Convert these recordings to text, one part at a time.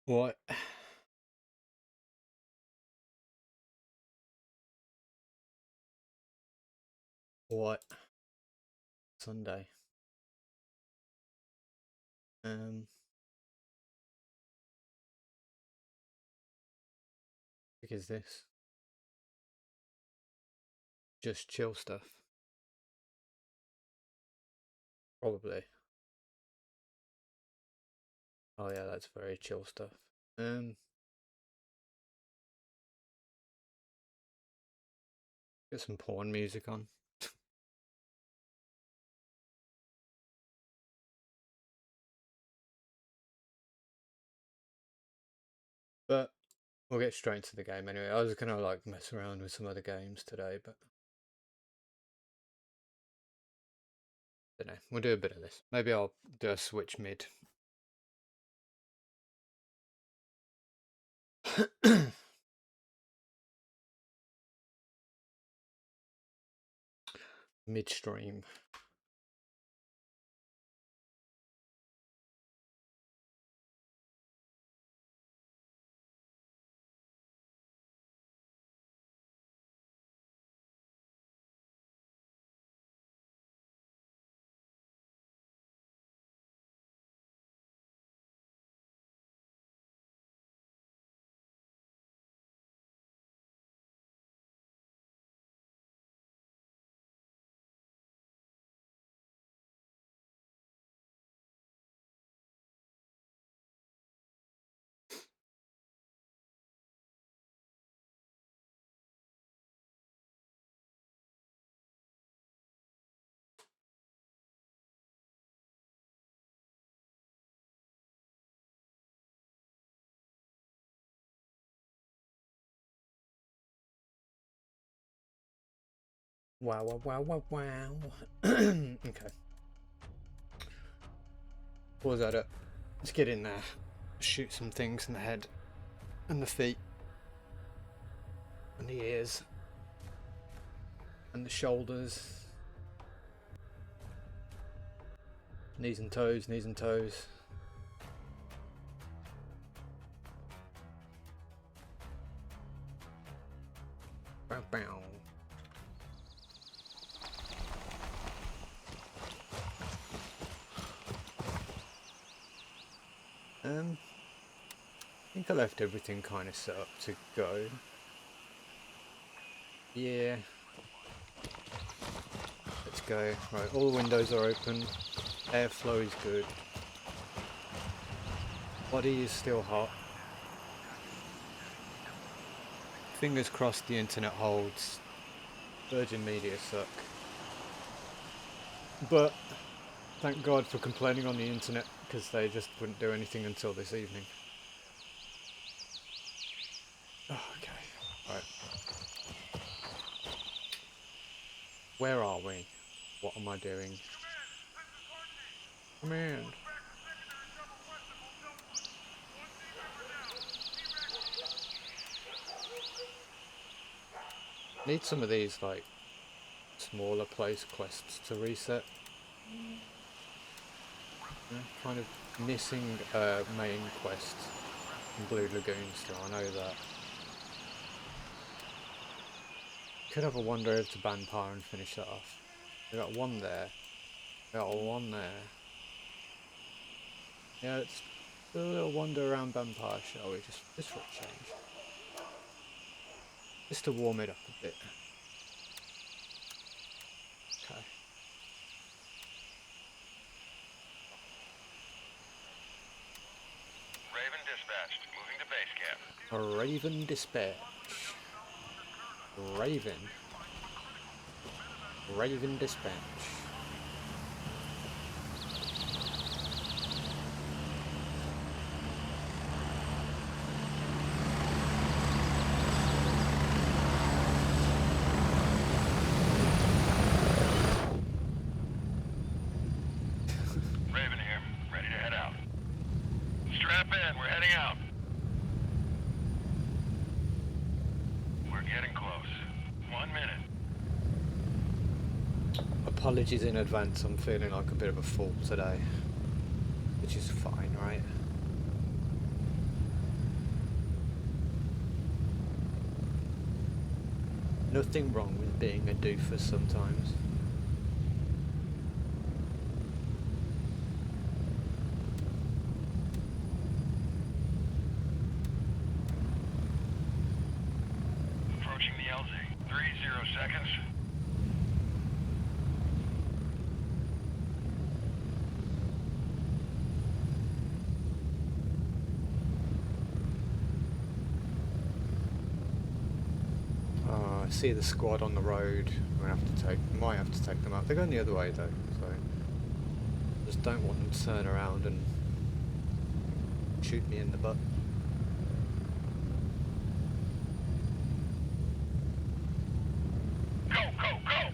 What? What? Sunday. Um, what is this? Just chill stuff. Probably. Oh yeah, that's very chill stuff. Um, get some porn music on. But we'll get straight into the game anyway. I was gonna like mess around with some other games today, but I don't know. We'll do a bit of this. Maybe I'll do a switch mid. Midstream. Wow, wow, wow, wow, wow. Okay. Pause that up. Let's get in there. Shoot some things in the head and the feet and the ears and the shoulders. Knees and toes, knees and toes. Bow, bow. I think I left everything kind of set up to go. Yeah. Let's go. Right, all the windows are open. Airflow is good. Body is still hot. Fingers crossed the internet holds. Virgin Media suck. But thank God for complaining on the internet, because they just wouldn't do anything until this evening. Oh, okay. Right. Where are we? What am I doing? Command. Need some of these like smaller place quests to reset. Yeah, kind of missing main quest in Blue Lagoon still, I know that. Could have a wander over to Banpar and finish that off. We got one there. We got one there. Yeah, let's do a little wander around Banpar, shall we? Just for a change. Just to warm it up a bit. Okay. Raven dispatched. Moving to base camp. A Raven dispatch. Raven. Raven dispatch. Raven here. Ready to head out. Strap in. We're heading out. We're getting close. 1 minute. Apologies in advance, I'm feeling like a bit of a fool today. Which is fine, right? Nothing wrong with being a doofus sometimes. Approaching the LZ. 30 seconds. Oh, I see the squad on the road. Might have to take them out. They're going the other way though, so just don't want them to turn around and shoot me in the butt. Go, go, go!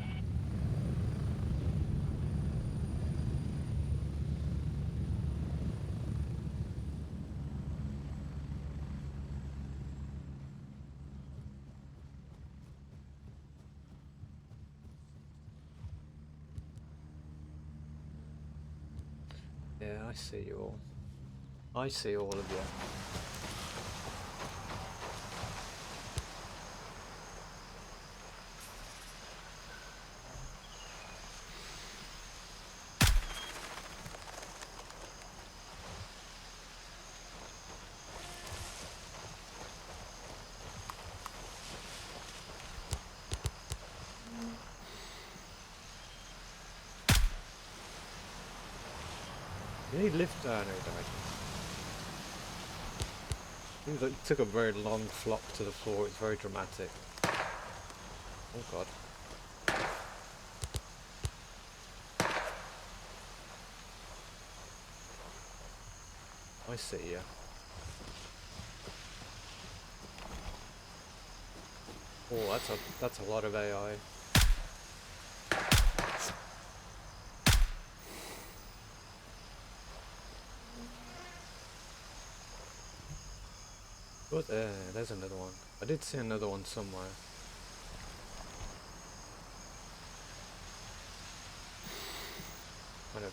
Yeah, I see you all. I see all of you. He lived there, no, he died. Seems like it took a very long flop to the floor. It's very dramatic. Oh god. I see ya. Oh, that's a lot of AI. But there's another one. I did see another one somewhere. Kind of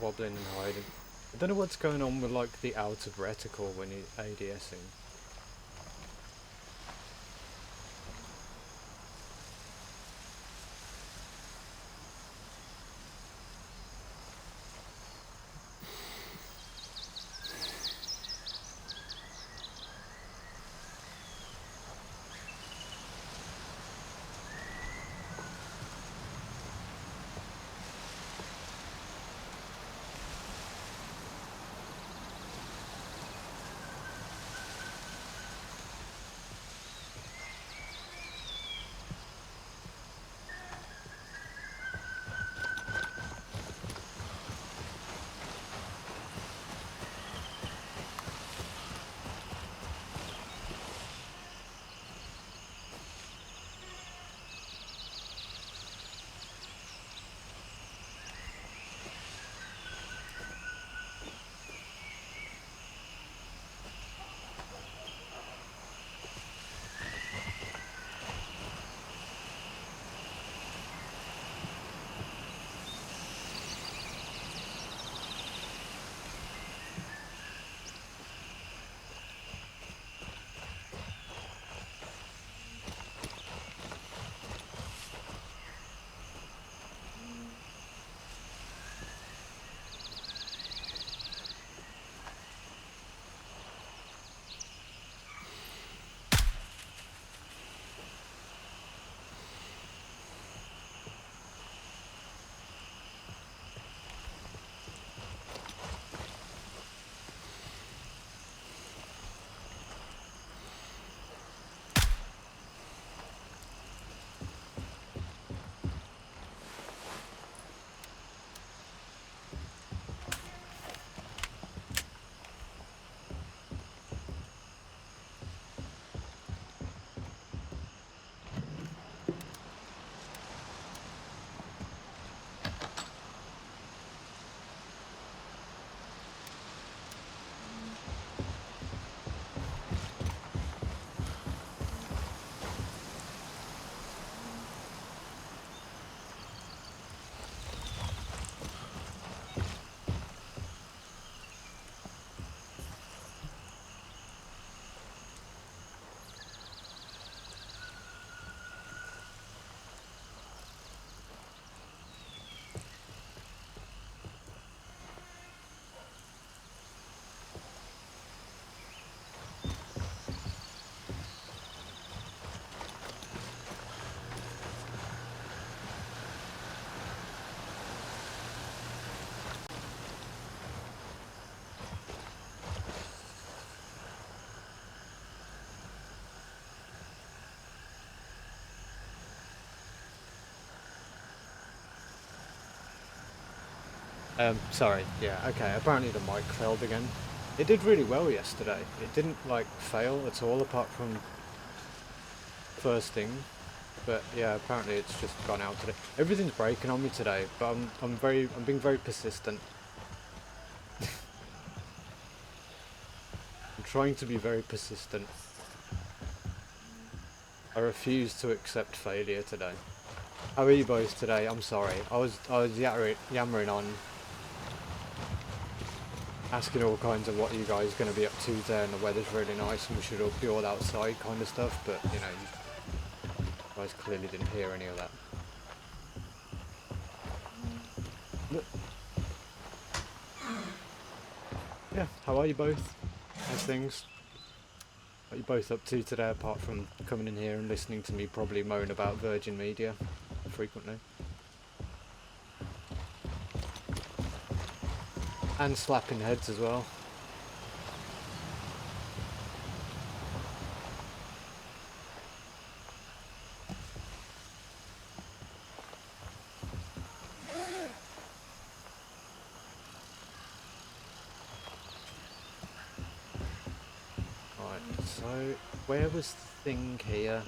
wobbling and hiding. I don't know what's going on with like the outer reticle when you're ADSing. Sorry, yeah, okay, apparently the mic failed again. It did really well yesterday. It didn't, like, fail at all, apart from first thing. But, yeah, apparently it's just gone out today. Everything's breaking on me today, but I'm being very persistent. I'm trying to be very persistent. I refuse to accept failure today. How are you both today? I'm sorry. I was yammering on, asking all kinds of what you guys are going to be up to there, and the weather's really nice and we should all be all outside kind of stuff, but you know, you guys clearly didn't hear any of that. But, yeah, how are you both? How's things? What are you both up to today, apart from coming in here and listening to me probably moan about Virgin Media frequently? And slapping heads as well. Right, so where was the thing here?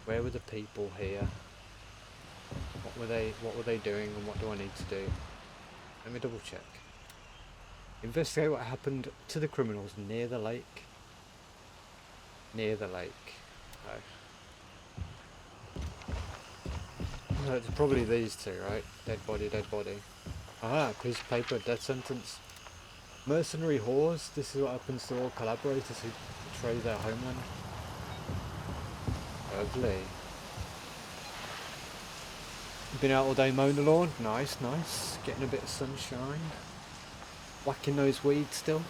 Where were the people here? What were they doing and what do I need to do? Let me double check. Investigate what happened to the criminals near the lake. Near the lake. Oh. No, it's probably these two, right? Dead body, dead body. Ah, piece of paper, death sentence. Mercenary whores. This is what happens to all collaborators who betray their homeland. Lovely. Been out all day mowing the lawn. Nice, nice. Getting a bit of sunshine. Whacking those weeds still.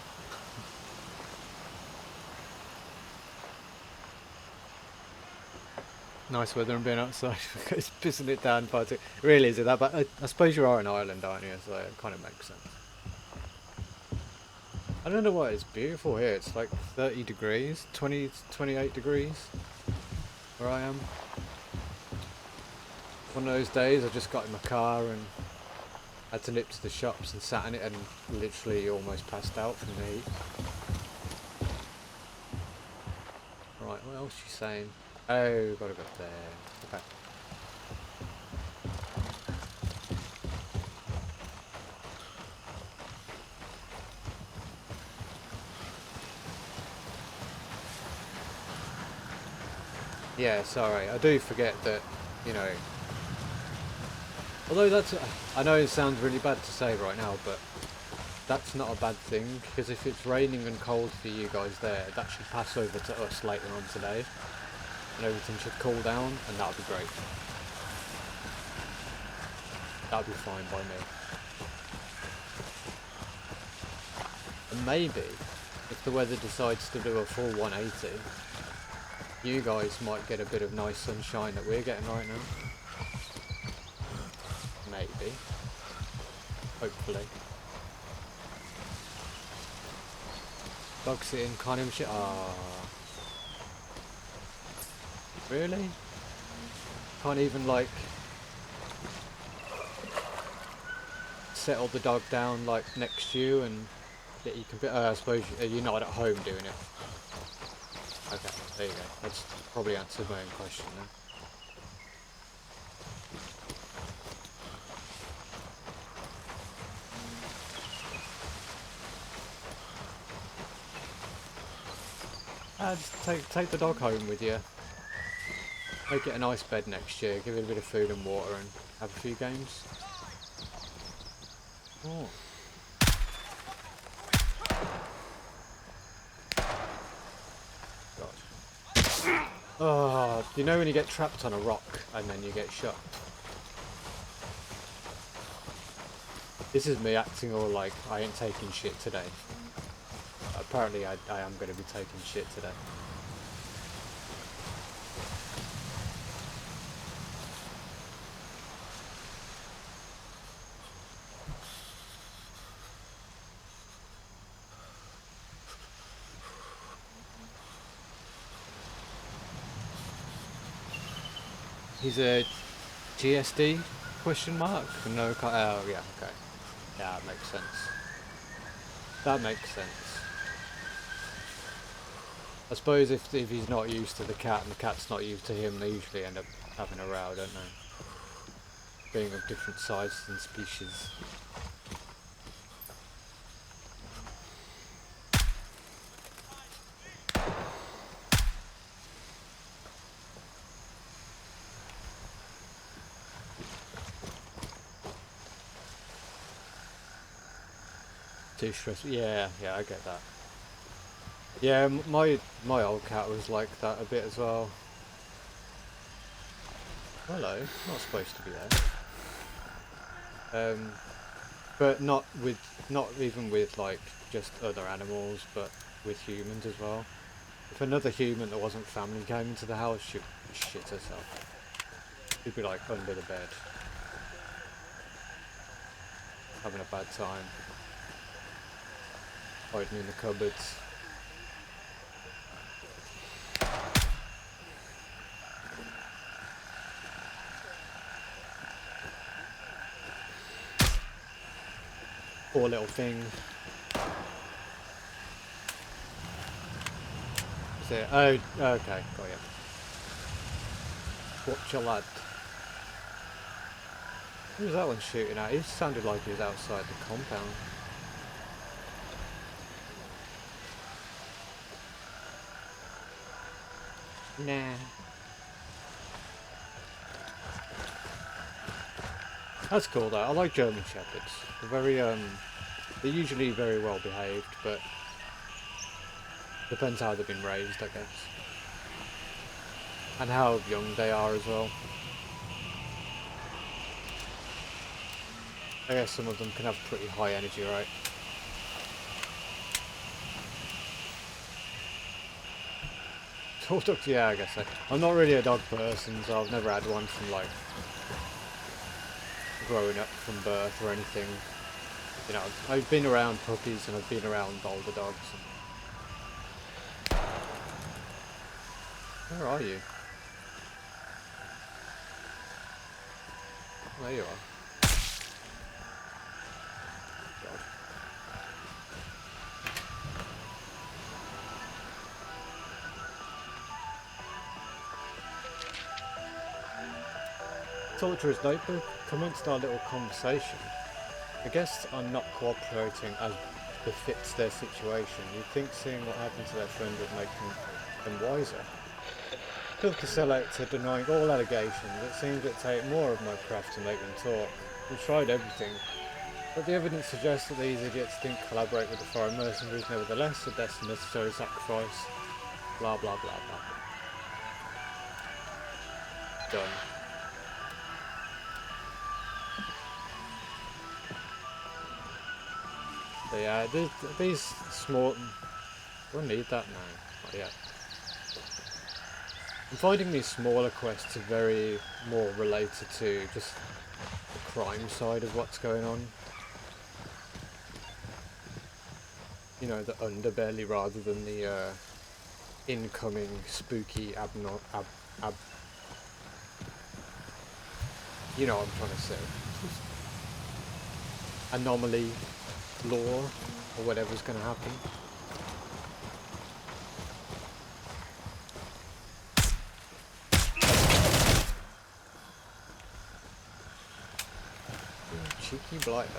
Nice weather and being outside. It's pissing it down far too. Really, is it that bad? I suppose you are an island, aren't you? So it kind of makes sense. I don't know why it's beautiful here. It's like 30 degrees, 20 to 28 degrees where I am. One of those days I just got in my car and had to nip to the shops and sat in it and literally almost passed out from the heat. Right, what else are you saying? Oh, gotta go up there. Okay. Yeah, sorry, I do forget that, you know, although that's, I know it sounds really bad to say right now, but that's not a bad thing, because if it's raining and cold for you guys there, that should pass over to us later on today, and everything should cool down, and that would be great. That would be fine by me. And maybe, if the weather decides to do a full 180, you guys might get a bit of nice sunshine that we're getting right now. Maybe. Hopefully. Dog sitting, can't even shit. Ah. Really? Can't even, like, settle the dog down, like, next to you and that you can. I suppose you're not at home doing it. Okay, there you go. That's probably answered my own question then. Just take the dog home with you. Make it a nice bed next year. Give it a bit of food and water and have a few games. Oh. God. Oh, you know when you get trapped on a rock and then you get shot? This is me acting all like I ain't taking shit today. Apparently I am going to be taking shit today. He's a GSD, Question mark? No. Oh yeah. Okay. Yeah, that makes sense. That makes sense. I suppose if he's not used to the cat and the cat's not used to him, they usually end up having a row, don't they? Being of different sizes and species. Too stressful. Yeah, yeah, I get that. Yeah, my old cat was like that a bit as well. Hello, not supposed to be there. But not even with like just other animals, but with humans as well. If another human that wasn't family came into the house, she'd shit herself. She'd be like under the bed, having a bad time, hiding in the cupboards. Poor little thing. Is it? Oh, okay, got you. Watch your lad. Who was that one shooting at? He sounded like he was outside the compound. Nah. That's cool though. I like German Shepherds. They're very they're usually very well behaved, but depends how they've been raised, I guess. And how young they are as well. I guess some of them can have pretty high energy, right? Tall dogs, yeah, I guess so. I'm not really a dog person, so I've never had one from like growing up from birth or anything. You know, I've been around puppies and I've been around older dogs. Where are you? There you are. God. Torturer's notebook commenced our little conversation. I guess I'm not cooperating as befits their situation. You'd think seeing what happened to their friend would make them wiser. Filthy selector denying all allegations. It seems it'd take more of my craft to make them talk. We've tried everything, but the evidence suggests that these idiots didn't collaborate with the foreign mercenaries. Nevertheless, that's a necessary sacrifice. Blah blah blah blah. Done. So yeah, these small... We'll need that now. Not yet. I'm finding these smaller quests are very more related to just the crime side of what's going on. You know, the underbelly rather than the incoming spooky you know what I'm trying to say. Anomaly lore or whatever's going to happen. Cheeky blighter.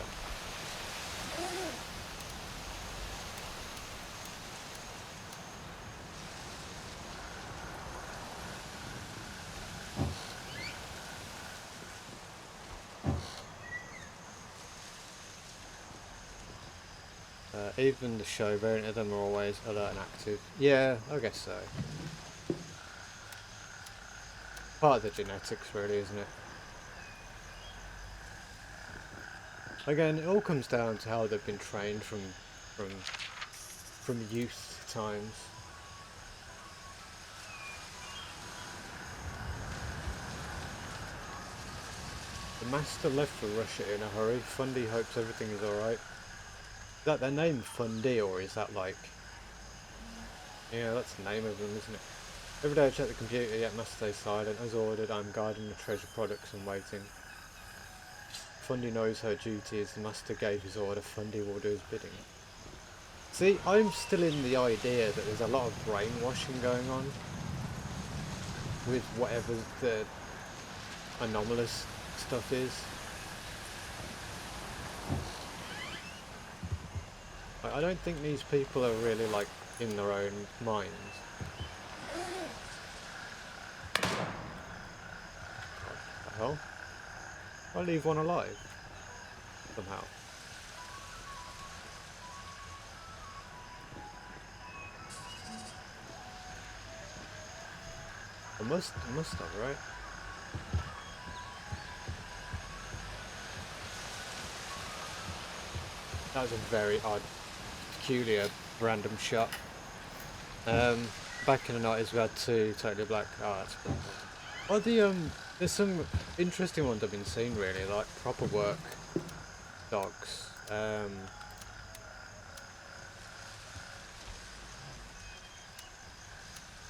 Even the show variant of them are always alert and active. Yeah, I guess so. Part of the genetics really, isn't it? Again, it all comes down to how they've been trained from youth times. The master left for Russia in a hurry. Fundy hopes everything is alright. Is that their name, Fundy, or is that like... Yeah, that's the name of them, isn't it? Every day I check the computer, yet must stay silent. As ordered, I'm guarding the treasure products and waiting. Fundy knows her duty is the master gave his order, Fundy will do his bidding. See, I'm still in the idea that there's a lot of brainwashing going on with whatever the anomalous stuff is. Like, I don't think these people are really like in their own minds. What the hell? I leave one alive somehow. I must have, right? That was a very odd, peculiar, random shot. Back in the 90s we had two totally black. Oh, that's pretty cool. Oh, there's some interesting ones I've been seeing really, like proper work dogs.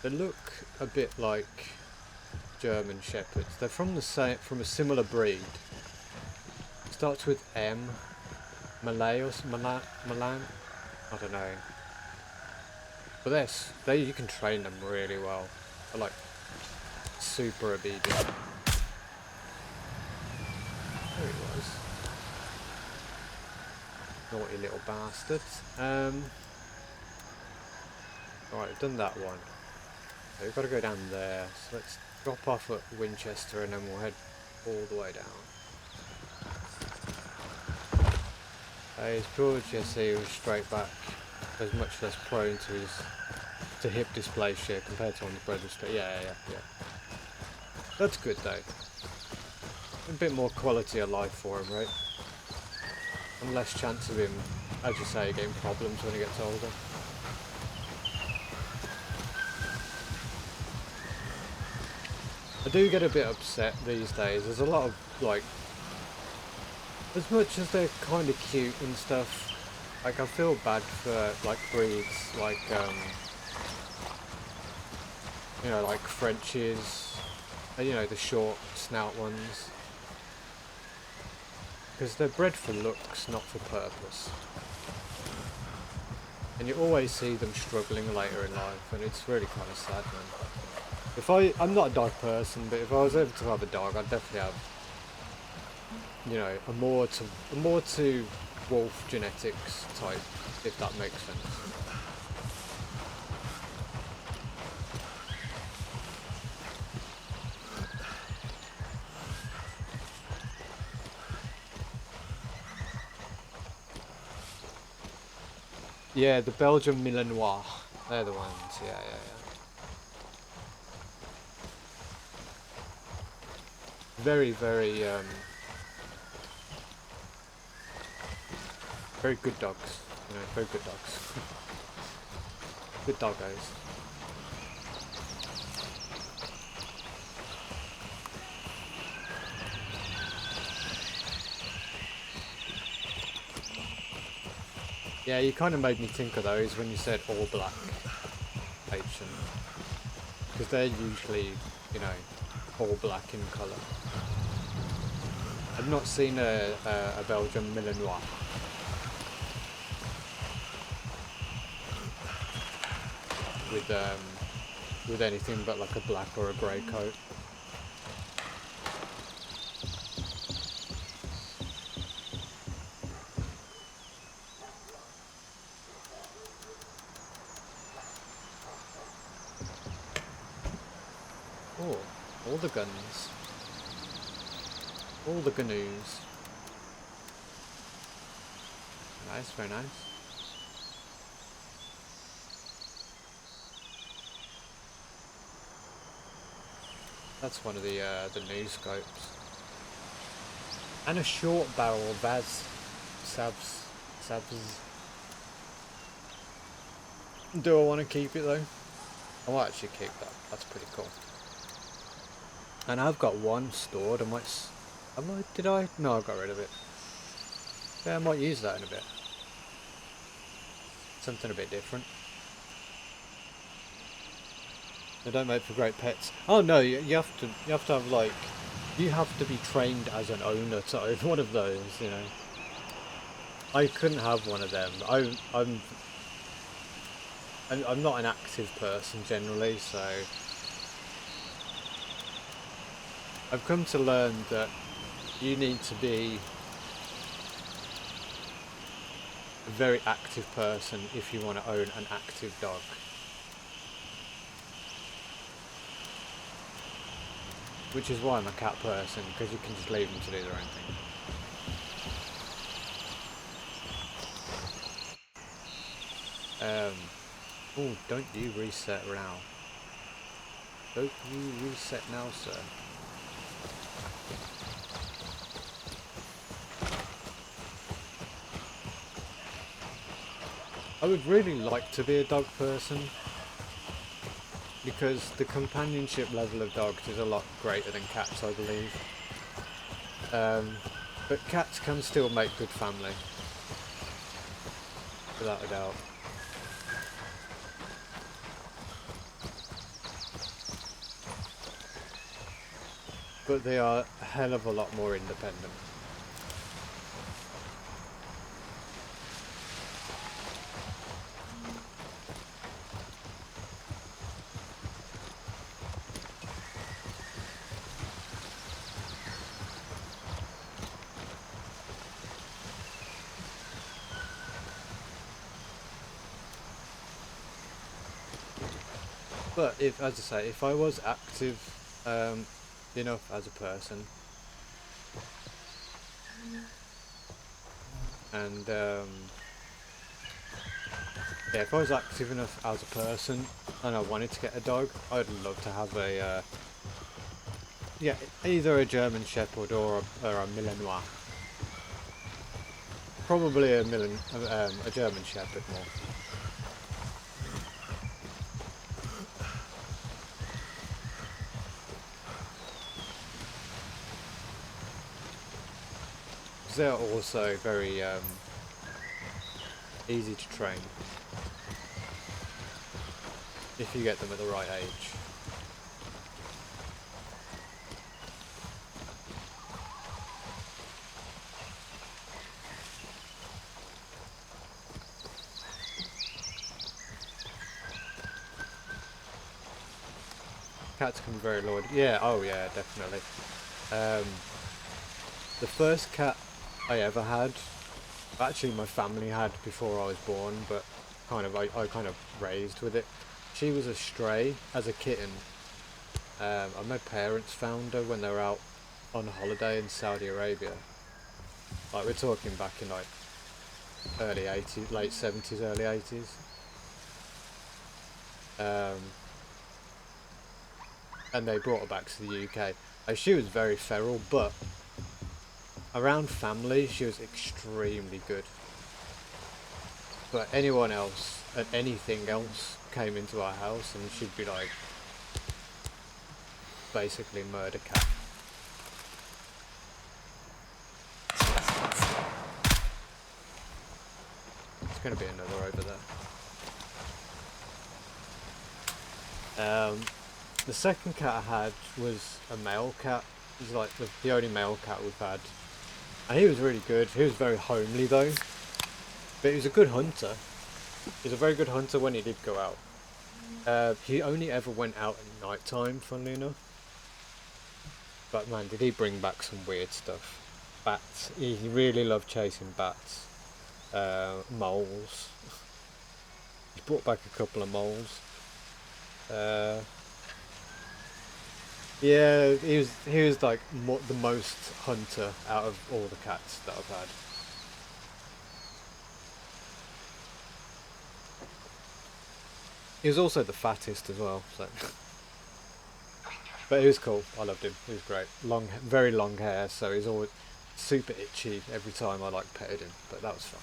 They look a bit like German Shepherds. They're from a similar breed. Starts with M. Malayos, Milan. I don't know. But you can train them really well. They're like super obedient. There he was. Naughty little bastard. Alright, we've done that one. So we've got to go down there. So let's drop off at Winchester and then we'll head all the way down. His pure GSE was straight back. There's much less prone to hip dysplasia compared to on the Bredder Street. Yeah. That's good though. A bit more quality of life for him, right? And less chance of him, as you say, getting problems when he gets older. I do get a bit upset these days. There's a lot of like, as much as they're kind of cute and stuff, like I feel bad for like breeds like you know, like Frenchies, and, you know, the short snout ones, because they're bred for looks, not for purpose. And you always see them struggling later in life, and it's really kind of sad, man. I'm not a dog person, but if I was able to have a dog, I'd definitely have, you know, a more to wolf genetics type, if that makes sense. Yeah, the Belgian Malinois, they're the ones. Yeah. Very, very good dogs. You know, very good dogs. Good doggos. Yeah, you kind of made me think of those when you said all black Haitian, because they're usually, you know, all black in colour. I've not seen a Belgian Malinois. With anything but like a black or a grey coat. Oh, all the guns. All the ganoos. Nice, very nice. That's one of the new scopes. And a short barrel Vaz Sabs. Do I want to keep it though? I might actually keep that. That's pretty cool. And I've got one stored. Did I? No, I got rid of it. Yeah, I might use that in a bit. Something a bit different. They don't make for great pets. Oh no, you have to have like you have to be trained as an owner to own one of those, you know. I couldn't have one of them. I'm not an active person generally, so I've come to learn that you need to be a very active person if you want to own an active dog. Which is why I'm a cat person, because you can just leave them to do their own thing. Oh, don't you reset now. Don't you reset now, sir. I would really like to be a dog person, because the companionship level of dogs is a lot greater than cats, I believe. But cats can still make good family, without a doubt. But they are a hell of a lot more independent. But if, as I say, if I was active enough as a person, and yeah, if I was active enough as a person and I wanted to get a dog, I'd love to have a yeah, either a German Shepherd or a Malinois. Probably a German Shepherd more. They're also very easy to train if you get them at the right age. Cats can be very loyal. Yeah, oh yeah, definitely. The first cat I ever had, actually my family had before I was born, but I kind of raised with it. She was a stray as a kitten. And my parents found her when they were out on holiday in Saudi Arabia. Like, we're talking back in like early 80s, late 70s, early 80s. And they brought her back to the UK. She was very feral, but around family she was extremely good. But anyone else and anything else came into our house and she'd be like basically murder cat. There's going to be another over there. The second cat I had was a male cat. He's like the only male cat we've had. And he was really good. He was very homely though. But he was a good hunter. He was a very good hunter when he did go out. He only ever went out at night time, funnily enough. But man, did he bring back some weird stuff. Bats. He really loved chasing bats. Moles. He brought back a couple of moles. Yeah, he was like the most hunter out of all the cats that I've had. He was also the fattest as well, so. But he was cool. I loved him. He was great. Very long hair, so he's always super itchy every time I like petted him. But that was fun.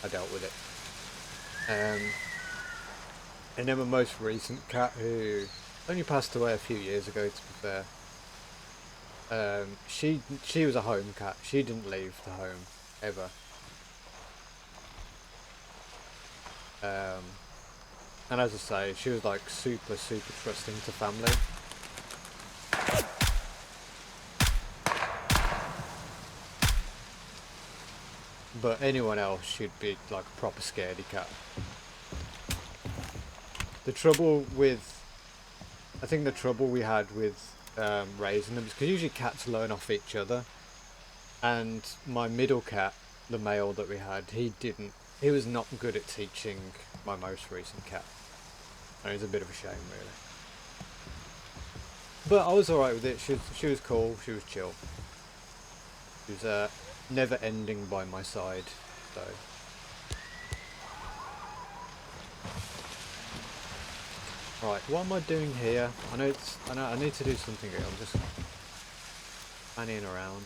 I dealt with it. And then my most recent cat, who only passed away a few years ago, to be fair. She was a home cat. She didn't leave the home ever. And as I say, she was like super trusting to family. but anyone else should be like a proper scaredy cat. The trouble with, I think the trouble we had with raising them is because usually cats learn off each other, and my middle cat, the male that we had, he was not good at teaching my most recent cat, and it was a bit of a shame really. But I was alright with it. She was cool, she was chill, she was never ending by my side, so. Right, what am I doing here? I know I need to do something here. I'm just fanning around.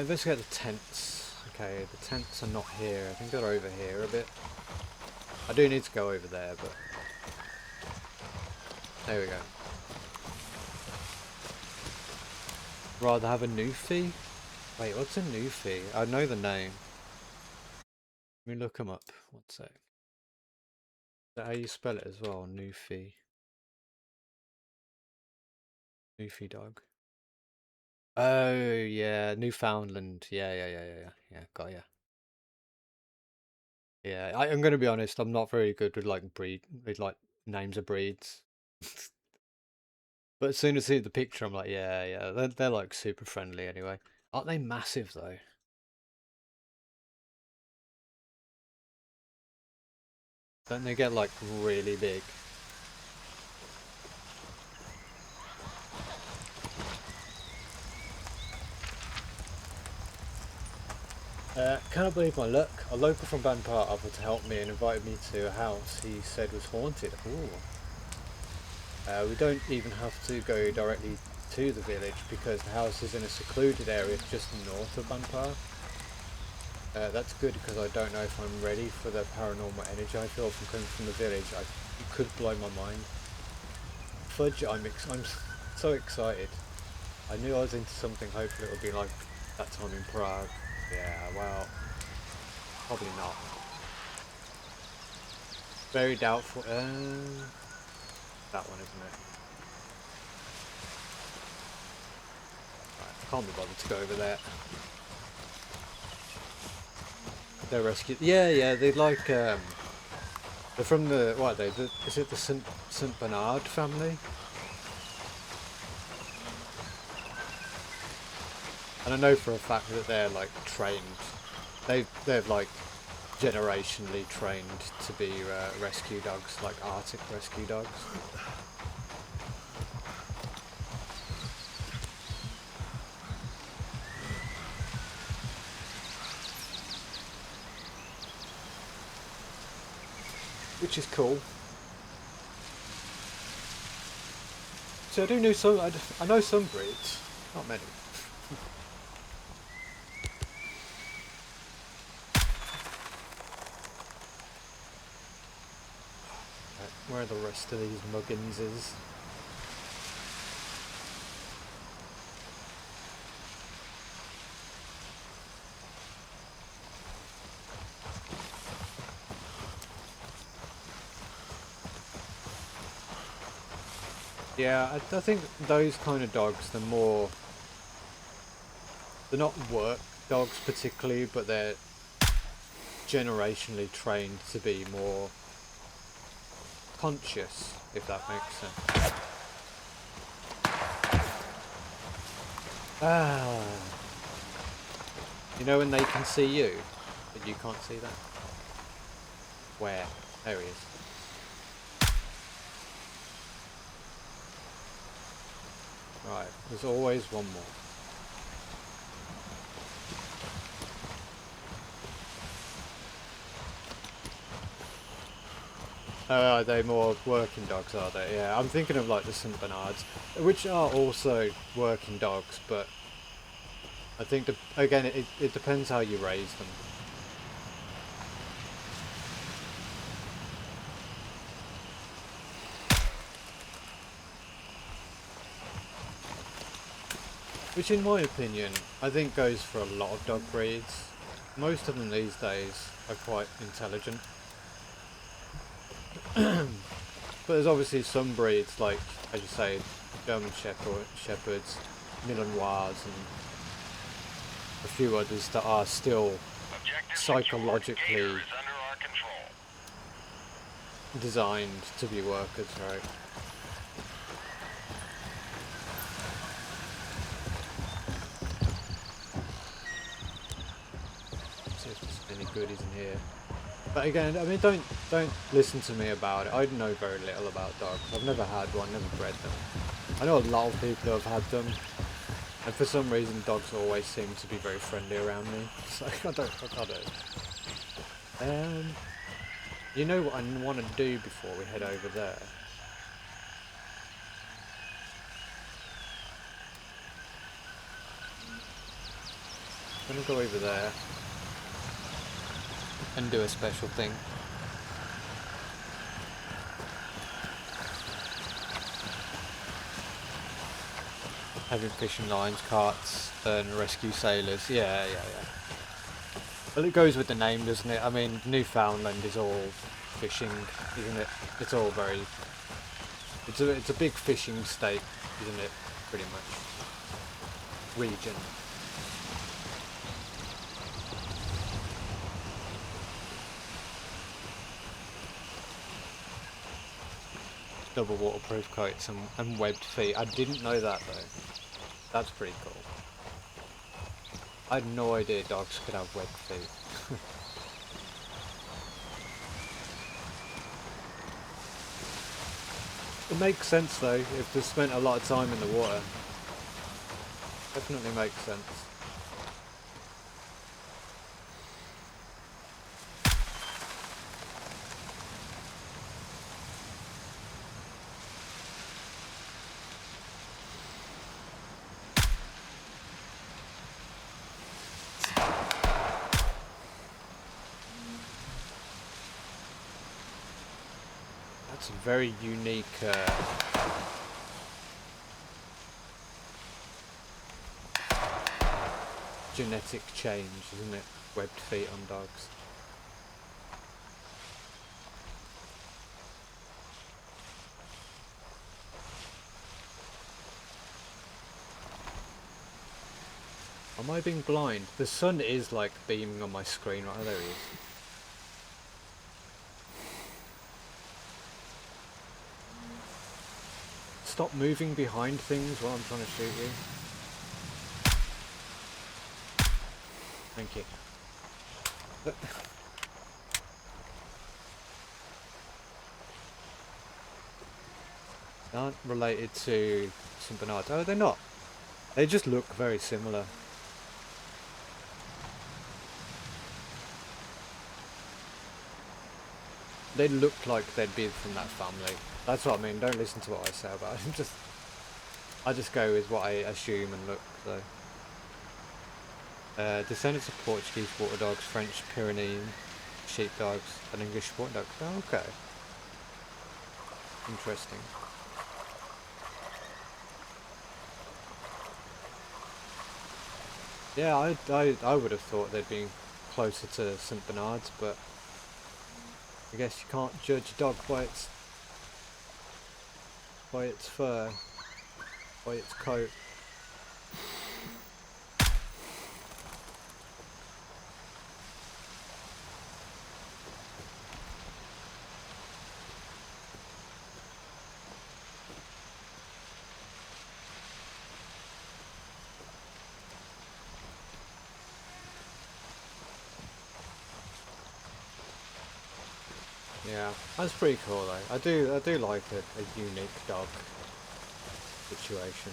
Investigate the tents. Okay, the tents are not here. I think they're over here a bit. I do need to go over there, but there we go. Rather have a Newfie? Wait, what's a Newfie? I know the name. Let me look them up. One sec. Is that how you spell it as well? Newfie. Newfie dog. Oh yeah, Newfoundland. Yeah. Got ya. Yeah, I'm gonna be honest. I'm not very good with like names of breeds. But as soon as I see the picture, I'm like, yeah. They're like super friendly anyway. Aren't they massive though? Don't they get like really big? Can't believe my luck. A local from Banpart offered to help me and invited me to a house he said was haunted. Ooh. We don't even have to go directly to the village because the house is in a secluded area just north of Banpart. That's good because I don't know if I'm ready for the paranormal energy I feel from coming from the village. It could blow my mind. Fudge, I'm so excited. I knew I was into something. Hopefully it would be like that time in Prague. Yeah, well, probably not. Very doubtful. That one, isn't it? Right, can't be bothered to go over there. They're rescued. Yeah. They like. They're from the what? Are they? Is it the Saint Bernard family? And I know for a fact that they're like trained. They've like generationally trained to be rescue dogs, like Arctic rescue dogs. Which is cool. So I know some breeds, not many. Where are the rest of these mugginses? Yeah, I think those kind of dogs, they're not work dogs particularly, but they're generationally trained to be more conscious, if that makes sense. Ah, you know when they can see you, but you can't see them? Where? There he is. Right, there's always one more. Are they more working dogs, are they? Yeah, I'm thinking of like the St Bernards, which are also working dogs, but I think, again, it depends how you raise them. Which in my opinion, I think goes for a lot of dog breeds. Most of them these days are quite intelligent. But there's obviously some breeds, like, as you say, German Shepherds, Malinois, and a few others that are still Objective psychologically secured. Gator is under our control. designed to be workers, right? See if there's any goodies in here. But again, I mean, don't listen to me about it. I know very little about dogs. I've never had one, never bred them. I know a lot of people who have had them, and for some reason, dogs always seem to be very friendly around me. So I don't know. You know what I want to do before we head over there? I'm gonna go over there and do a special thing. Having fishing lines, carts, and rescue sailors. Yeah. Well, it goes with the name, doesn't it? I mean, Newfoundland is all fishing, isn't it? It's all very... It's a big fishing state, isn't it? Pretty much. Region. Double waterproof coats and webbed feet. I didn't know that though. That's pretty cool. I had no idea dogs could have webbed feet. It makes sense though, if they spent a lot of time in the water. Definitely makes sense. That's a very unique genetic change, isn't it? Webbed feet on dogs. Am I being blind? The sun is like beaming on my screen. Right, oh, there he is. Stop moving behind things while I'm trying to shoot you. Thank you. They aren't related to St. Bernard. Oh, they're not. They just look very similar. They look like they'd be from that family. That's what I mean. Don't listen to what I say about it. I just go with what I assume and look. So, descendants of Portuguese water dogs, French Pyrenean sheepdogs, and English water dogs. Oh, okay. Interesting. Yeah, I would have thought they'd be closer to St. Bernard's, but I guess you can't judge a dog by its fur, by its coat. Yeah, that's pretty cool though. I do like a unique dog situation.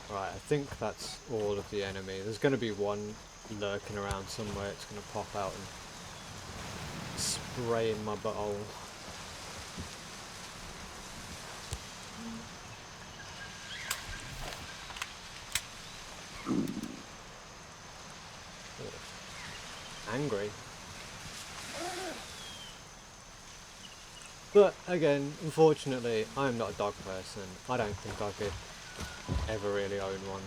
Right, I think that's all of the enemy. There's going to be one lurking around somewhere. It's going to pop out and spray in my butthole. Angry. But again, unfortunately, I'm not a dog person. I don't think I could ever really own one.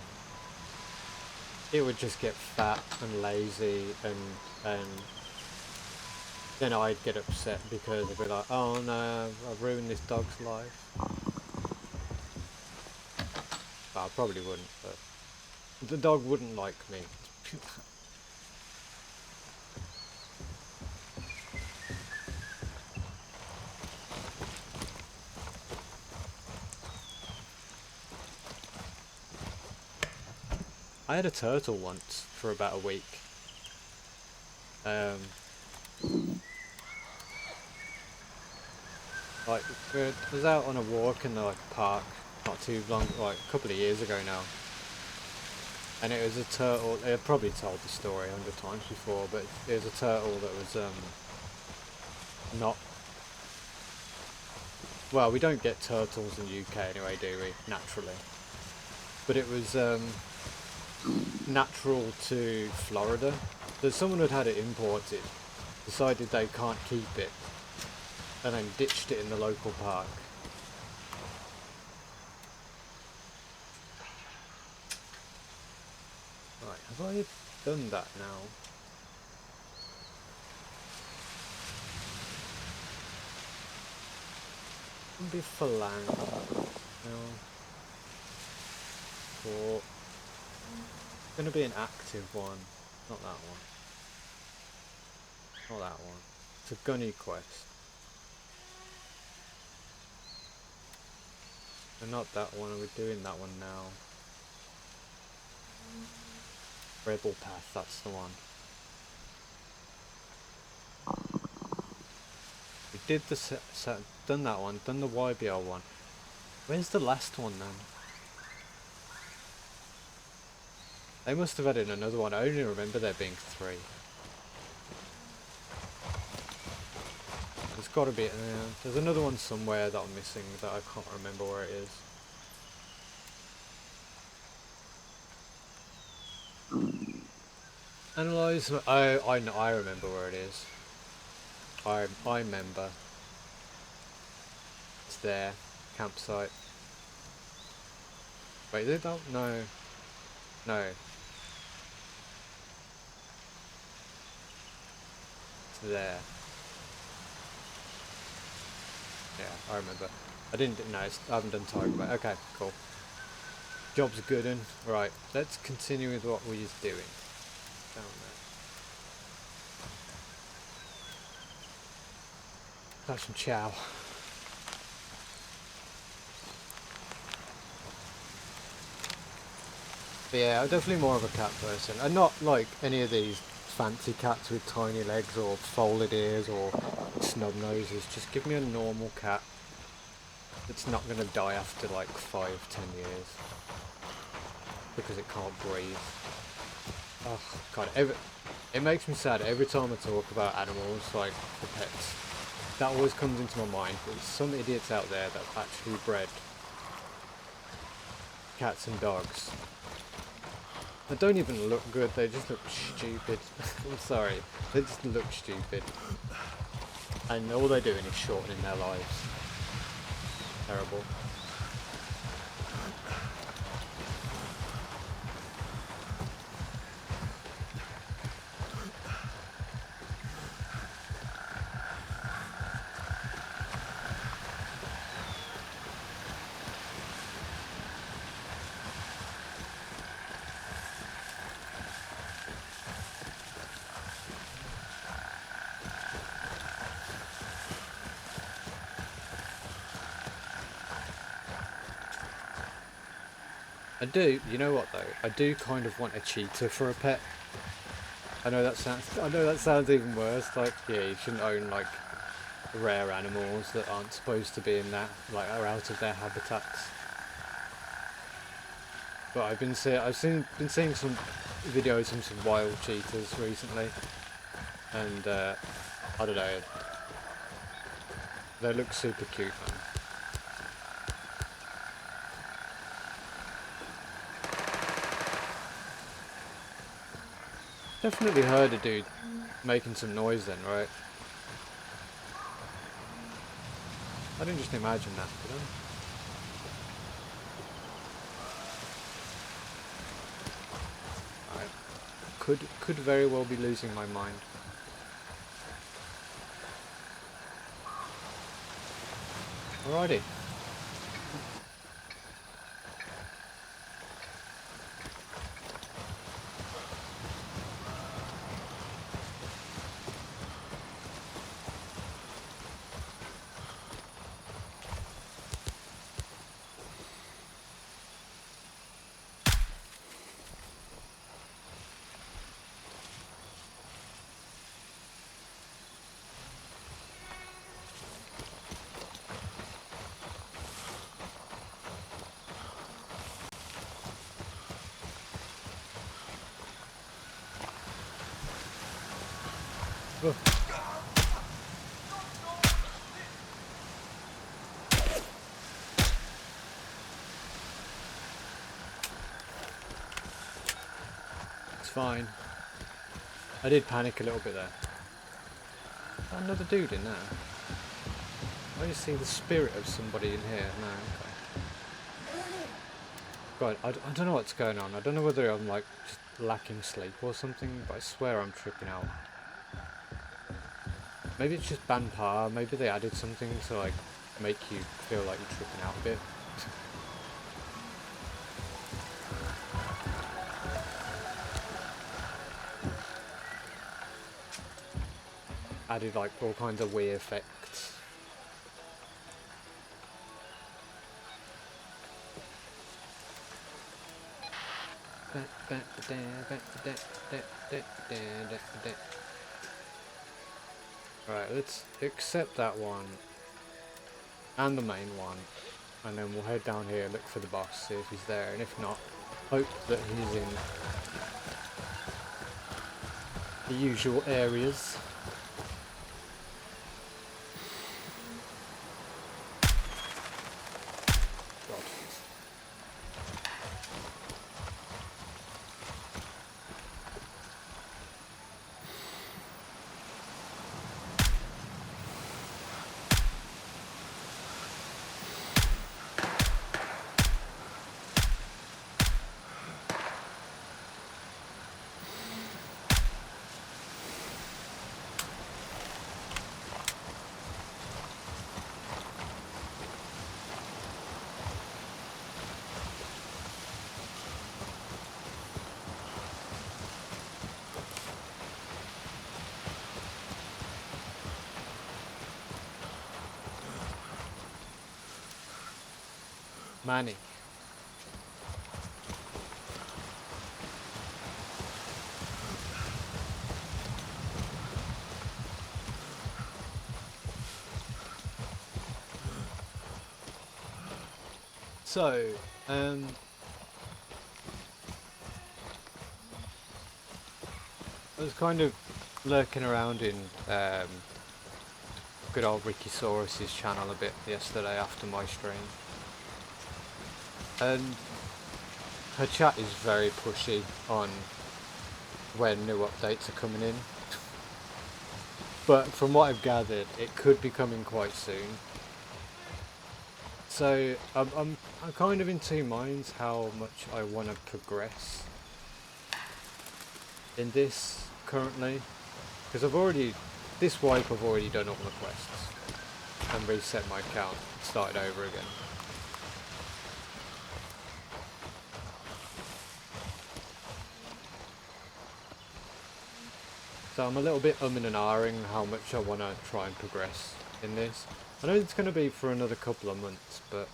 It would just get fat and lazy, and then I'd get upset because I'd be like, oh no, I've ruined this dog's life. I probably wouldn't, but the dog wouldn't like me. I had a turtle once for about a week. Like, I was out on a walk in the park not too long, like a couple of years ago now. And it was a turtle. I've probably told the story 100 times before, but it was a turtle that was not. Well, we don't get turtles in the UK anyway, do we? Naturally, but it was natural to Florida. So someone had had it imported, decided they can't keep it, and then ditched it in the local park. Right, have I done that now? Be Phalang. No. Or it's gonna be an active one. Not that one. Not that one. It's a gunny quest. And not that one, we're doing that one now. Rebel Path, that's the one. We did the done that one, done the YBL one. Where's the last one then? They must have added another one. I only remember there being 3. There's got to be. There's another one somewhere that I'm missing that I can't remember where it is. Analyze. I know. I remember where it is. I remember. It's there. Campsite. Wait, is it that? No. No. It's there. Yeah, I remember. I didn't. No, I haven't done Tiger Bay. Okay, cool. Job's good, and right. Let's continue with what we was doing. Down there. Have some chow. But yeah, I'm definitely more of a cat person, and not like any of these fancy cats with tiny legs or folded ears or snub noses. Just give me a normal cat that's not going to die after like 5-10 years because it can't breathe. Oh god, it makes me sad every time I talk about animals, like for pets. That always comes into my mind. There's some idiots out there that actually bred cats and dogs. They don't even look good, they just look stupid. I'm sorry, they just look stupid. And all they're doing is shortening their lives. Terrible. I do, you know what though? I do kind of want a cheetah for a pet. I know that sounds even worse. Like, yeah, you shouldn't own like rare animals that aren't supposed to be in that, like, are out of their habitats. But I've been seeing some videos of some wild cheetahs recently, and I don't know, they look super cute, man. Definitely heard a dude making some noise then, right? I didn't just imagine that, did I? Could very well be losing my mind. Alrighty. Oh. It's fine. I did panic a little bit there. Another dude in there. I just see the spirit of somebody in here. No, okay. God, I don't know what's going on. I don't know whether I'm like just lacking sleep or something, but I swear I'm tripping out. Maybe it's just Banpa. Maybe they added something to like make you feel like you're tripping out a bit. Added like all kinds of weird effects. Right, let's accept that one and the main one, and then we'll head down here, look for the boss, see if he's there, and if not, hope that he's in the usual areas. God. Manny. So, I was kind of lurking around in good old Rickysaurus's channel a bit yesterday after my stream. And her chat is very pushy on when new updates are coming in. But from what I've gathered, it could be coming quite soon. So I'm kind of in two minds how much I want to progress in this currently, because this wipe I've already done all the quests and reset my account, started over again. So I'm a little bit umming and ahhing how much I want to try and progress in this. I know it's going to be for another couple of months, but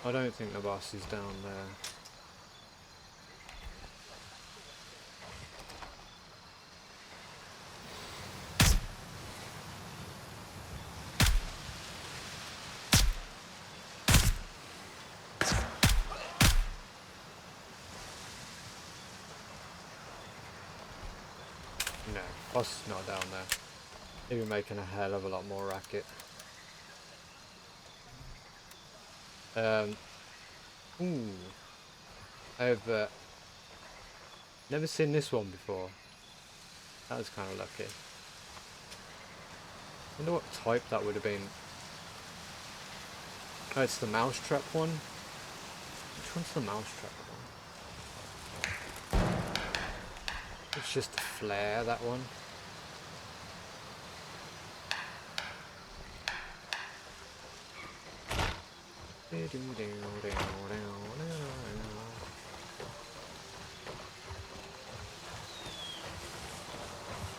I don't think the boss is down there. No, boss is not down there. He'll be making a hell of a lot more racket. Ooh. I've never seen this one before. That was kind of lucky. I wonder what type that would have been. Oh, it's the mousetrap one? Which one's the mousetrap one? It's just a flare, that one.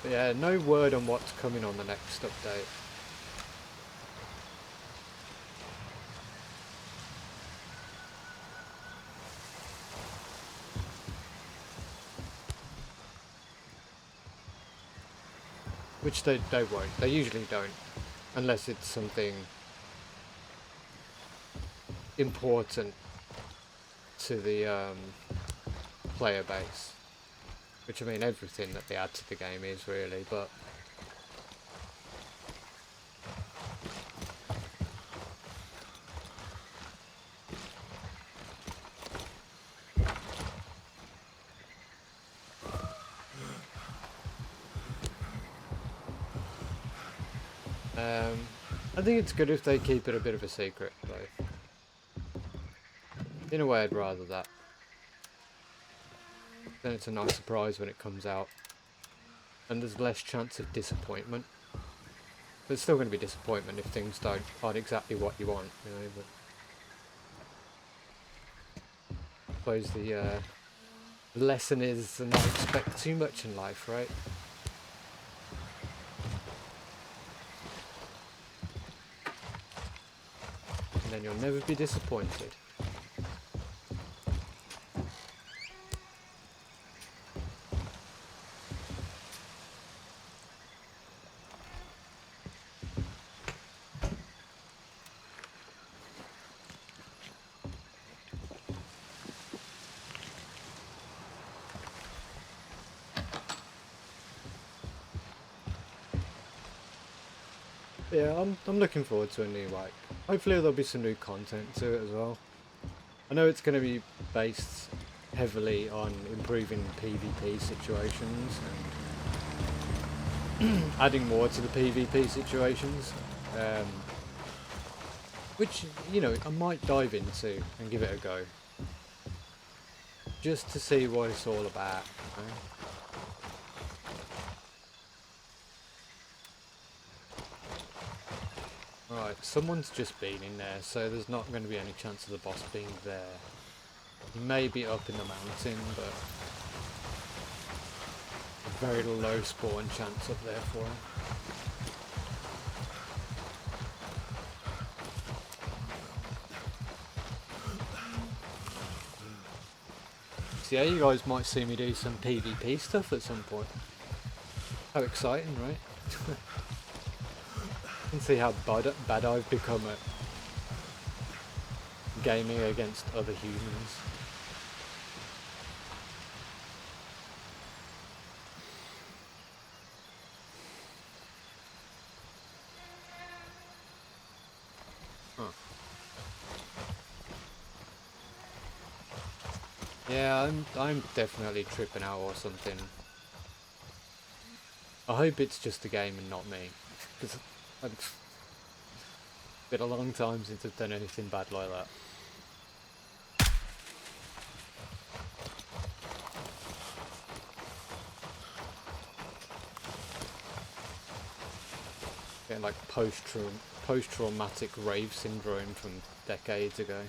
But yeah, no word on what's coming on the next update. which they won't. They usually don't, unless it's something important to the player base. Which, I mean, everything that they add to the game is really, but I think it's good if they keep it a bit of a secret, though. In a way, I'd rather that. Then it's a nice surprise when it comes out. And there's less chance of disappointment. There's still going to be disappointment if things aren't exactly what you want, you know, but I suppose the lesson is to not expect too much in life, right? And then you'll never be disappointed. Yeah, I'm looking forward to a new, like, hopefully there'll be some new content to it as well. I know it's going to be based heavily on improving PvP situations and adding more to the PvP situations, which, you know, I might dive into and give it a go, just to see what it's all about, you know? Right, someone's just been in there, so there's not going to be any chance of the boss being there. He may be up in the mountain, but a very low spawn chance up there for him. So yeah, you guys might see me do some PvP stuff at some point. How exciting, right? You can see how bad I've become at gaming against other humans. Huh. Yeah, I'm definitely tripping out or something. I hope it's just the game and not me, because it's been a long time since I've done anything bad like that. Getting like post-traumatic rave syndrome from decades ago.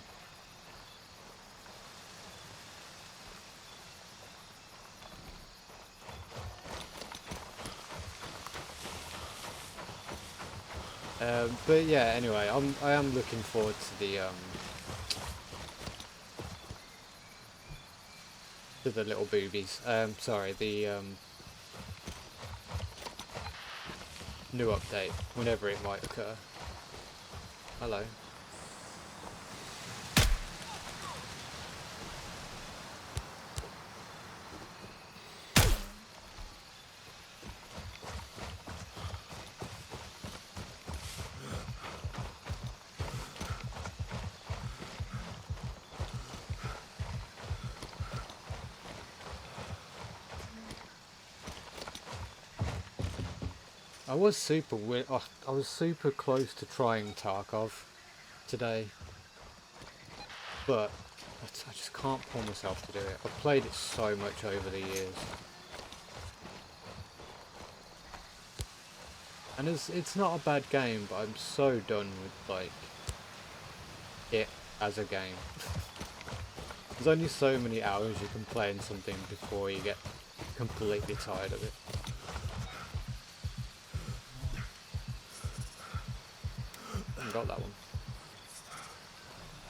But yeah, anyway, I am looking forward to the little boobies. Sorry, the new update, whenever it might occur. Hello. I was I was super close to trying Tarkov today, but I just can't pull myself to do it. I've played it so much over the years, and it's not a bad game, but I'm so done with like it as a game. There's only so many hours you can play in something before you get completely tired of it. Got that one.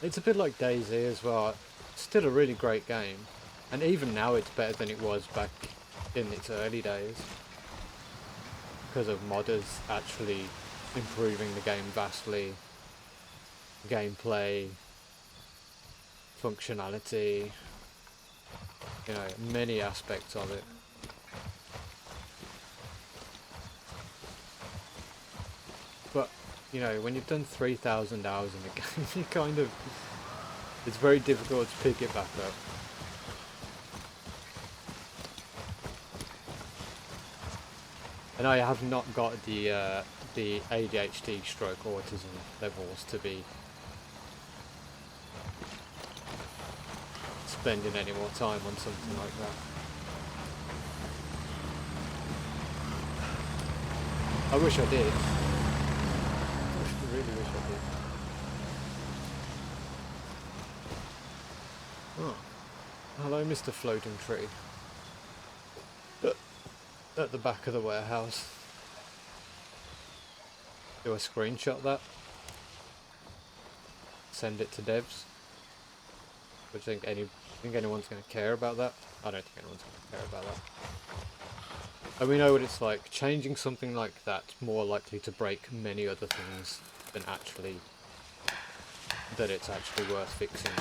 It's a bit like DayZ as well. It's still a really great game, and even now it's better than it was back in its early days. because of modders actually improving the game vastly, gameplay, functionality, you know, many aspects of it. But, you know, when you've done 3,000 hours in the game, you kind of, it's very difficult to pick it back up. And I have not got the ADHD stroke autism levels to be spending any more time on something like that. I wish I did. I really wish I did. Oh. Hello, Mr. Floating Tree. At the back of the warehouse. Do I screenshot that? Send it to devs? Do you think anyone's going to care about that? I don't think anyone's going to care about that. And we know what it's like. Changing something like that's more likely to break many other things than actually that it's actually worth fixing.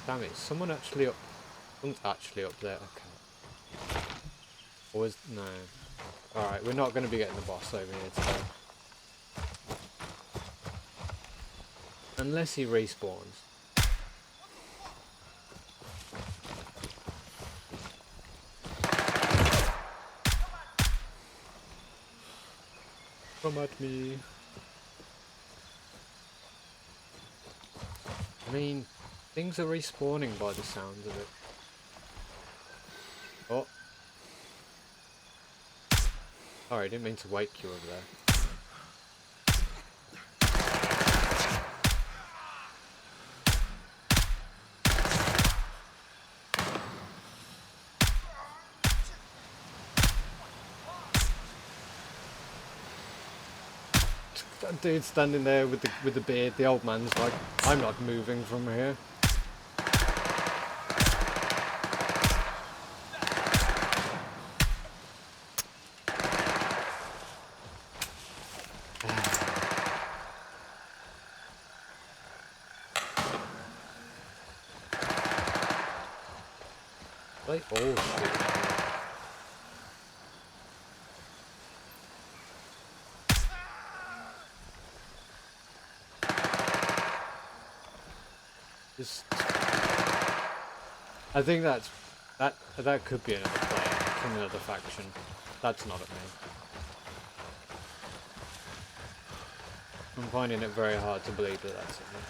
Damn it! Someone's actually up there. Okay. Or is no? All right, we're not going to be getting the boss over here today. Unless he respawns. Come at me. I mean, things are respawning by the sound of it. Oh. Sorry, I didn't mean to wake you over there. That dude standing there with the beard, the old man's like, I'm not moving from here. They all shoot. Just, I think that could be another player from another faction. That's not at me. I'm finding it very hard to believe that that's at me.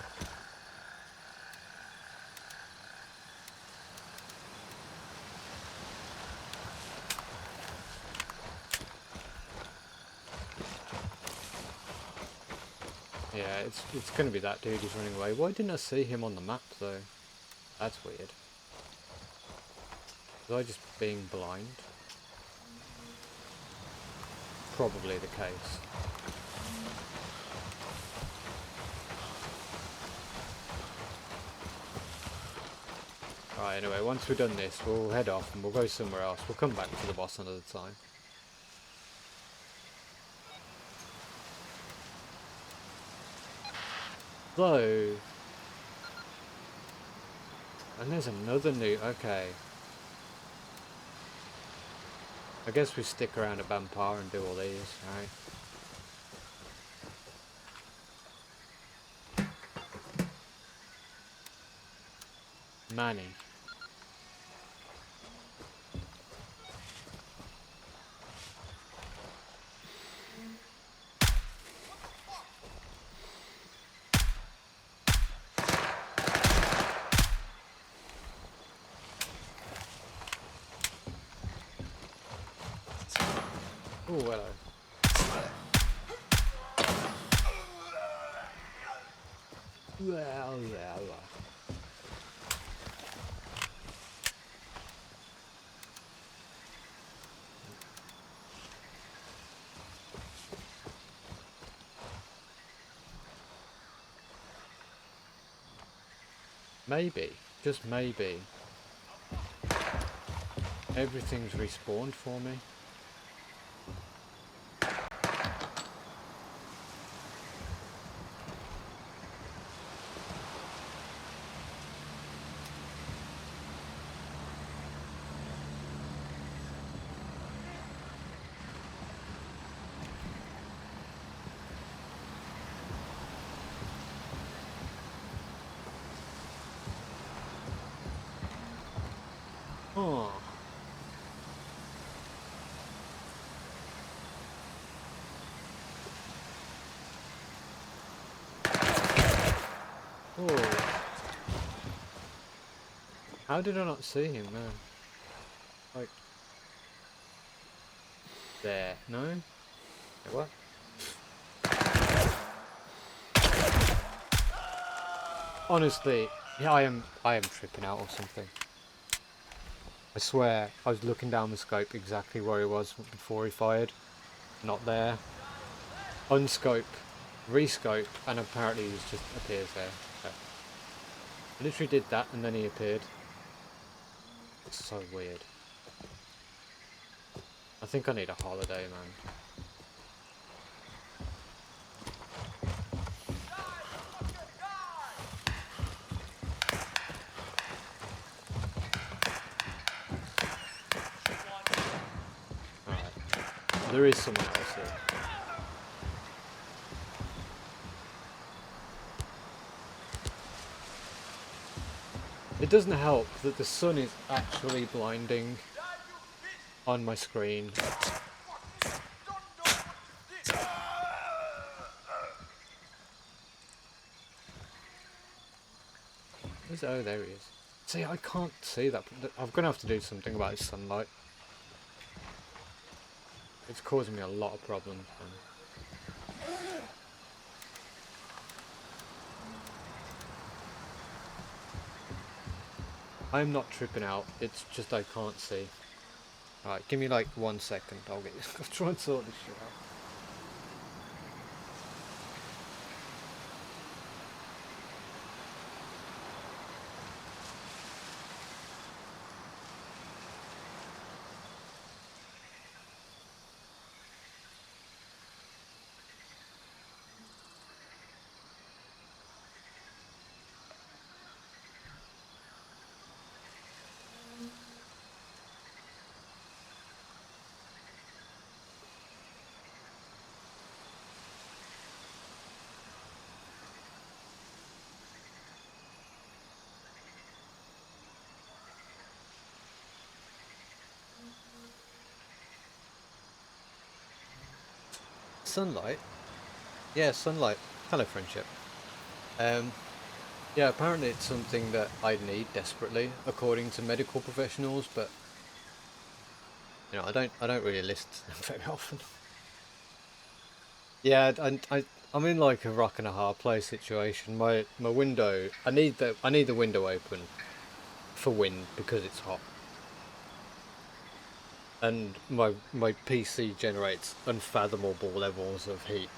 Yeah, it's gonna be that dude who's running away. Why didn't I see him on the map though? That's weird. Was I just being blind? Probably the case. Right, anyway, once we've done this, we'll head off and we'll go somewhere else. We'll come back to the boss another time. So, and there's another new, okay. I guess we stick around at Bampar and do all these, right? Manny. Oh, hello. Well, yeah. Maybe, just maybe, Everything's respawned for me. Oh. Oh. How did I not see him there? Like... There. No? Wait, what? Honestly, yeah, I am tripping out or something. I swear, I was looking down the scope exactly where he was before he fired. Not there. Unscope, rescope, and apparently he just appears there. So, I literally did that and then he appeared. It's so weird. I think I need a holiday, man. Alright. There is someone else here. It doesn't help that the sun is actually blinding on my screen. Oh, there he is. See, I can't see that. I'm going to have to do something about this sunlight. It's causing me a lot of problems, man. I'm not tripping out, it's just I can't see. Alright, give me like 1 second, I'll try and sort this shit out. Sunlight? Yeah, sunlight. Hello, friendship. Yeah, apparently it's something that I need desperately, according to medical professionals, but you know, I don't really listen to them very often. Yeah, I'm in like a rock and a hard place situation. My window, I need the window open for wind because it's hot. And my PC generates unfathomable levels of heat.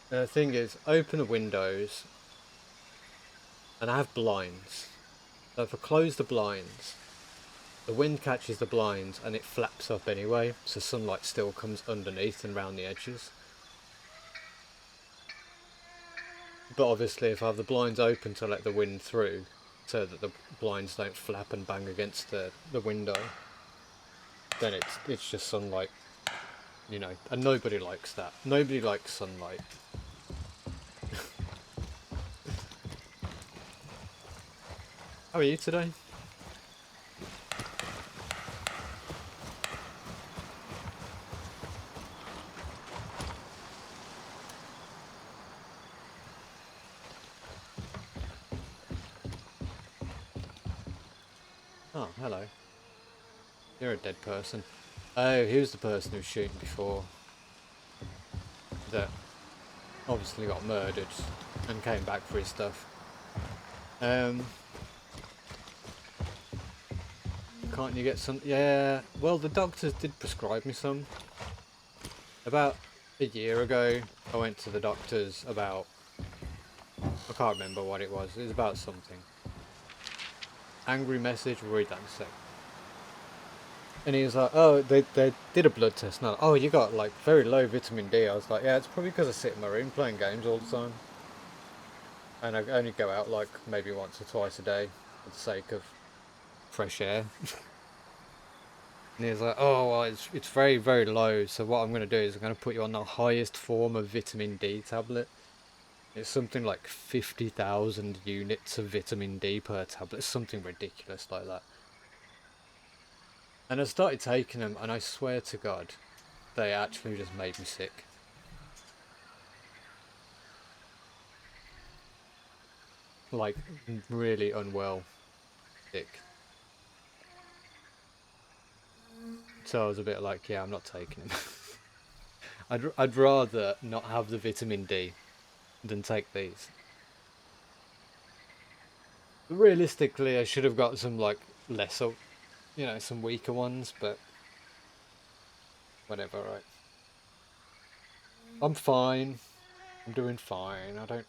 The thing is, open the windows, and I have blinds. So if I close the blinds, the wind catches the blinds and it flaps up anyway, so sunlight still comes underneath and round the edges. But obviously if I have the blinds open to let the wind through, so that the blinds don't flap and bang against the window, then it's just sunlight, you know, and nobody likes that. Nobody likes sunlight. How are you today? Oh, hello. You're a dead person. Oh, he was the person who was shooting before. That obviously got murdered and came back for his stuff. Can't you get some? Yeah, well, the doctors did prescribe me some. About a year ago, I went to the doctors about... I can't remember what it was. It was about something. angry message. We'll read that in a sec. And he was like, oh, they did a blood test now. Oh, you got like very low vitamin D. I was like, yeah, it's probably because I sit in my room playing games all the time. And I only go out like maybe once or twice a day for the sake of fresh air. And he was like, oh, well, it's very, very low. So what I'm going to do is I'm going to put you on the highest form of vitamin D tablet. It's something like 50,000 units of vitamin D per tablet. Something ridiculous like that. And I started taking them, and I swear to God, they actually just made me sick. Like, really unwell sick. So I was a bit like, yeah, I'm not taking them. I'd rather not have the vitamin D than take these. But realistically, I should have got some, like, lesser, you know, some weaker ones, but whatever, right? I'm fine. I'm doing fine. I don't...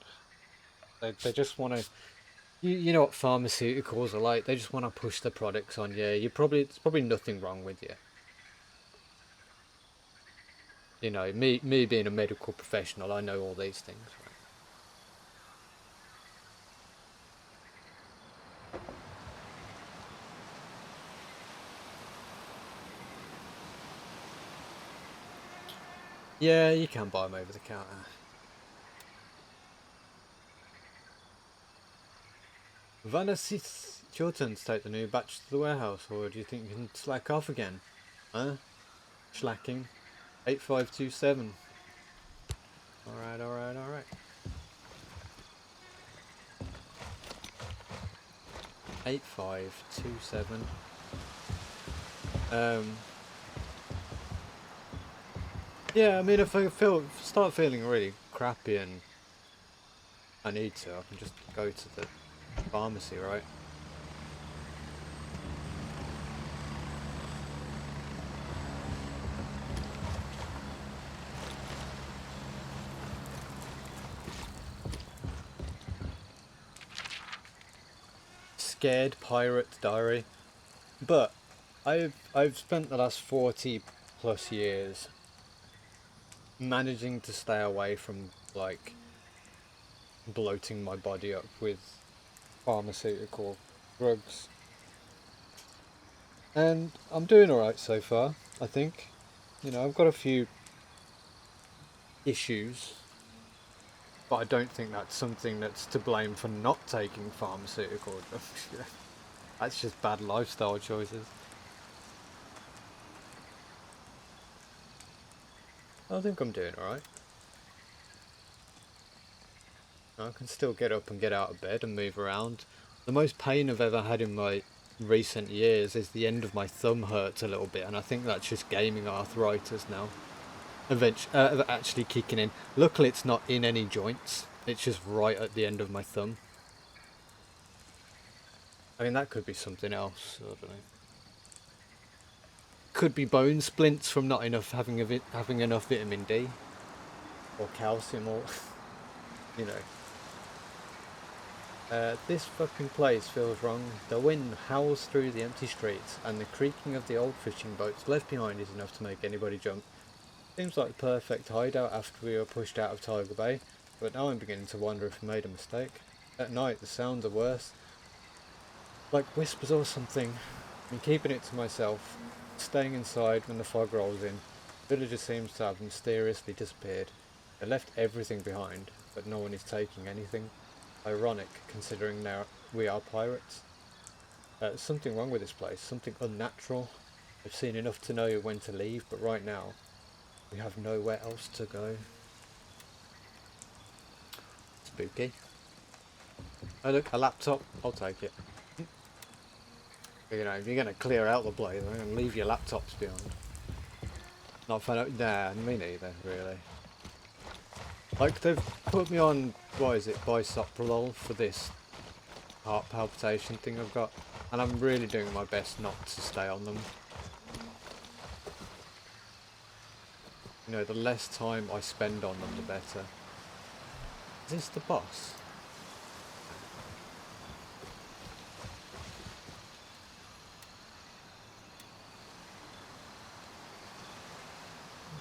They just want to... You know what pharmaceuticals are like. They just want to push the products on you. It's probably nothing wrong with you. You know, me being a medical professional, I know all these things, right? Yeah, you can buy them over the counter. Vanessa, it's your turn to take the new batch to the warehouse, or do you think you can slack off again? Huh? Slacking. 8527. Alright, alright, alright. 8527. Yeah, I mean, if I start feeling really crappy and I need to, I can just go to the pharmacy, right? Scared Pirate Diary. But I've spent the last 40 plus years managing to stay away from, like, bloating my body up with pharmaceutical drugs. And I'm doing alright so far, I think. You know, I've got a few issues, but I don't think that's something that's to blame for not taking pharmaceutical drugs. That's just bad lifestyle choices. I think I'm doing alright. I can still get up and get out of bed and move around. The most pain I've ever had in my recent years is the end of my thumb hurts a little bit, and I think that's just gaming arthritis now. Actually kicking in. Luckily it's not in any joints, it's just right at the end of my thumb. I mean, that could be something else, I don't know. Could be bone splints from not enough having enough vitamin D or calcium, or you know. This fucking place feels wrong. The wind howls through the empty streets, and the creaking of the old fishing boats left behind is enough to make anybody jump. Seems like the perfect hideout after we were pushed out of Tiger Bay, but now I'm beginning to wonder if we made a mistake. At night, the sounds are worse. Like whispers or something. I'm keeping it to myself, staying inside when the fog rolls in. The villager seems to have mysteriously disappeared. They left everything behind, but no one is taking anything. Ironic, considering now we are pirates. There's something wrong with this place, something unnatural. I've seen enough to know when to leave, but right now, we have nowhere else to go. Spooky. Oh look, a laptop. I'll take it. You know, if you're going to clear out the place, I'm going to leave your laptops behind. Not fun. Nah, me neither, really. Like, they've put me on, what is it, bisoprolol for this heart palpitation thing I've got. And I'm really doing my best not to stay on them. You know, the less time I spend on them, the better. Is this the boss?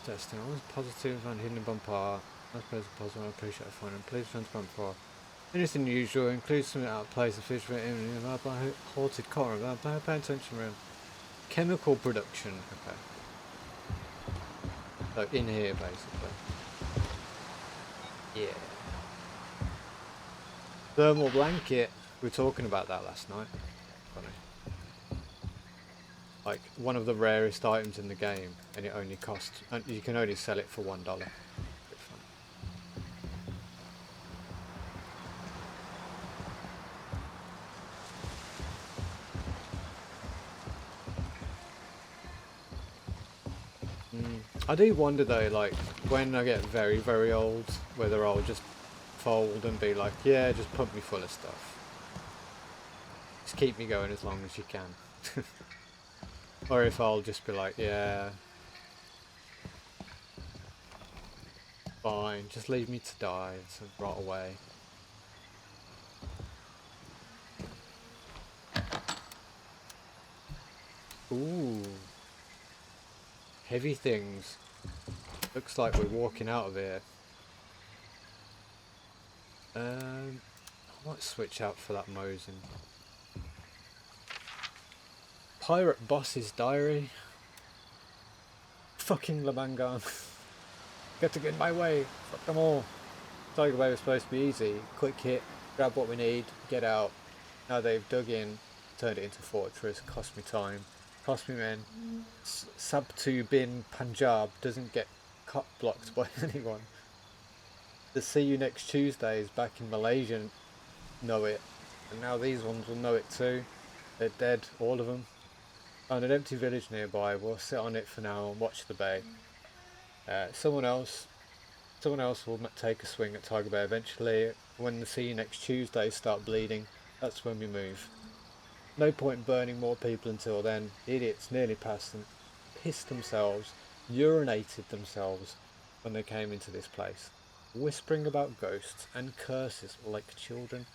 Testing. I was positive and hidden bumper. That's positive. I appreciate it. Fine. Please turn to bumper. Anything usual, includes something out of place, a fish in a halted car. Pay attention around. Chemical production. Okay. So in here, basically. Yeah. Thermal blanket. We were talking about that last night. Funny. Like one of the rarest items in the game, and it only costs. And you can only sell it for $1. I do wonder though, like when I get very, very old, whether I'll just fold and be like, yeah, just pump me full of stuff. Just keep me going as long as you can. Or if I'll just be like, yeah, fine, just leave me to die, so rot away. Ooh. Heavy things. Looks like we're walking out of here. I might switch out for that Mosin. Pirate Boss's Diary. Fucking Lamang. Get to get in my way. Fuck them all. Tiger Bay was supposed to be easy. Quick hit, grab what we need, get out. Now they've dug in, turned it into a fortress, cost me time, cost me men. Sabtu bin Punjab doesn't get cut blocked by anyone. The see you next Tuesdays back in Malaysia know it, and now these ones will know it too. They're dead, all of them. Found an empty village nearby. We'll sit on it for now and watch the bay. Someone else will take a swing at Tiger Bay eventually. When the see you next Tuesdays start bleeding, that's when we move. No point burning more people until then. Idiots nearly passed them, pissed themselves, urinated themselves when they came into this place. Whispering about ghosts and curses like children.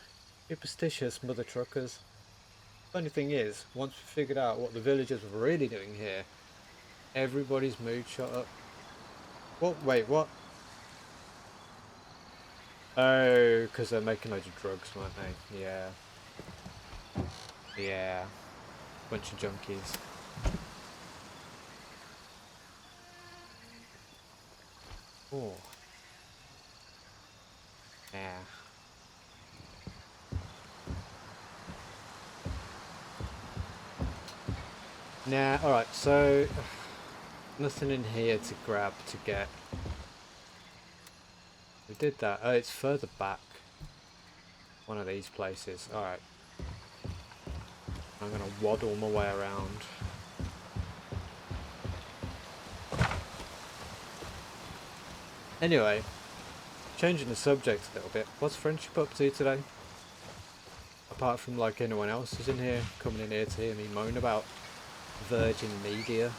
Superstitious mother truckers. Funny thing is, once we figured out what the villagers were really doing here, everybody's mood shot up. What? Wait, what? Oh, because they're making loads of drugs, weren't they? Yeah. Yeah. Bunch of junkies. Oh. Yeah. Nah, alright, so nothing in here to grab to get. We did that. Oh, it's further back. One of these places. Alright. I'm gonna waddle my way around. Anyway, changing the subject a little bit. What's friendship up to today? Apart from like anyone else who's in here, coming in here to hear me moan about Virgin Media.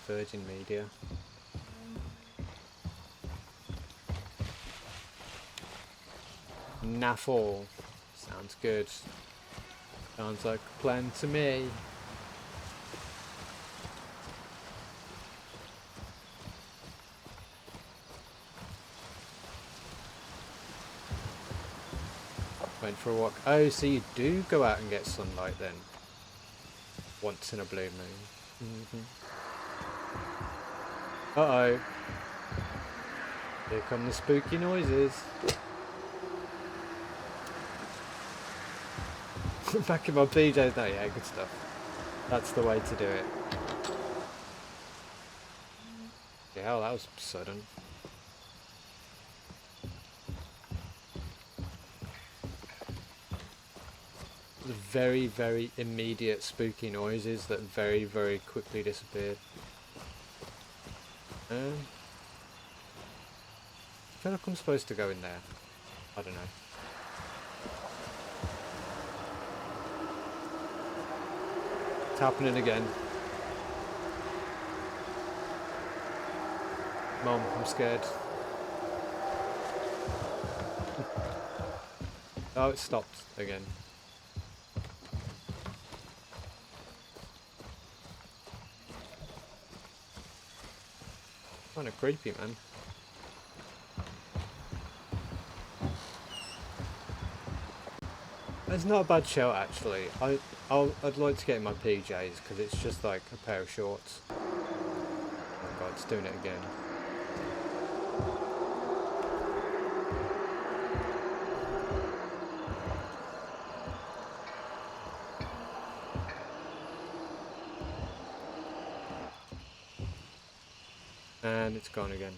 Virgin Media. Naffle. Sounds good. Sounds like a plan to me. Went for a walk. Oh, so you do go out and get sunlight then? Once in a blue moon. Uh-oh. Here come the spooky noises. Back in my PJs now, yeah, good stuff. That's the way to do it. Yeah, that was sudden. The very, very immediate spooky noises that very, very quickly disappeared. I feel like I'm supposed to go in there. I don't know. It's happening again. Mom, I'm scared. Oh, it stopped again. kind of creepy, man. It's not a bad shout actually. I'd like to get in my PJs because it's just like a pair of shorts. Oh god, it's doing it again. And it's gone again.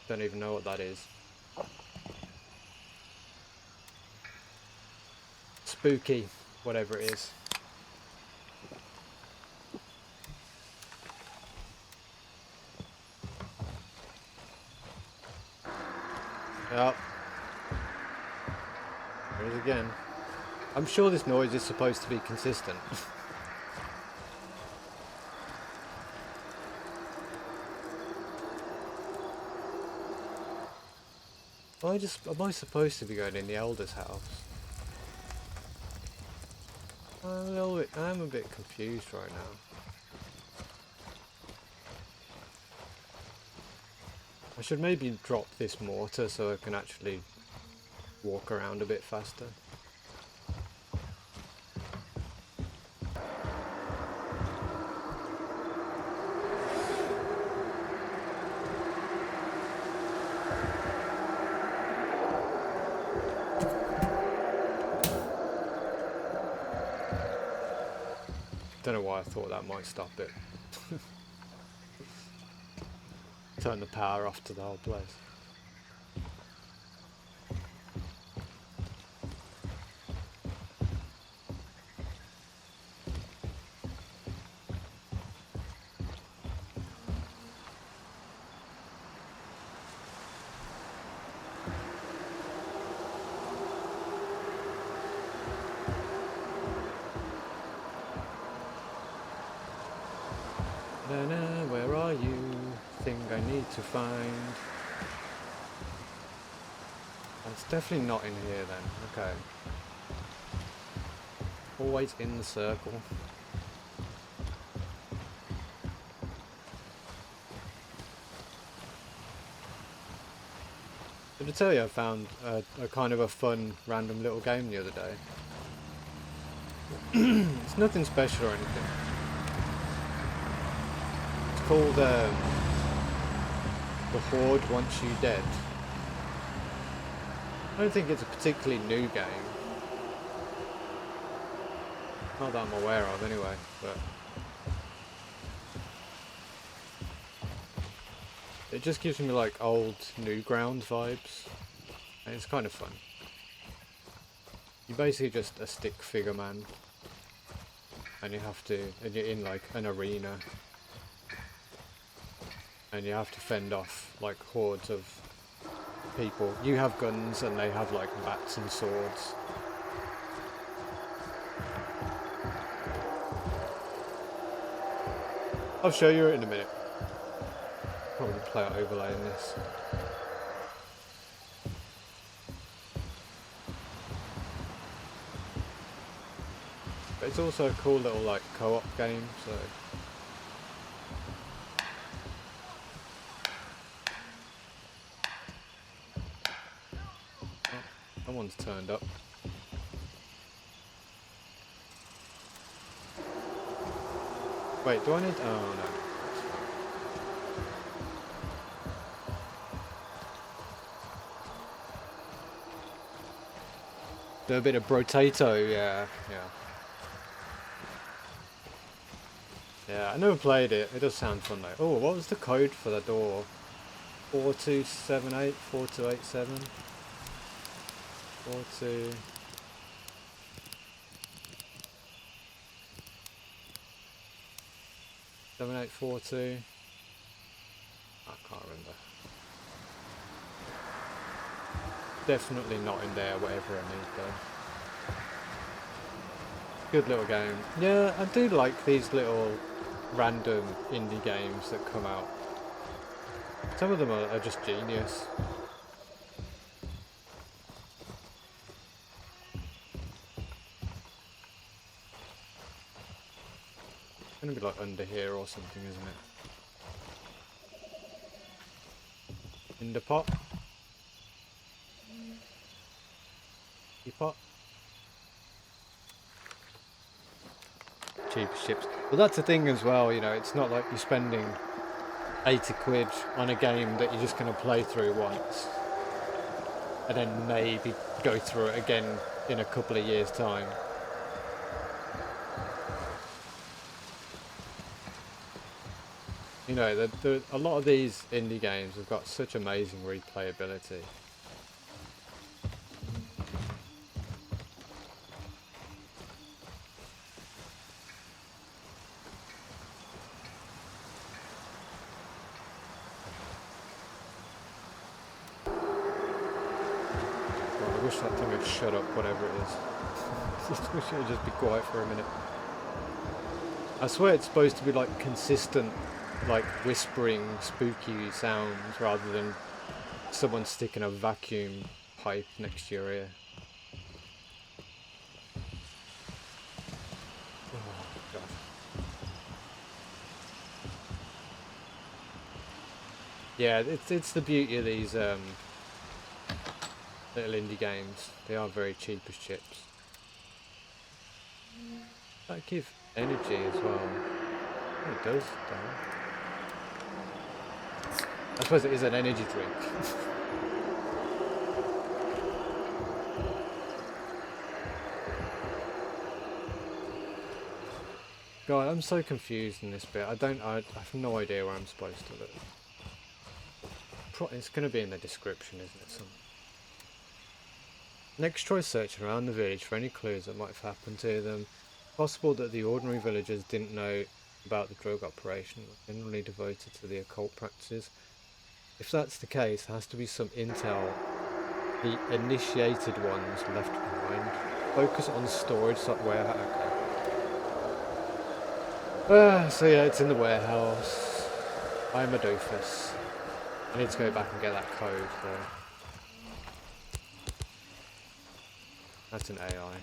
Don't even know what that is. Spooky, whatever it is. Oh. There it is again. I'm sure this noise is supposed to be consistent. Am I supposed to be going in the elder's house? I'm a bit confused right now. I should maybe drop this mortar so I can actually walk around a bit faster. Don't know why I thought that might stop it. Turn the power off to the whole place. Nana, where are you? Thing I need to find. It's definitely not in here then. Okay. Always in the circle. Did I tell you I found a kind of a fun random little game the other day? It's nothing special or anything. It's called The Horde Wants You Dead. I don't think it's a particularly new game. Not that I'm aware of anyway, but it just gives me like old Newgrounds vibes, and it's kind of fun. You're basically just a stick figure man, and you're in like an arena, and you have to fend off like hordes of people. You have guns and they have like bats and swords. I'll show you it in a minute. Probably play out overlaying this. But it's also a cool little like co-op game, so someone's turned up. Wait, do I need... oh no. Do a bit of brotato, yeah. Yeah, I never played it. It does sound fun though. Oh, what was the code for the door? 4278, 4287. 42... 7842. I can't remember. Definitely not in there, whatever I need though. Good little game. Yeah, I do like these little random indie games that come out. Some of them are just genius. It's gonna be like under here or something, isn't it? In the pot? Pot? Cheapest ships. Well, that's the thing as well, you know, it's not like you're spending 80 quid on a game that you're just going to play through once and then maybe go through it again in a couple of years' time. You know, a lot of these indie games have got such amazing replayability. I wish that thing would shut up, whatever it is. I wish it would just be quiet for a minute. I swear it's supposed to be like consistent, like whispering, spooky sounds rather than someone sticking a vacuum pipe next to your ear. Oh, God. Yeah, it's the beauty of these little indie games. They are very cheap as chips. That give energy as well. Oh, it does, don't it? I suppose it is an energy drink. God, I'm so confused in this bit. I have no idea where I'm supposed to look. It's going to be in the description, isn't it? Next, try searching around the village for any clues that might have happened to them. Possible that the ordinary villagers didn't know about the drug operation, were generally devoted to the occult practices. If that's the case, there has to be some intel the initiated ones left behind. Focus on storage, like warehouse. Okay. So yeah, it's in the warehouse. I'm a doofus. I need to go back and get that code though. That's an AI.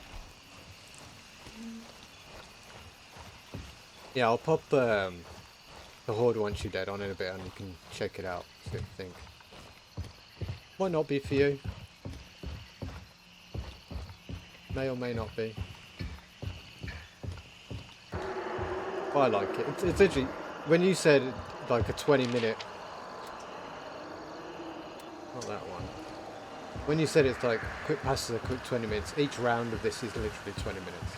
Yeah, I'll pop the Horde Once You're Dead on in a bit and you can check it out, see what you think. Might not be for you. May or may not be. But I like it. It's actually, when you said like a 20-minute... Not that one. When you said it's like quick passes a quick 20 minutes, each round of this is literally 20 minutes.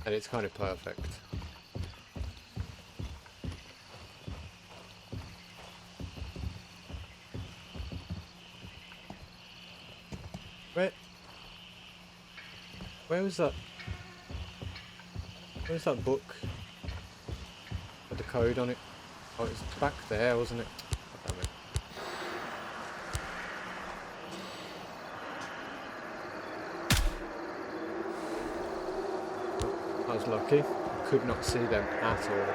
And it's kind of perfect. Where was that? Where's that book? With the code on it? Oh, it's back there, wasn't it? Oh, damn it. I was lucky. I could not see them at all.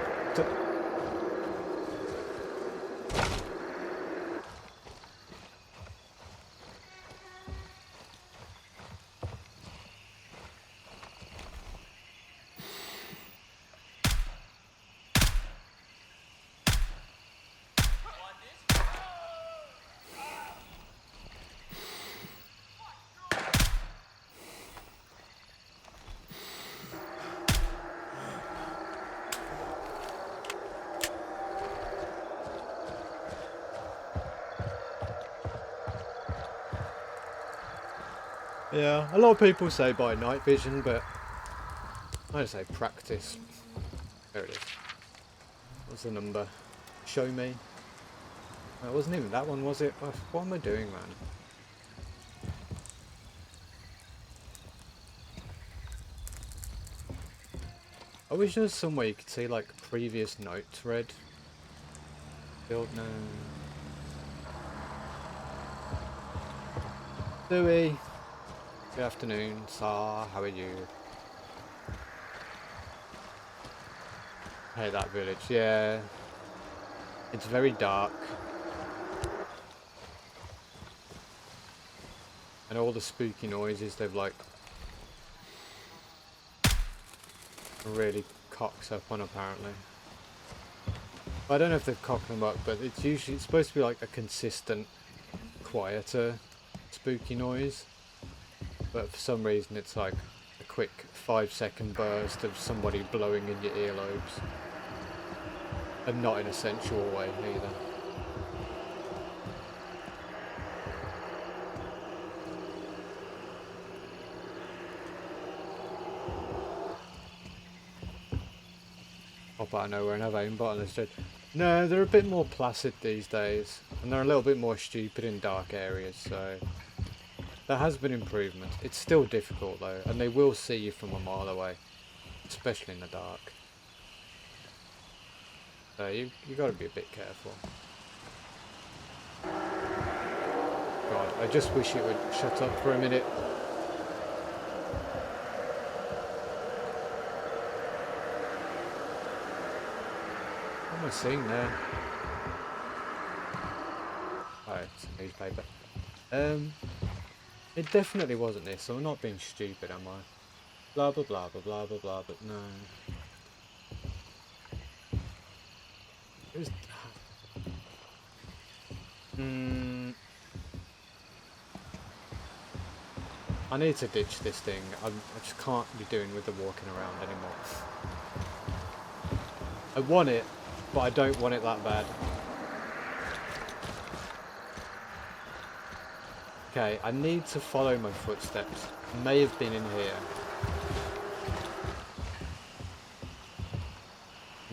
Yeah, a lot of people say by night vision, but I say practice. There it is. What's the number? Show me. It wasn't even that one, was it? What am I doing, man? I wish there was some way you could see like previous notes read. Build now. Louis. Good afternoon, Sar. How are you? Hey, that village. Yeah. It's very dark. And all the spooky noises, they've like really cocks up on apparently. I don't know if they've cocked them up, but it's supposed to be like a consistent, quieter, spooky noise. But for some reason it's like a quick 5-second burst of somebody blowing in your earlobes. And not in a sensual way either. Pop out of nowhere and have aimbot on this jet. No, they're a bit more placid these days. And they're a little bit more stupid in dark areas, so... There has been improvement. It's still difficult though, and they will see you from a mile away. Especially in the dark. So you gotta be a bit careful. God, I just wish it would shut up for a minute. What am I seeing there? Oh, it's a newspaper. It definitely wasn't this, so I'm not being stupid, am I? Blah blah blah blah blah blah blah, but no. It was... I need to ditch this thing. I just can't be doing with the walking around anymore. I want it, but I don't want it that bad. Okay, I need to follow my footsteps. May have been in here.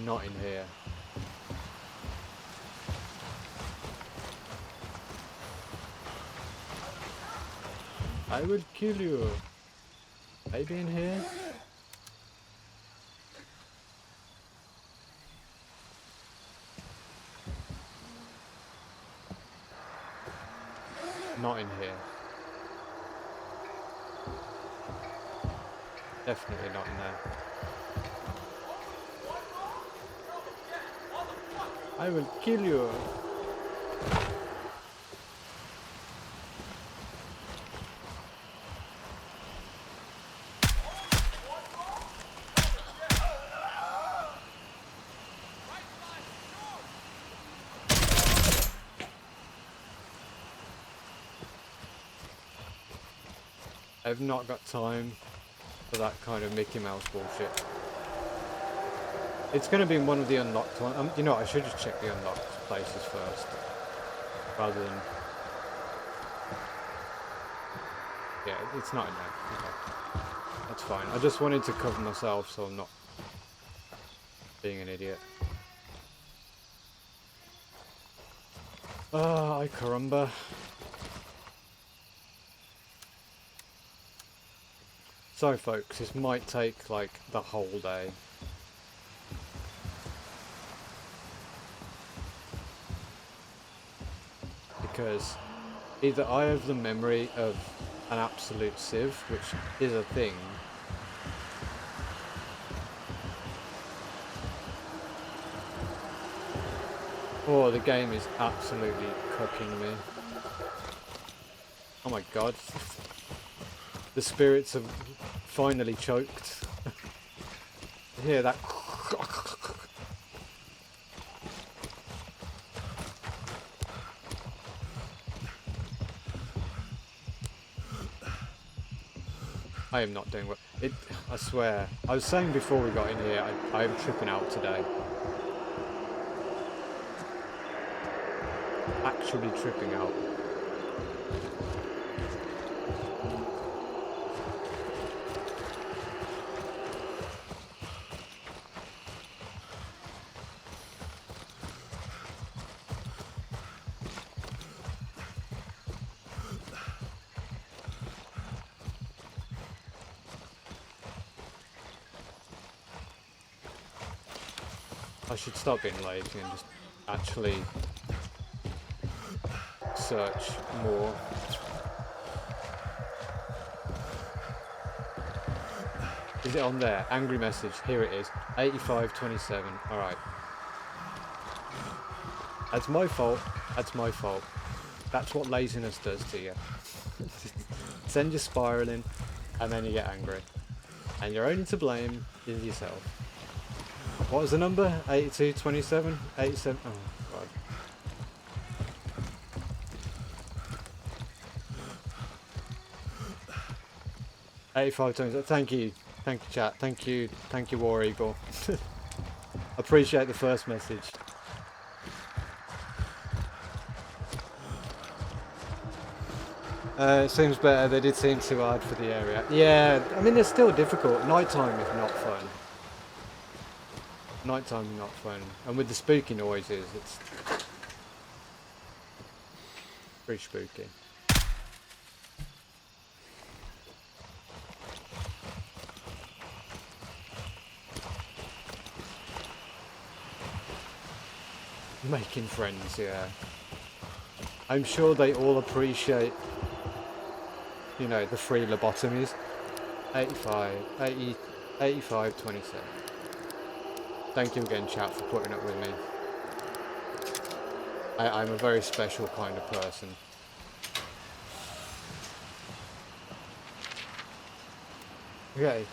Not in here. I will kill you. Maybe in here? Not in here. Definitely not in there. I will kill you. I've not got time for that kind of Mickey Mouse bullshit. It's going to be in one of the unlocked ones. You know what, I should just check the unlocked places first. Rather than... Yeah, it's not in there. Okay. That's fine. I just wanted to cover myself so I'm not being an idiot. Ah, ay caramba. So folks, this might take like the whole day. Because either I have the memory of an absolute sieve, which is a thing, or the game is absolutely cooking me. Oh my god. The spirits have finally choked. Hear that? I am not doing well. I swear. I was saying before we got in here, I am tripping out today. Actually tripping out. I should stop being lazy and just actually search more. Is it on there? Angry message. Here it is. 8527. Alright. That's my fault. That's my fault. That's what laziness does to you. Send you spiraling and then you get angry. And you're only to blame in yourself. What was the number? 8227? 87? Oh god. 8527. Thank you chat. Thank you War Eagle. Appreciate the first message. It seems better. They did seem too hard for the area. Yeah, I mean they're still difficult. Nighttime is not fun. Nighttime is not fun. And with the spooky noises, it's pretty spooky. Making friends, yeah. I'm sure they all appreciate, you know, the free lobotomies. 8527. Thank you again, chat, for putting up with me. I'm a very special kind of person. Okay.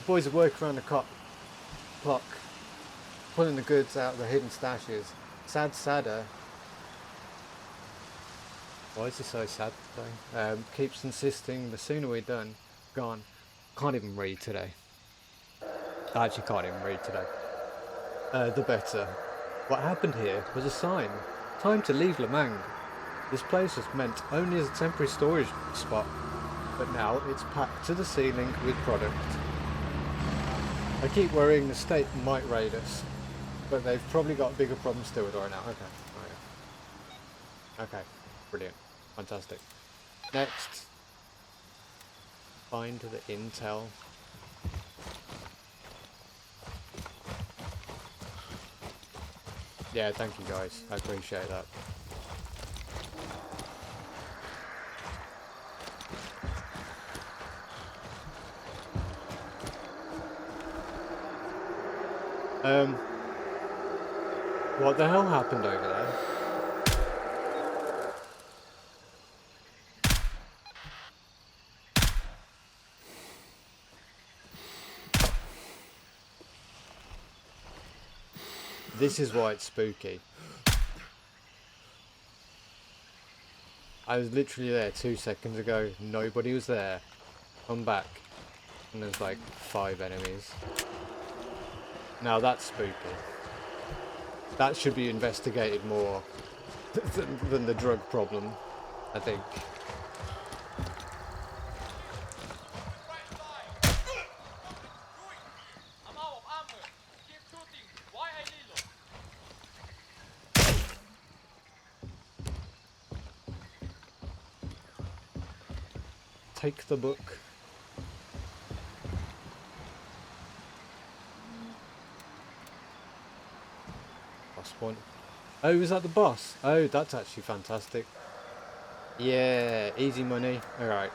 The boys are working around the clock, pulling the goods out of the hidden stashes. Sadder. Why is he so sad though? Keeps insisting the sooner we're gone. Can't even read today. I actually can't even read today. The better. What happened here was a sign. Time to leave Lamang. This place was meant only as a temporary storage spot, but now it's packed to the ceiling with product. I keep worrying the state might raid us, but they've probably got bigger problems to do it right now. Okay. Oh, yeah. Okay. Brilliant. Fantastic. Next. Find the intel. Yeah, thank you guys. I appreciate that. What the hell happened over there? This is why it's spooky. I was literally there 2 seconds ago. Nobody was there. Come back. And there's like 5 enemies. Now that's spooky. That should be investigated more than the drug problem, I think. Take the book. Boss one. Oh, is that the boss? Oh, that's actually fantastic. Yeah, easy money. Alright.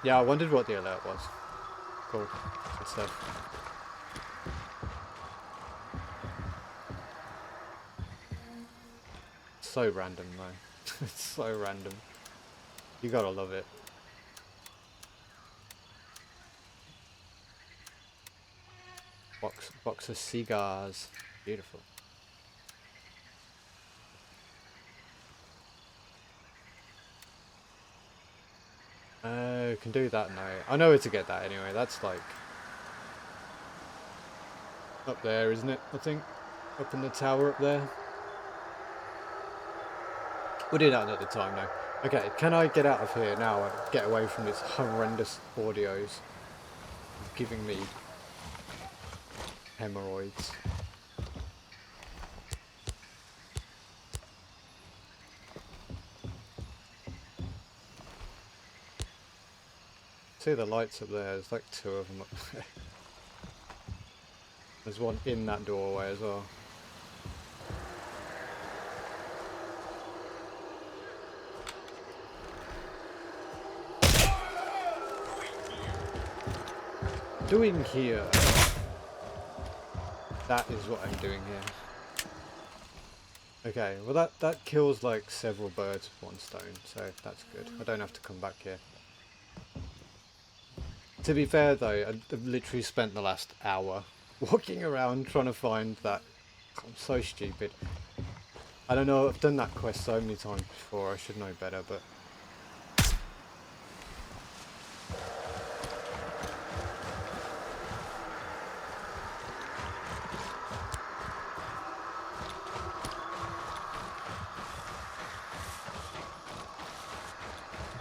Yeah, I wondered what the alert was. Cool. Good stuff. So random though. It's so random. You gotta love it. Box of cigars. Beautiful. Oh, can do that now. I know where to get that anyway. That's like up there, isn't it? I think up in the tower up there. We'll do that another time now. Okay, can I get out of here now and get away from this horrendous audios? It's giving me hemorrhoids. See the lights up there, there's like 2 of them up there. There's one in that doorway as well. Doing here. That is what I'm doing here. Okay, well that kills like several birds with one stone, so that's good. I don't have to come back here. To be fair though, I've literally spent the last hour walking around trying to find that. I'm so stupid. I don't know, I've done that quest so many times before, I should know better, but...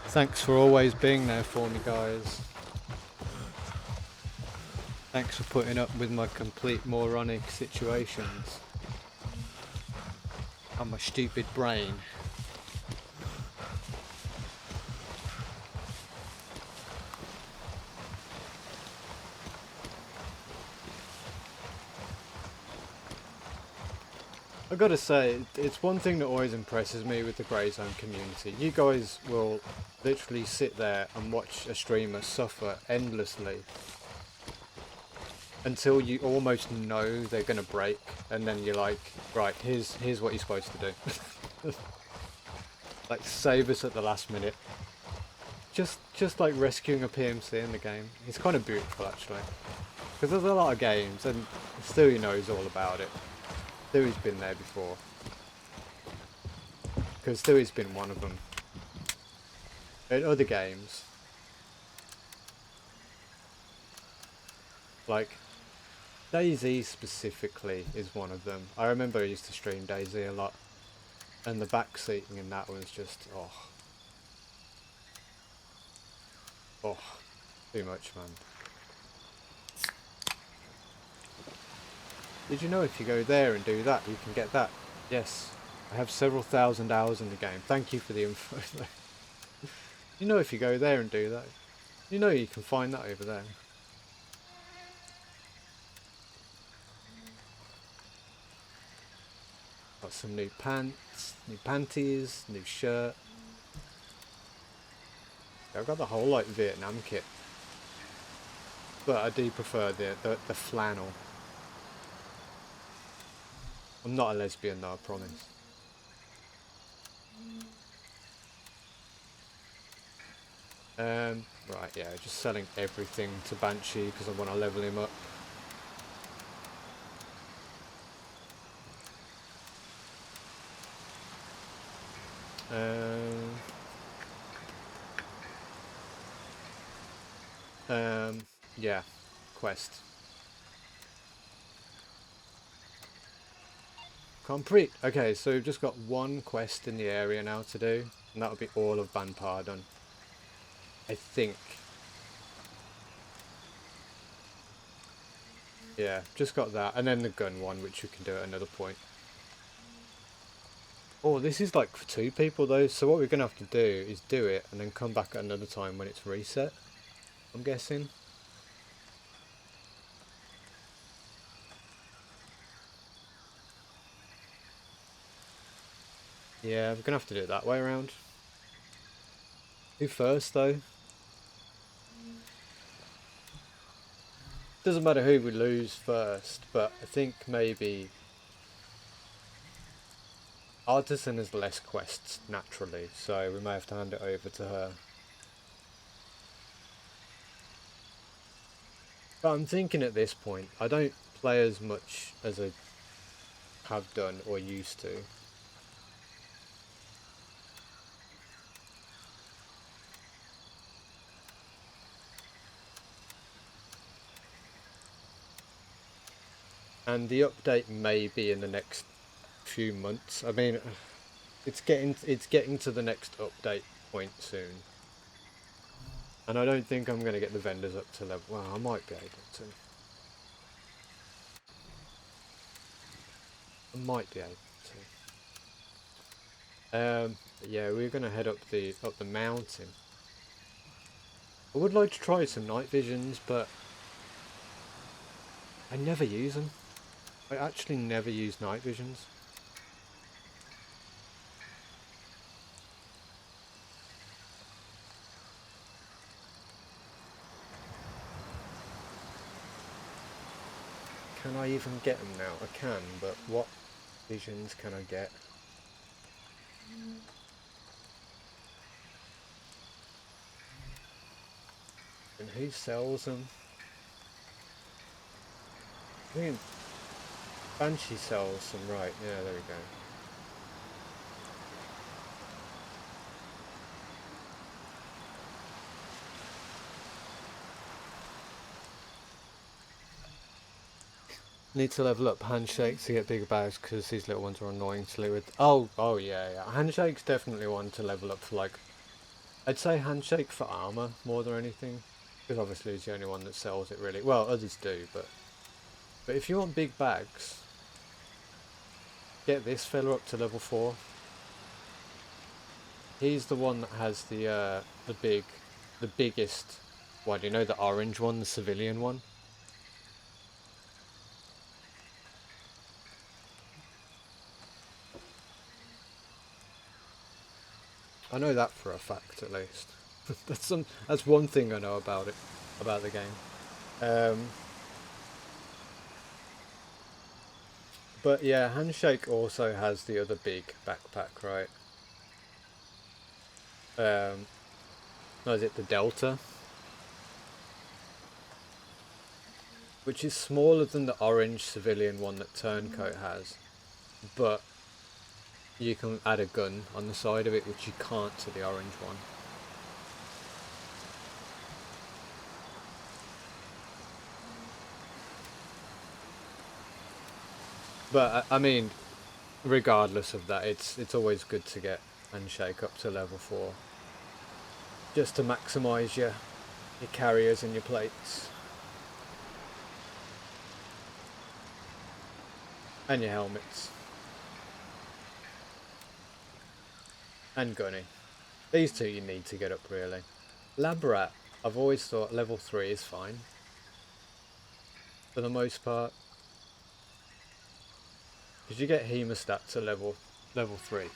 Thanks for always being there for me, guys. Thanks for putting up with my complete moronic situations. And my stupid brain. I gotta say, it's one thing that always impresses me with the Grey Zone community. You guys will literally sit there and watch a streamer suffer endlessly until you almost know they're gonna break, and then you're like, right, here's what you're supposed to do. Like, save us at the last minute. Just like rescuing a PMC in the game. It's kind of beautiful actually, because there's a lot of games, and Stewie knows all about it. Stewie's been there before, because Stewie's been one of them. In other games, like DayZ specifically is one of them. I remember I used to stream DayZ a lot, and the backseating in that was just, oh, too much, man. Did you know if you go there and do that, you can get that? Yes, I have several thousand hours in the game. Thank you for the info. You know if you go there and do that, you know you can find that over there. Got some new pants, new panties, new shirt. I've got the whole like Vietnam kit, but I do prefer the flannel. I'm not a lesbian though, I promise. Right, yeah, just selling everything to Banshee because I want to level him up. Yeah, quest. Complete. Okay, so we've just got one quest in the area now to do, and that'll be all of Banpar done. I think. Yeah, just got that, and then the gun one, which we can do at another point. Oh, this is like for 2 people though, so what we're going to have to do is do it, and then come back at another time when it's reset, I'm guessing. Yeah, we're going to have to do it that way around. Who first though? Doesn't matter who we lose first, but I think maybe Artisan has less quests naturally, so we may have to hand it over to her. But I'm thinking at this point, I don't play as much as I have done or used to. And the update may be in the next few months. I mean, it's getting to the next update point soon. And I don't think I'm going to get the vendors up to level... Well, I might be able to. I might be able to. Yeah, we're going to head up the mountain. I would like to try some night visions, but I never use them. I actually never use night visions. Can I even get them now? I can, but what visions can I get? Who sells them? I think Banshee sells some, right? Yeah, there we go. Need to level up handshakes to get bigger bags because these little ones are annoying to live with. Oh yeah. Handshake's definitely one to level up for, like, I'd say handshake for armor more than anything, because obviously it's the only one that sells it really. Well, others do, but if you want big bags, get this fella up to level 4. He's the one that has the biggest one. You know, the orange one, the civilian one. I know that for a fact, at least. That's one thing I know about it, about the game. But yeah, Handshake also has the other big backpack, right? No, is it the Delta? Which is smaller than the orange civilian one that Turncoat has, but you can add a gun on the side of it, which you can't to the orange one. But I mean, regardless of that, it's always good to get Handshake up to level 4, just to maximise your carriers and your plates. And your helmets. And Gunny. These two you need to get up, really. Labrat, I've always thought level 3 is fine. For the most part. Because you get hemostat to level 3.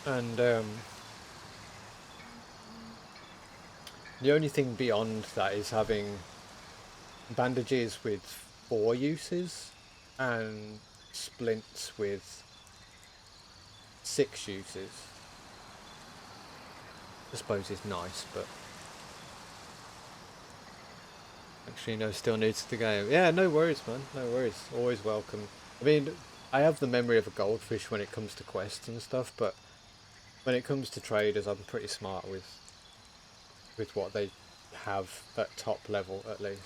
And the only thing beyond that is having bandages with 4 uses and splints with 6 uses. I suppose is nice, but actually no, still new to the game. Yeah, no worries, man, no worries, always welcome. I mean, I have the memory of a goldfish when it comes to quests and stuff, but when it comes to traders, I'm pretty smart with what they have at top level, at least.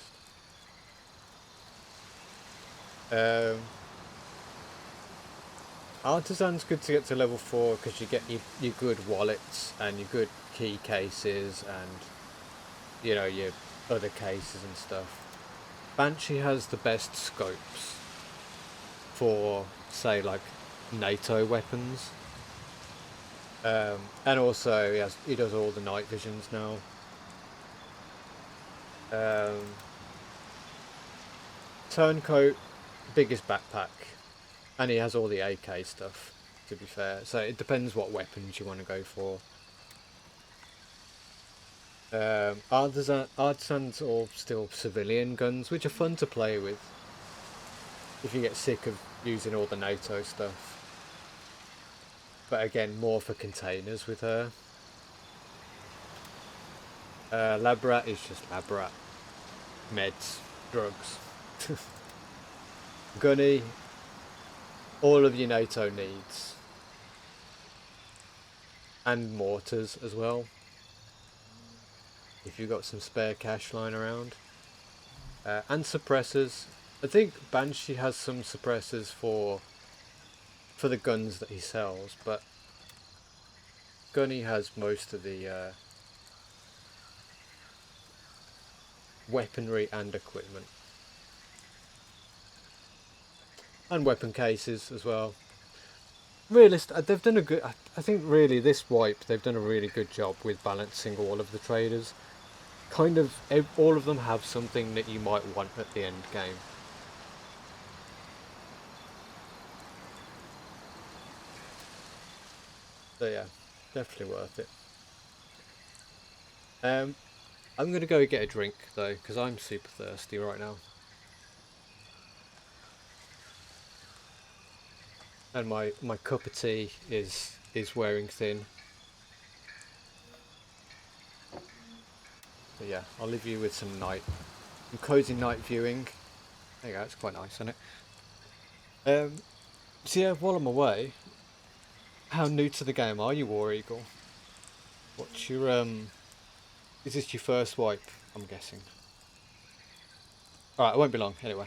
Artisan's good to get to level 4 because you get your good wallets and your good key cases and, you know, your other cases and stuff. Banshee has the best scopes for, say, like NATO weapons. And also he does all the night visions now. Turncoat, biggest backpack, and he has all the AK stuff, to be fair, so it depends what weapons you want to go for. Artisans all still civilian guns, which are fun to play with if you get sick of using all the NATO stuff. But again, more for containers with her. Labrat is just Labrat. Meds, drugs. Gunny, all of your NATO needs. And mortars as well, if you've got some spare cash lying around. And suppressors. I think Banshee has some suppressors for the guns that he sells, but Gunny has most of the weaponry and equipment. And weapon cases as well. They've done a good... I think really this wipe, they've done a really good job with balancing all of the traders. Kind of, all of them have something that you might want at the end game. So yeah, definitely worth it. I'm going to go get a drink though, because I'm super thirsty right now. And my cup of tea is wearing thin. But yeah, I'll leave you with some cozy night viewing. There you go, it's quite nice, isn't it? So yeah, while I'm away, how new to the game are you, War Eagle? What's your is this your first wipe, I'm guessing? Alright, it won't be long, anyway.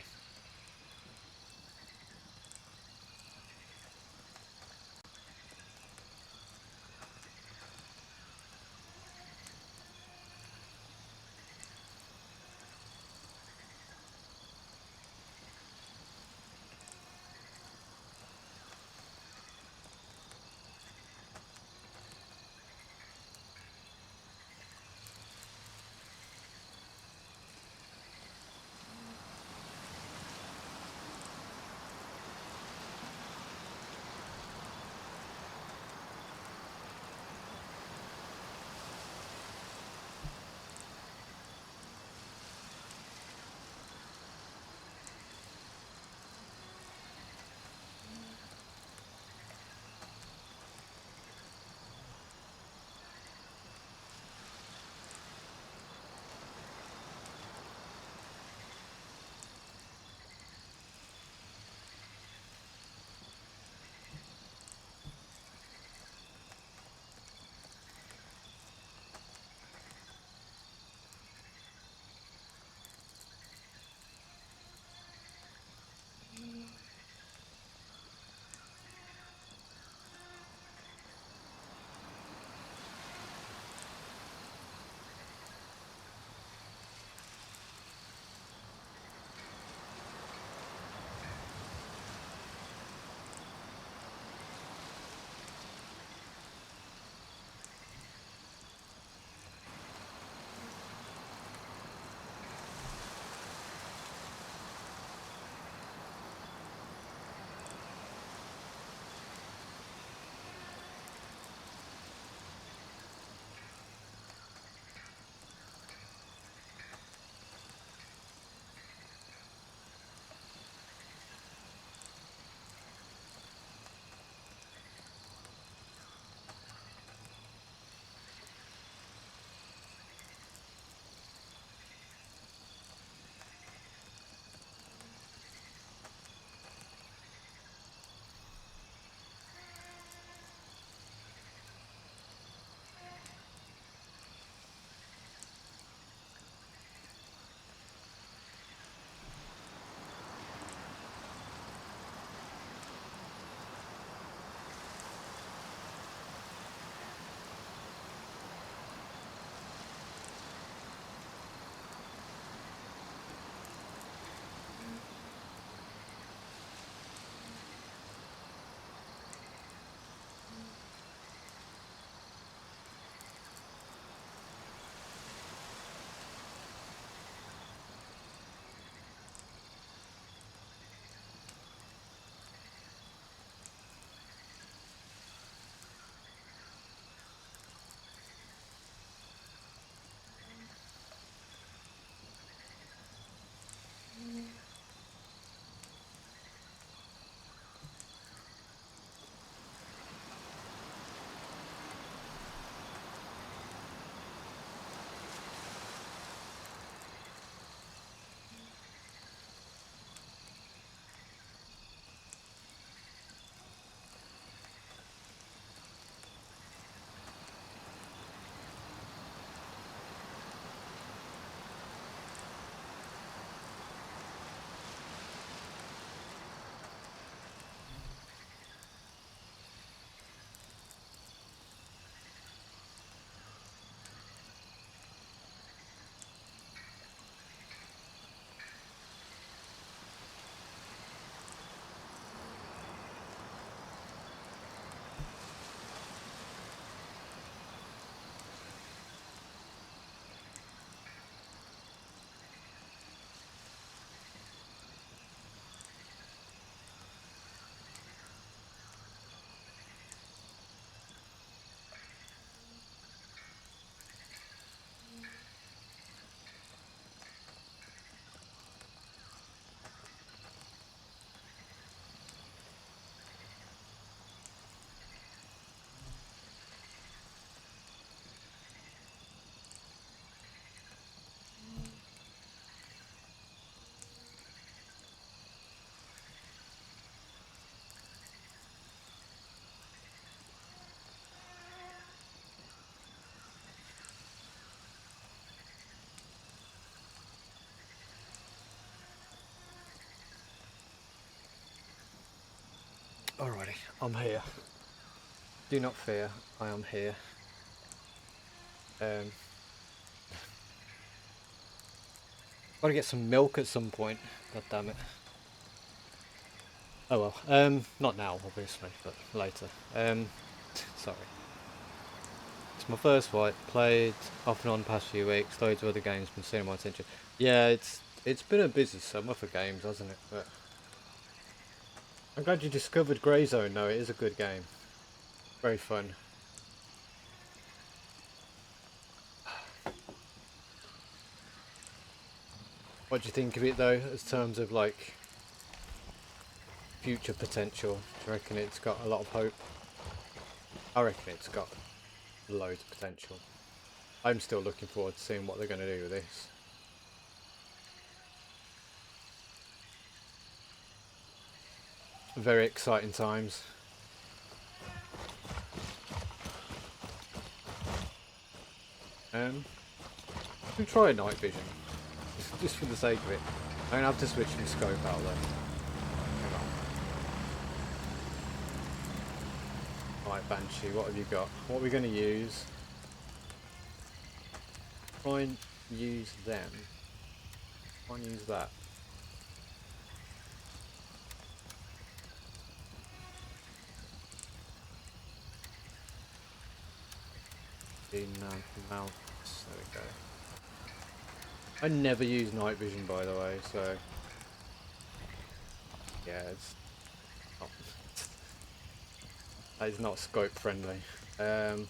Alrighty, I'm here. Do not fear, I am here. Gotta get some milk at some point. God damn it. Oh well. Not now, obviously, but later. Sorry. It's my first fight. Played off and on the past few weeks. Loads of other games been seeing my attention. Yeah, it's been a busy summer for games, hasn't it? But I'm glad you discovered Grey Zone. No, it is a good game. Very fun. What do you think of it though, as terms of like future potential? Do you reckon it's got a lot of hope? I reckon it's got loads of potential. I'm still looking forward to seeing what they're going to do with this. Very exciting times. We try night vision, just for the sake of it. I'm gonna have to switch my scope out though. Hang on. Right, Banshee, what have you got? What are we going to use? Try and use them. Try and use that. Mounts. There we go. I never use night vision, by the way, so yeah, it's not scope friendly. So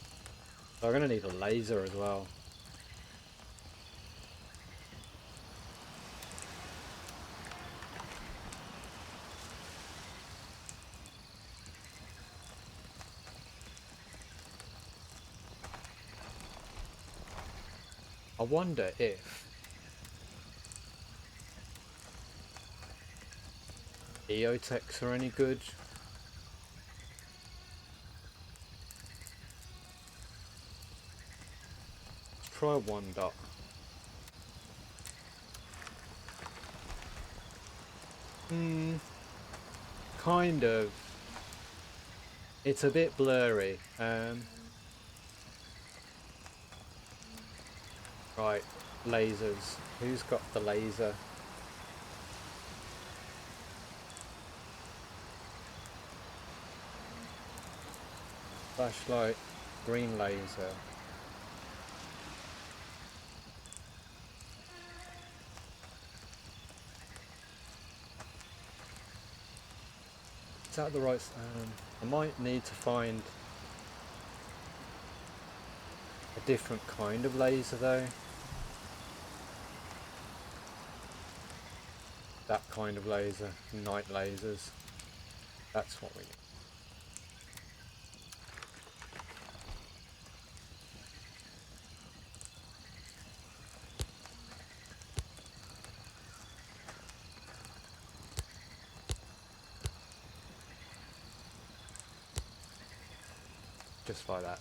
I'm gonna need a laser as well. I wonder if EOTechs are any good. Let's try one dot. Kind of. It's a bit blurry. Right, lasers. Who's got the laser? Flashlight, green laser. Is that the right? I might need to find a different kind of laser though. That kind of laser, night lasers. That's what we need. Just like that.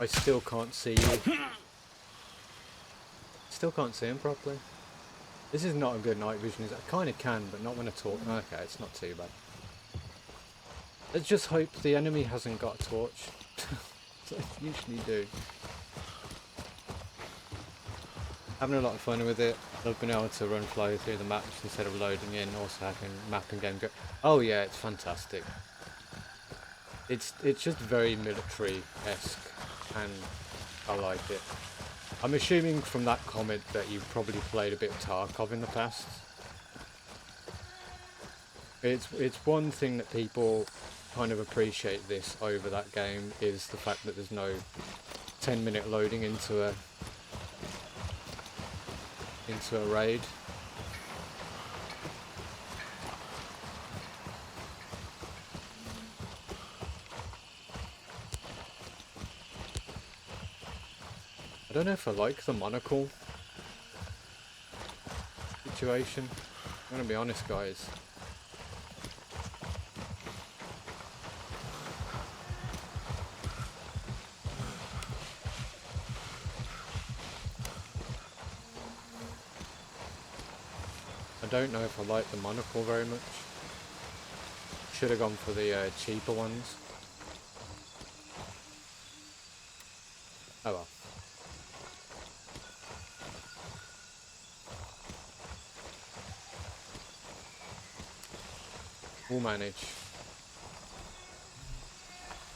I still can't see you. Still can't see him properly. This is not a good night vision. I kind of can, but not when I talk. Okay, it's not too bad. Let's just hope the enemy hasn't got a torch. They usually do. Having a lot of fun with it. I've been able to run flow through the maps instead of loading in. Also having map and game go. Oh yeah, it's fantastic. It's just very military-esque, and I like it. I'm assuming from that comment that you've probably played a bit of Tarkov in the past. It's one thing that people kind of appreciate this over that game is the fact that there's no 10-minute loading into a raid. I don't know if I like the monocle situation. I'm gonna be honest, guys. don't know if I like the monocle very much. Should have gone for the cheaper ones. Oh well. We'll manage.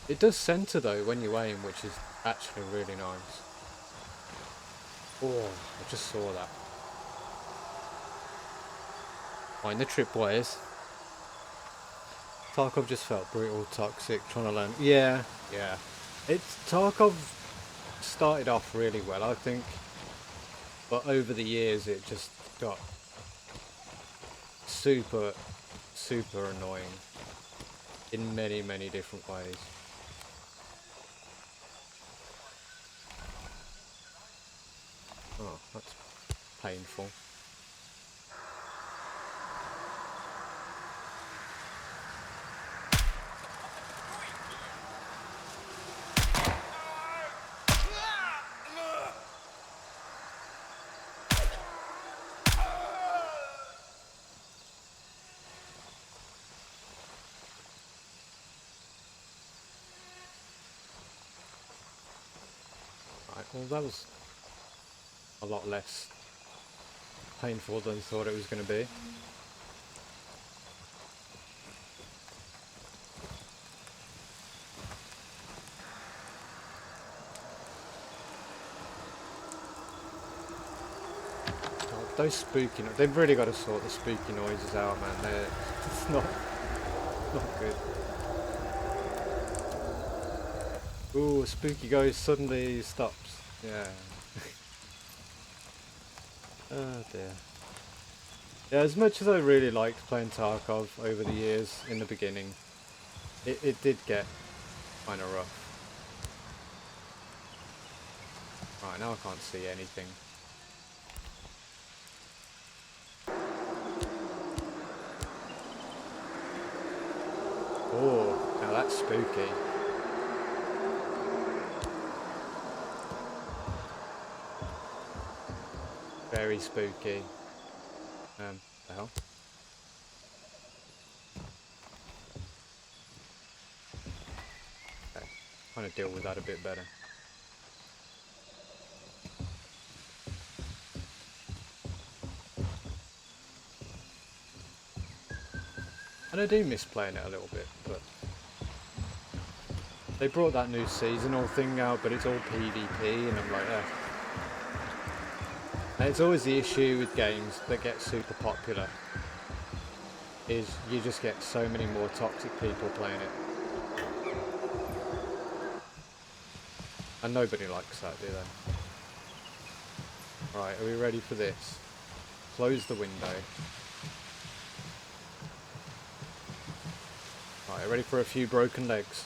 It does centre though when you aim, which is actually really nice. Oh, I just saw that. Mind the tripwires. Tarkov just felt brutal, toxic, trying to learn. Yeah. Tarkov started off really well, I think, but over the years it just got super annoying in many different ways. Oh, that's painful. Right, well that was a lot less painful than I thought it was going to be. Oh, those spooky they've really got to sort the spooky noises out, man. It's not good. Ooh, a spooky ghost suddenly stops. Yeah. Oh dear. Yeah, as much as I really liked playing Tarkov over the years in the beginning, it did get kind of rough. Right, now I can't see anything. Oh, now that's spooky. Very spooky. The hell? Okay, kind of deal with that a bit better. And I do miss playing it a little bit, but they brought that new seasonal thing out, but it's all PvP, and I'm like, eh. And it's always the issue with games that get super popular, is you just get so many more toxic people playing it. And nobody likes that, do they? Right, are we ready for this? Close the window. Right, ready for a few broken legs?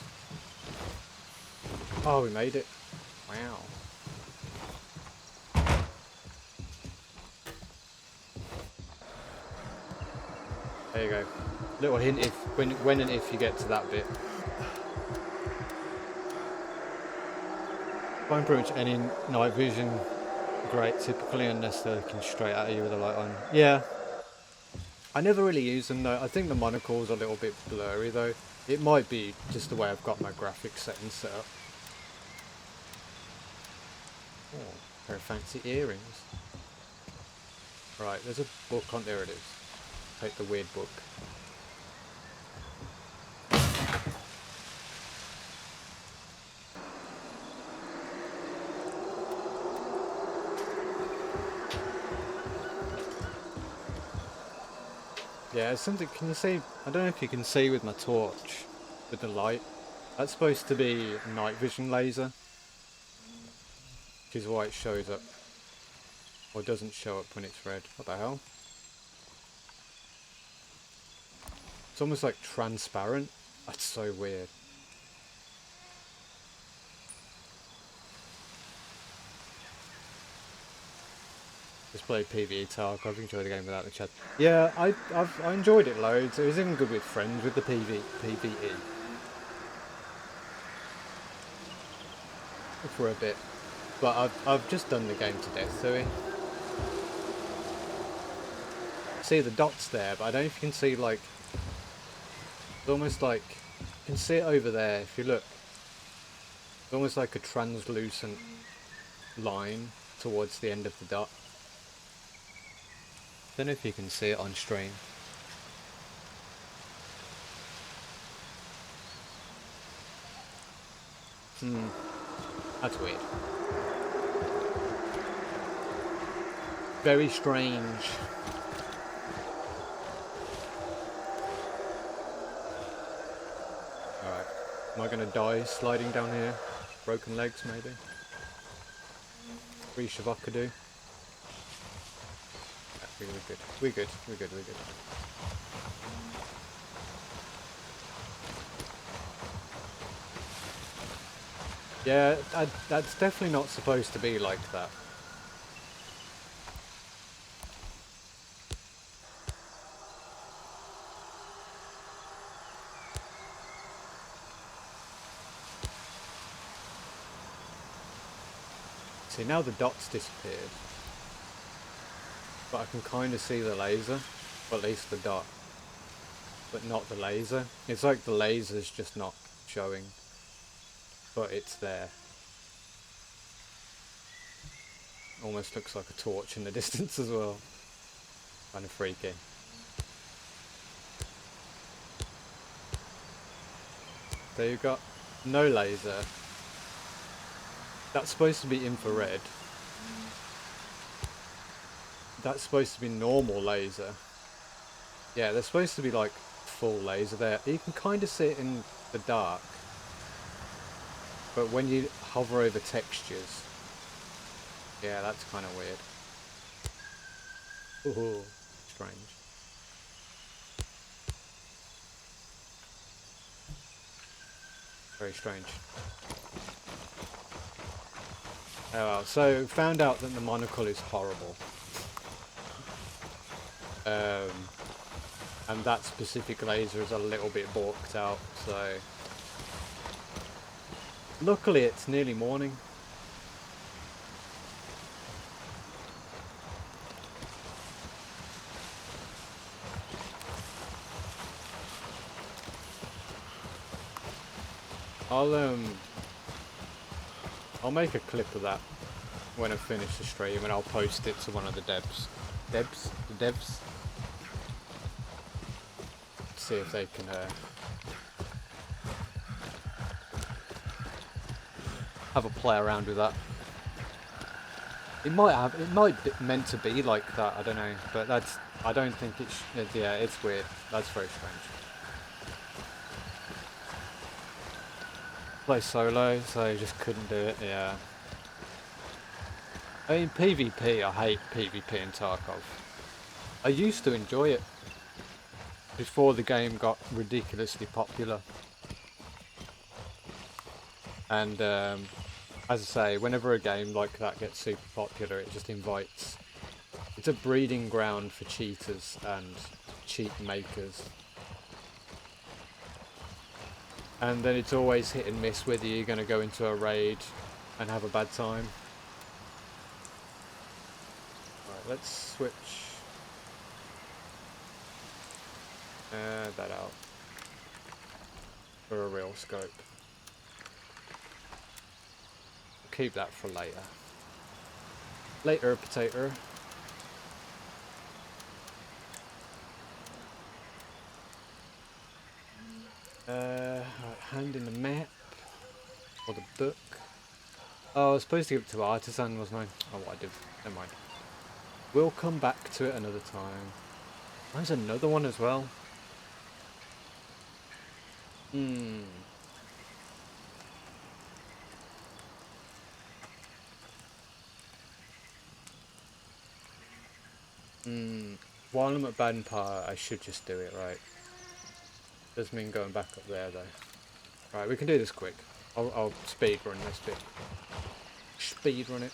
Oh, we made it. Wow. There you go. Little hint if when and if you get to that bit. Find pretty much any night vision great typically, unless they're looking straight at you with a light on. Yeah. I never really use them though. I think the monocle's a little bit blurry though. It might be just the way I've got my graphics settings set up. Oh, pair of fancy earrings. Right, there's a book on there. It is. Take the weird book. Yeah, it's something. Can you see? I don't know if you can see with my torch, with the light. That's supposed to be a night vision laser, which is why it shows up, or doesn't show up when it's red. What the hell? It's almost like transparent. That's so weird. Just play PvE Tarkov. I've enjoyed the game without the chat. Yeah, I enjoyed it loads. It was even good with friends with the PvE. For a bit. But I've just done the game to death, so see the dots there, but I don't know if you can see, like, it's almost like, you can see it over there if you look. It's almost like a translucent line towards the end of the dot. Don't know if you can see it on stream. That's weird. Very strange. Alright. Am I gonna die sliding down here? Broken legs, maybe? Free Shavakadu. We're good. We're good. We're good. We're good. Yeah, that's definitely not supposed to be like that. See, now the dot's disappeared. But I can kind of see the laser, or at least the dot. But not the laser. It's like the laser's just not showing. But it's there. Almost looks like a torch in the distance as well. Kind of freaky. There you got no laser. That's supposed to be infrared. That's supposed to be normal laser. Yeah, they're supposed to be like full laser there. You can kind of see it in the dark. But when you hover over textures, yeah, that's kind of weird. Ooh, strange. Very strange. Oh well, so found out that the monocle is horrible. And that specific laser is a little bit balked out, so... Luckily it's nearly morning. I'll make a clip of that when I finish the stream, and I'll post it to one of the devs. The devs? See if they can have a play around with that. It might be meant to be like that, I don't know, but I don't think yeah, it's weird. That's very strange. Play solo, so I just couldn't do it, yeah. I mean, PvP, I hate PvP in Tarkov. I used to enjoy it before the game got ridiculously popular. And as I say, whenever a game like that gets super popular, it just invites... It's a breeding ground for cheaters and cheat makers. And then it's always hit and miss whether you're going to go into a raid and have a bad time. Alright, let's switch that out for a real scope. Keep that for later. Later, potato. Right, hand in the map. Or the book. Oh, I was supposed to give it to Artisan, wasn't I? Oh, what I did. Never mind. We'll come back to it another time. There's another one as well. While I'm at Banpar, I should just do it, right? Doesn't mean going back up there, though. Right, we can do this quick. I'll speed run this bit. Speed run it.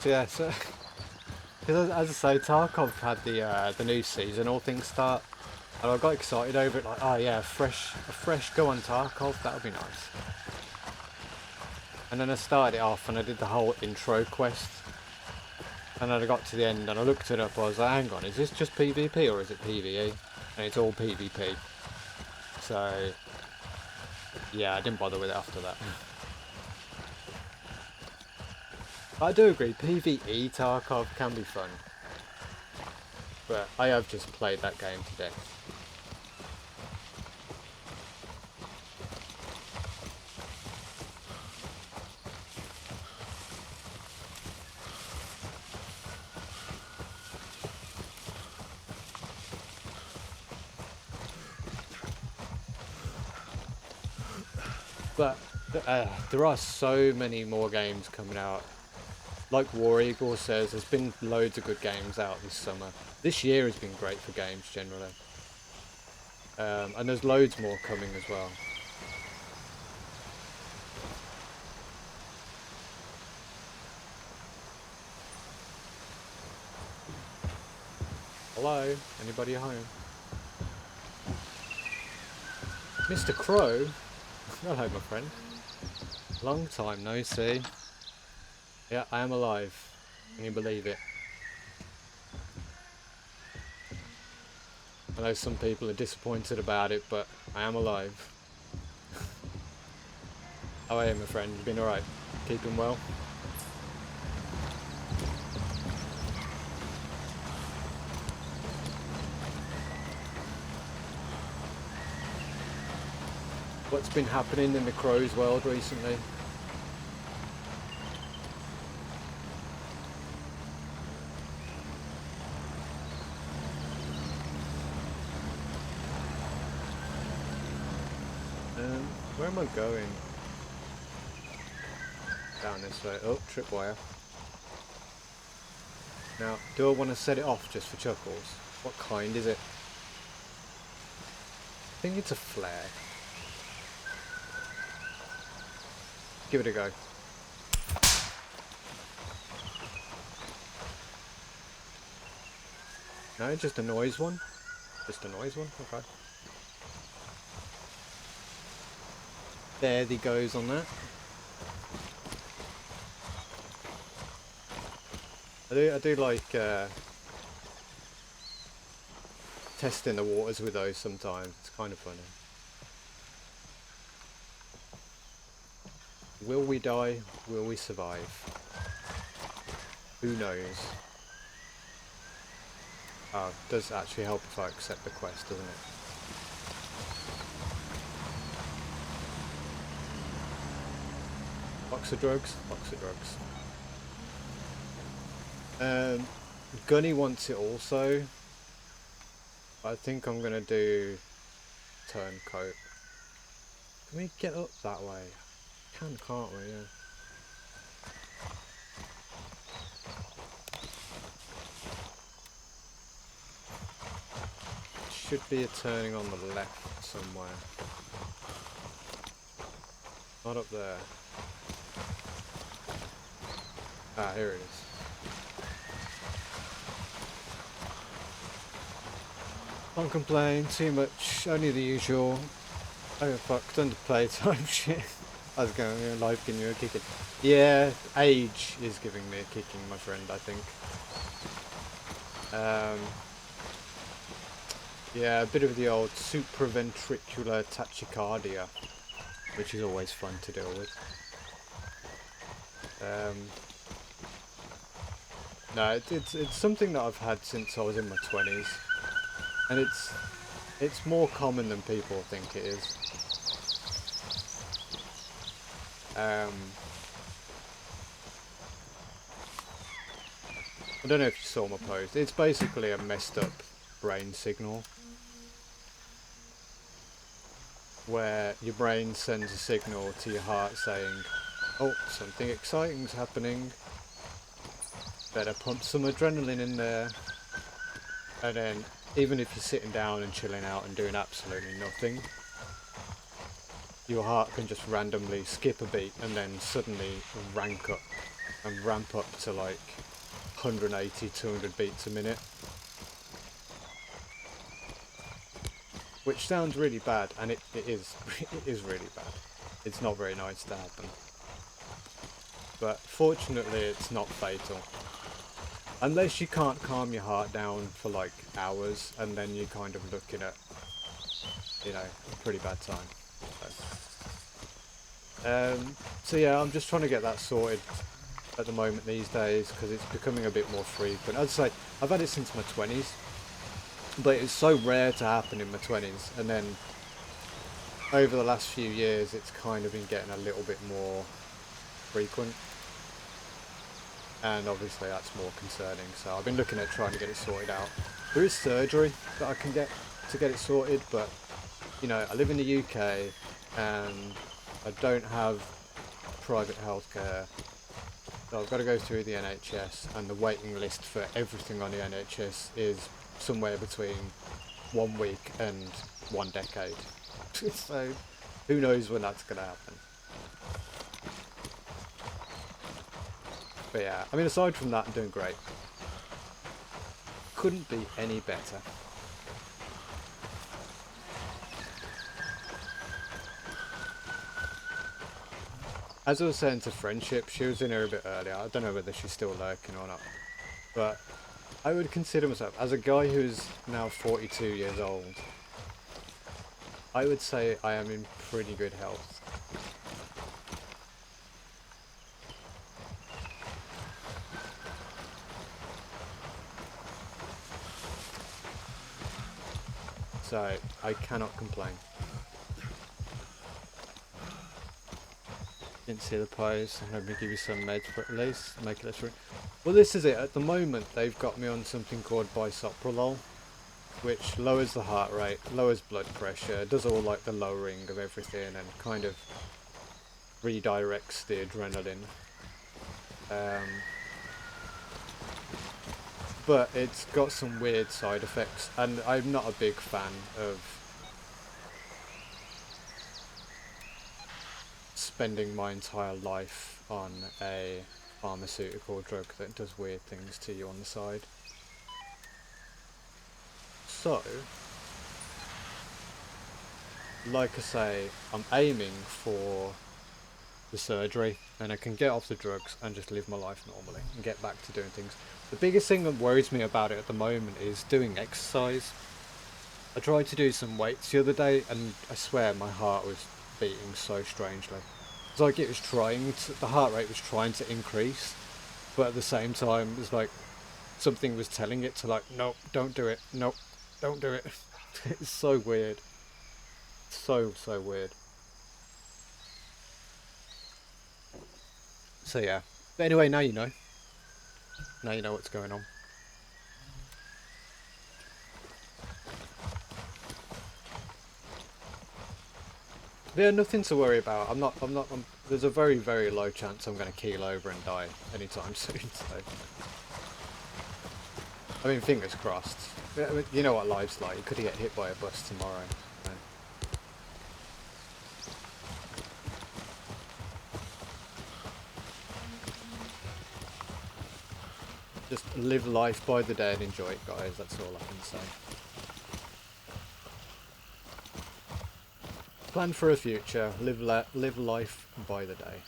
So yeah, so because as I say, Tarkov had the new season, all things start, and I got excited over it. Like, oh yeah, a fresh go on Tarkov, that would be nice. And then I started it off, and I did the whole intro quest, and then I got to the end, and I looked it up. I was like, hang on, is this just PvP or is it PvE? And it's all PvP. So yeah, I didn't bother with it after that. I do agree, PvE Tarkov can be fun, but I have just played that game to death. But there are so many more games coming out. Like War Eagle says, there's been loads of good games out this summer. This year has been great for games generally. And there's loads more coming as well. Hello? Anybody home? Mr. Crow? Hello, my friend. Long time no see. Yeah, I am alive. Can you believe it? I know some people are disappointed about it, but I am alive. How are you, my friend? You been alright? Keeping well? What's been happening in the Crow's world recently? Where am I going? Down this way. Oh, tripwire. Now, do I want to set it off just for chuckles? What kind is it? I think it's a flare. Give it a go. No, just a noise one? Just a noise one? Okay. There he goes on that. I do like testing the waters with those sometimes. It's kind of funny. Will we die? Will we survive? Who knows? Oh, it does actually help if I accept the quest, doesn't it? Box of drugs? Box of drugs. Gunny wants it also. I think I'm gonna do turncoat. Can we get up that way? Can't we? Yeah. Should be a turning on the left somewhere. Not up there. Ah, here it is. Can't complain too much, only the usual. Oh fuck, under playtime shit. I was going, yeah, life giving you a kicking. Yeah, age is giving me a kicking, my friend, I think. Yeah, a bit of the old supraventricular tachycardia, which is always fun to deal with. No, it's something that I've had since I was in my 20s, and it's more common than people think it is. I don't know if you saw my post. It's basically a messed up brain signal where your brain sends a signal to your heart saying, oh, something exciting's happening, better pump some adrenaline in there. And then even if you're sitting down and chilling out and doing absolutely nothing, your heart can just randomly skip a beat and then suddenly rank up and ramp up to like 180, 200 beats a minute. Which sounds really bad, and it is, it is really bad. It's not very nice to happen. But fortunately it's not fatal. Unless you can't calm your heart down for like hours, and then you're kind of looking at, you know, a pretty bad time. So yeah, I'm just trying to get that sorted at the moment these days, because it's becoming a bit more frequent. I'd say I've had it since my 20s, but it's so rare to happen in my 20s, and then over the last few years it's kind of been getting a little bit more frequent, and obviously that's more concerning. So I've been looking at trying to get it sorted out. There is surgery that I can get to get it sorted, but you know, I live in the UK and I don't have private healthcare, so I've got to go through the NHS, and the waiting list for everything on the NHS is somewhere between 1 week and 1 decade. So who knows when that's going to happen. But yeah, I mean, aside from that, I'm doing great. Couldn't be any better. As I was saying to Friendship, she was in here a bit earlier. I don't know whether she's still lurking or not, but I would consider myself, as a guy who's now 42 years old, I would say I am in pretty good health. So I cannot complain. Didn't see the pose. Let me give you some meds for at least make it less. Well, this is it. At the moment, they've got me on something called bisoprolol, which lowers the heart rate, lowers blood pressure, does all like the lowering of everything, and kind of redirects the adrenaline. But it's got some weird side effects, and I'm not a big fan of spending my entire life on a pharmaceutical drug that does weird things to you on the side. So, like I say, I'm aiming for the surgery, and I can get off the drugs and just live my life normally and get back to doing things. The biggest thing that worries me about it at the moment is doing exercise. I tried to do some weights the other day, and I swear my heart was beating so strangely. It's like it was trying to, the heart rate was trying to increase, but at the same time, it's like something was telling it to like, nope, don't do it, nope, don't do it. It's so weird. So weird. So yeah. But anyway, now you know. Now you know what's going on. Yeah, nothing to worry about. There's a very, very low chance I'm going to keel over and die anytime soon, so. I mean, fingers crossed. You know what life's like. You could get hit by a bus tomorrow. So. Just live life by the day and enjoy it, guys. That's all I can say. Plan for a future. Live life by the day.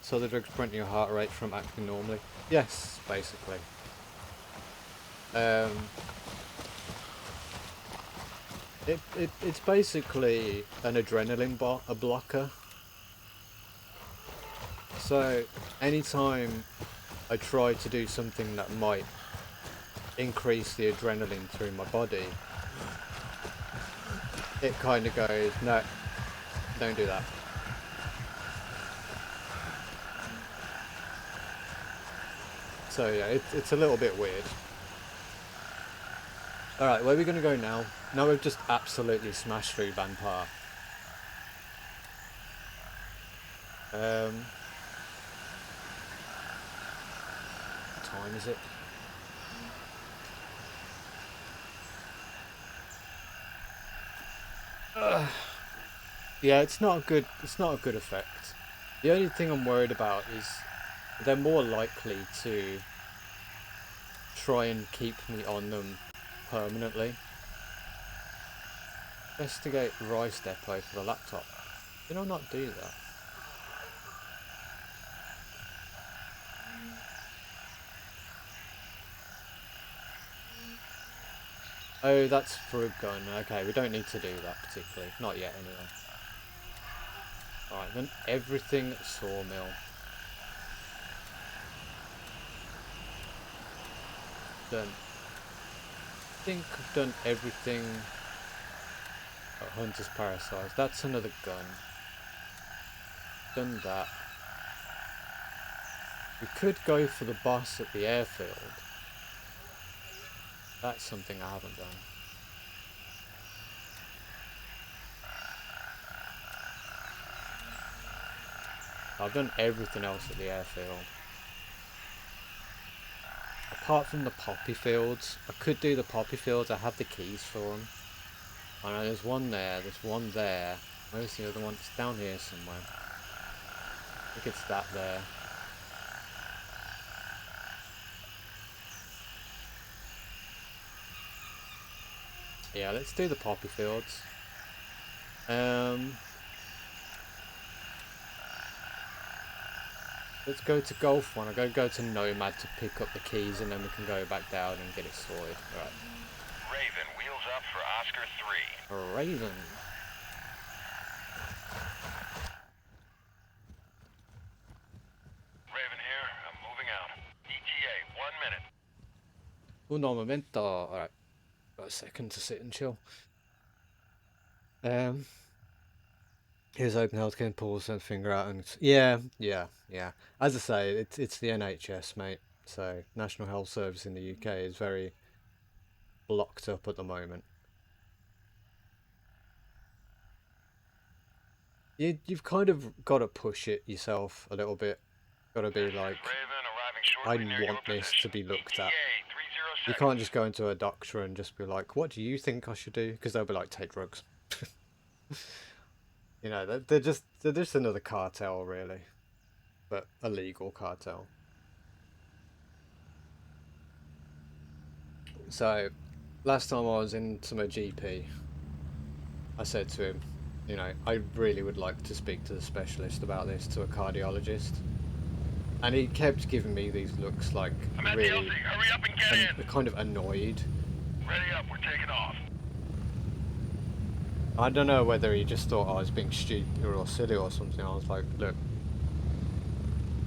So the drugs prevent your heart rate from acting normally? Yes, basically. It's basically an adrenaline blocker. So anytime I try to do something that might increase the adrenaline through my body, it kind of goes, no, don't do that. So yeah, it's a little bit weird. Alright, where are we going to go now? Now we've just absolutely smashed through Banpar. What time is it? Yeah, it's not a good effect. The only thing I'm worried about is they're more likely to try and keep me on them permanently. Investigate Rice Depot for the laptop. Did I not do that? Oh, that's for a gun. Okay, we don't need to do that particularly. Not yet, anyway. Alright, then everything at Sawmill. Done. I think I've done everything at Hunter's Parasite. That's another gun. Done that. We could go for the boss at the airfield. That's something I haven't done. I've done everything else at the airfield. Apart from the poppy fields. I could do the poppy fields, I have the keys for them. I know there's one there. Where's the other one? It's down here somewhere. I think it's that there. Yeah, let's do the poppy fields. Let's go to Golf one. I'm going to go to Nomad to pick up the keys and then we can go back down and get it sorted. Right. Raven, wheels up for Oscar 3. Raven. Raven here, I'm moving out. ETA, 1 minute. Uno momento. Alright. Got a second to sit and chill. Here's open healthcare, pause and finger out and yeah. As I say, it's the NHS, mate. So National Health Service in the UK is very blocked up at the moment. You've kind of got to push it yourself a little bit. Got to be like, Raven, arriving I shortly near your want this to position. be looked ETA, at. 30 You seconds. can't just go into a doctor and just be like, what do you think I should do? Because they'll be like, take drugs. You know, they're just another cartel, really, but a legal cartel. So, last time I was into my GP, I said to him, you know, I really would like to speak to the specialist about this, to a cardiologist. And he kept giving me these looks like I'm at the LZ. really Hurry up and get in. kind of annoyed. Ready up. We're taking off. I don't know whether he just thought I was being stupid or silly or something. I was like, look,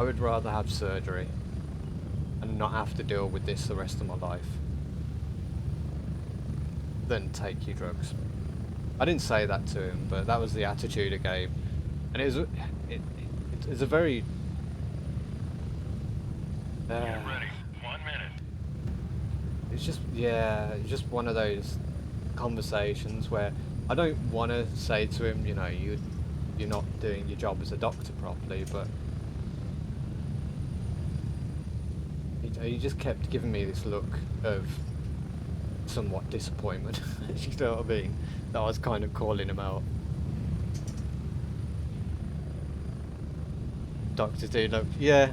I would rather have surgery and not have to deal with this the rest of my life than take your drugs. I didn't say that to him, but that was the attitude he gave. And it's a very... Get ready. 1 minute. It's just, yeah, it's just one of those conversations where I don't want to say to him, you know, you're not doing your job as a doctor properly, but he just kept giving me this look of somewhat disappointment. You know what I mean? That I was kind of calling him out. Doctors do look, yeah.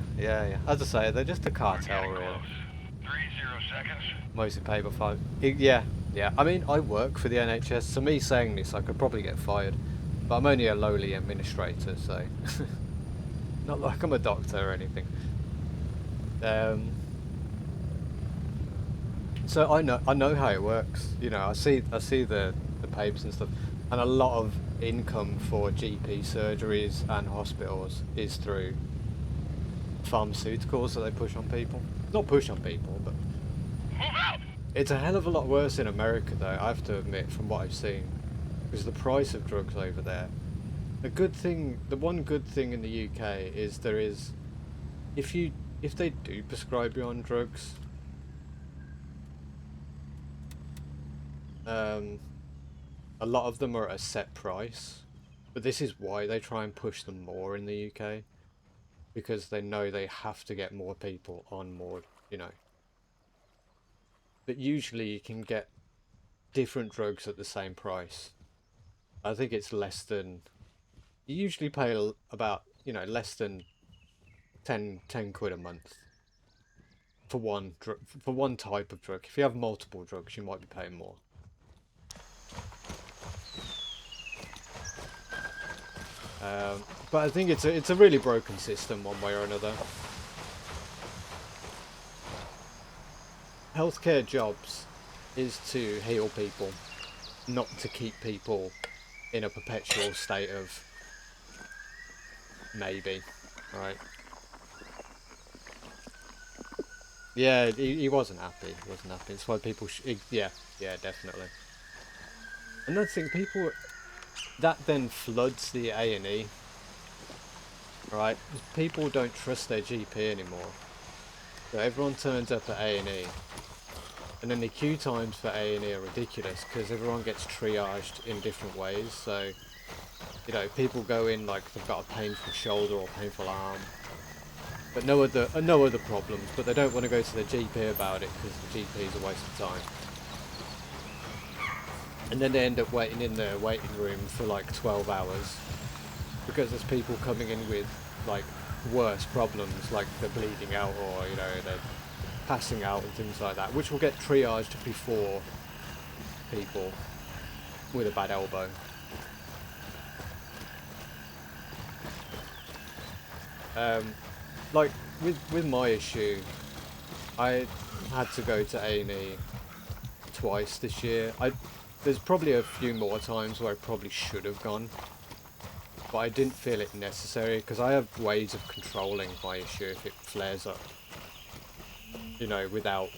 As I say, they're just a cartel, We're getting really. close. 30 seconds. Mostly paid by five. Yeah. I mean, I work for the NHS, so me saying this, I could probably get fired. But I'm only a lowly administrator, so not like I'm a doctor or anything. So I know how it works. You know, I see the papers and stuff, and a lot of income for GP surgeries and hospitals is through pharmaceuticals that they push on people. Not push on people, but Move out. it's a hell of a lot worse in America, though, I have to admit, from what I've seen. Because the price of drugs over there. The one good thing in the UK is if they do prescribe you on drugs, a lot of them are at a set price. But this is why they try and push them more in the UK. Because they know they have to get more people on more, you know. But usually you can get different drugs at the same price. I think it's less than You usually pay about, you know, less than 10 quid a month for one drug, for one type of drug. If you have multiple drugs, you might be paying more. But I think it's a really broken system one way or another. Healthcare jobs is to heal people, not to keep people in a perpetual state of maybe, right? Yeah, he wasn't happy. He wasn't happy. It's why people. Yeah, yeah, definitely. Another thing, people that then floods the A&E, right? People don't trust their GP anymore. So everyone turns up at A&E, and then the queue times for A&E are ridiculous because everyone gets triaged in different ways. So, you know, people go in like they've got a painful shoulder or painful arm, but no other problems. But they don't want to go to the GP about it because the GP is a waste of time. And then they end up waiting in the waiting room for like 12 hours because there's people coming in with like worse problems, like they're bleeding out or, you know, they're passing out and things like that, which will get triaged before people with a bad elbow. Like with my issue, I had to go to A&E twice this year. There's probably a few more times where I probably should have gone, but I didn't feel it necessary because I have ways of controlling my issue if it flares up, you know, without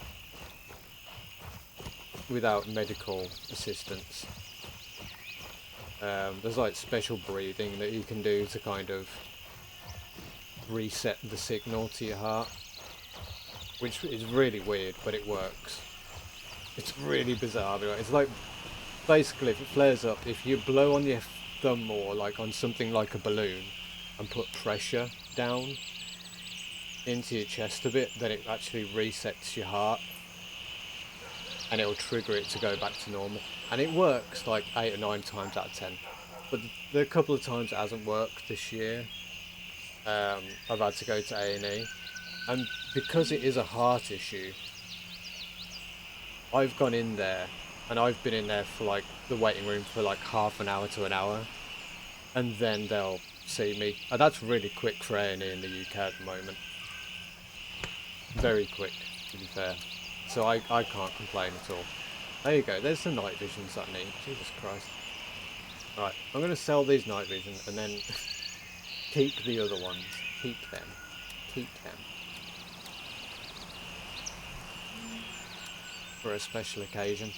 medical assistance. There's like special breathing that you can do to kind of reset the signal to your heart, which is really weird, but it works. It's really bizarre. It's like, basically, if it flares up, if you blow on your thumb or like on something like a balloon and put pressure down into your chest a bit, then it actually resets your heart and it'll trigger it to go back to normal. And it works like 8 or 9 times out of 10. But the couple of times it hasn't worked this year, I've had to go to A&E. And because it is a heart issue, I've gone in there and I've been in there for like the waiting room for like half an hour to an hour, and then they'll see me. And that's really quick for A&E in the UK at the moment. Very quick, to be fair. So I can't complain at all. There you go, there's the night visions that I need. Jesus Christ. Right, I'm going to sell these night vision and then keep the other ones. Keep them. Keep them. For a special occasion.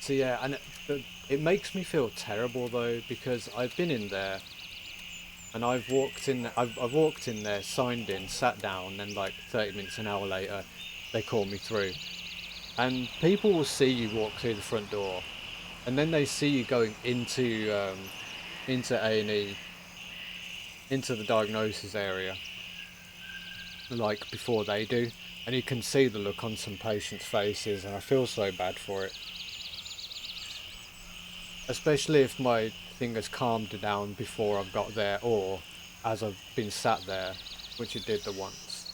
So yeah, and it makes me feel terrible though, because I've been in there and I've walked in there, signed in, sat down, and like 30 minutes, an hour later, they call me through. And people will see you walk through the front door, and then they see you going into A&E, into the diagnosis area, like before they do, and you can see the look on some patients' faces, and I feel so bad for it. Especially if my thing has calmed down before I've got there, or as I've been sat there, which it did the once.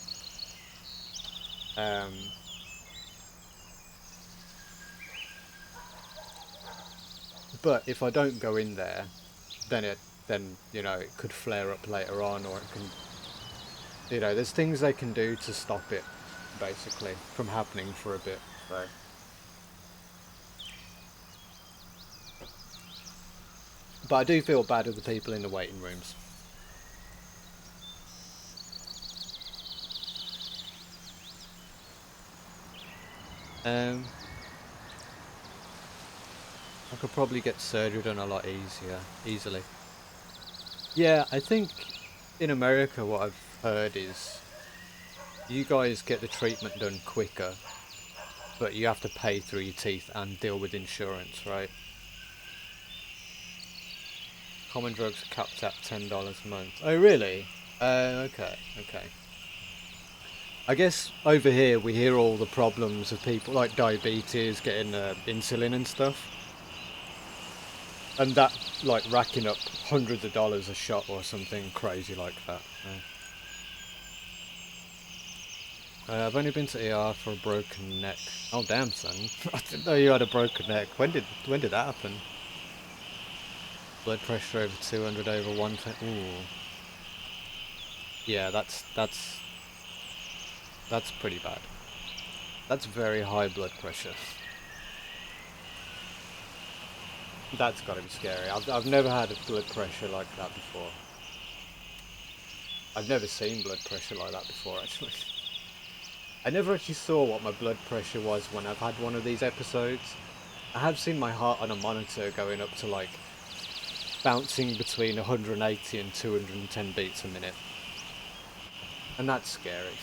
But if I don't go in there, then you know, it could flare up later on, or it can, you know, there's things they can do to stop it, basically, from happening for a bit. So. But I do feel bad with the people in the waiting rooms. I could probably get surgery done a lot easily. Yeah, I think in America what I've heard is you guys get the treatment done quicker, but you have to pay through your teeth and deal with insurance, right? Common drugs are capped at $10 a month. Oh, really? Okay. I guess over here we hear all the problems of people like diabetes, getting insulin and stuff, and that like racking up hundreds of dollars a shot or something crazy like that. I've only been to ER for a broken neck. Oh damn, son! I didn't know you had a broken neck. When did that happen? Blood pressure over 200 over 120. Ooh. Yeah, that's pretty bad. That's very high blood pressure. That's got to be scary. I've never had a blood pressure like that before. I've never seen blood pressure like that before, actually. I never actually saw what my blood pressure was when I've had one of these episodes. I have seen my heart on a monitor going up to like bouncing between 180 and 210 beats a minute. And that's scary.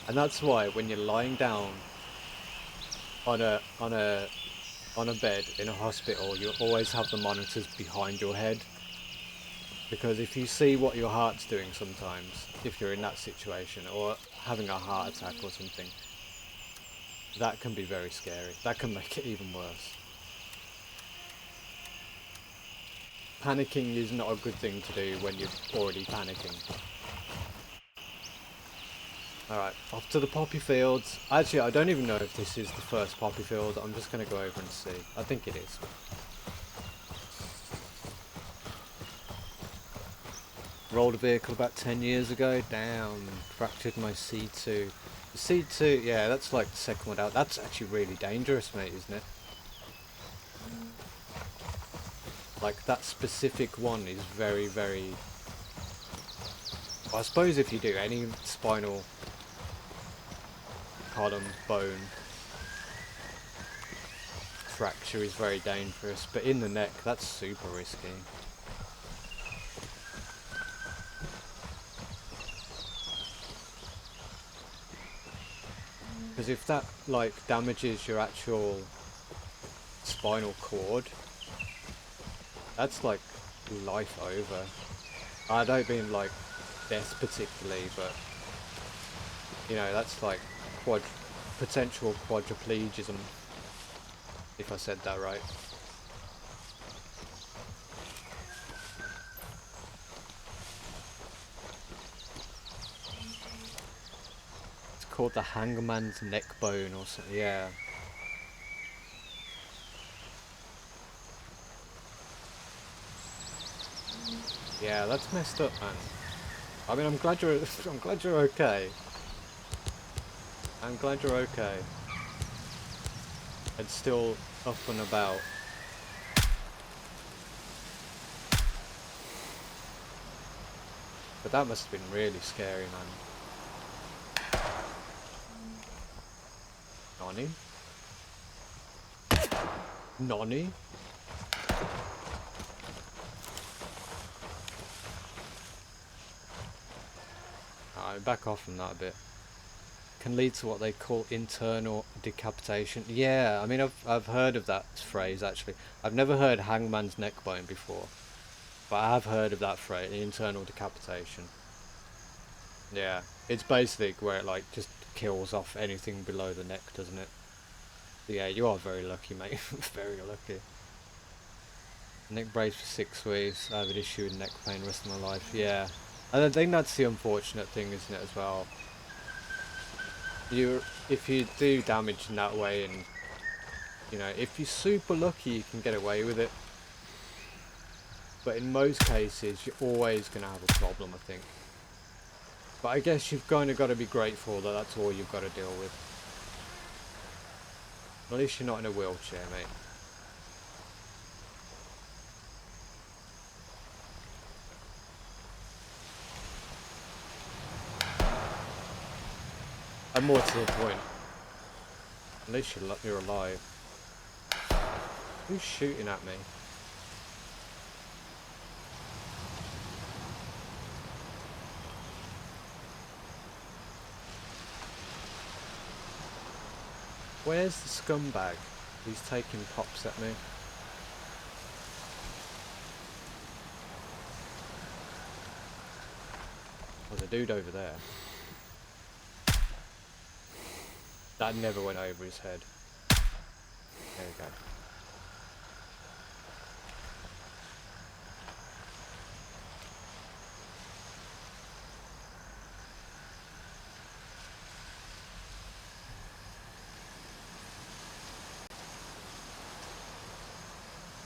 And that's why when you're lying down on a bed in a hospital, you always have the monitors behind your head. Because if you see what your heart's doing sometimes, if you're in that situation, or having a heart attack or something, that can be very scary. That can make it even worse. Panicking is not a good thing to do when you're already panicking. Alright, off to the poppy fields. Actually, I don't even know if this is the first poppy field. I'm just going to go over and see. I think it is. Rolled a vehicle about 10 years ago. Damn, fractured my C2. The C2, yeah, that's like the second one out. That's actually really dangerous, mate, isn't it? Like, that specific one is very, very... Well, I suppose if you do any spinal column, bone fracture is very dangerous, but in the neck, that's super risky. Because if that, like, damages your actual spinal cord, that's like life over. I don't mean like death particularly, but you know, that's like potential quadriplegism, if I said that right. It's called the hangman's neck bone or something, yeah. Yeah, that's messed up, man. I mean, I'm glad you're okay. I'm glad you're okay. And still up and about. But that must have been really scary, man. Nani? Nani? Back off from that a bit. Can lead to what they call internal decapitation. Yeah, I mean, I've heard of that phrase actually. I've never heard hangman's neck bone before, but I have heard of that phrase, internal decapitation. Yeah, it's basically where it like just kills off anything below the neck, doesn't it? Yeah, you are very lucky, mate. Very lucky. Neck brace for 6 weeks. I have an issue with neck pain the rest of my life. Yeah, and I think that's the unfortunate thing, isn't it, as well? If you do damage in that way, and you know, if you're super lucky, you can get away with it. But in most cases, you're always going to have a problem, I think. But I guess you've kind of got to be grateful that that's all you've got to deal with. At least you're not in a wheelchair, mate. And more to the point, at least you're alive. Who's shooting at me? Where's the scumbag? He's taking pops at me. There's a dude over there. That never went over his head. There we go.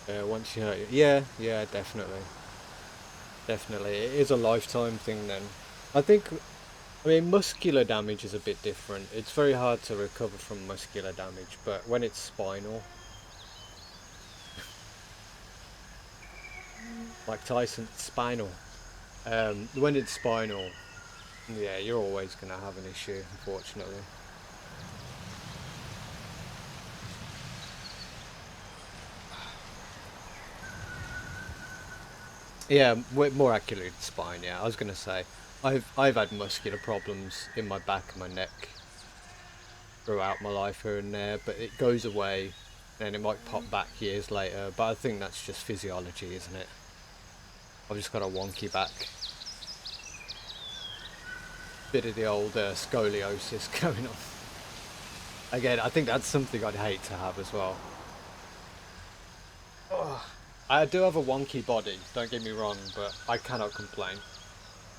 Yeah, once you hurt you. Yeah, yeah, definitely. Definitely. It is a lifetime thing then. I think, I mean, muscular damage is a bit different. It's very hard to recover from muscular damage, but when it's spinal, like Tyson, spinal. When it's spinal, yeah, you're always going to have an issue, unfortunately. Yeah, more accurately, the spine. Yeah, I was gonna say, I've had muscular problems in my back and my neck throughout my life here and there, but it goes away, and it might pop back years later. But I think that's just physiology, isn't it? I've just got a wonky back, bit of the old scoliosis going on. Again, I think that's something I'd hate to have as well. Ugh. I do have a wonky body, don't get me wrong, but I cannot complain.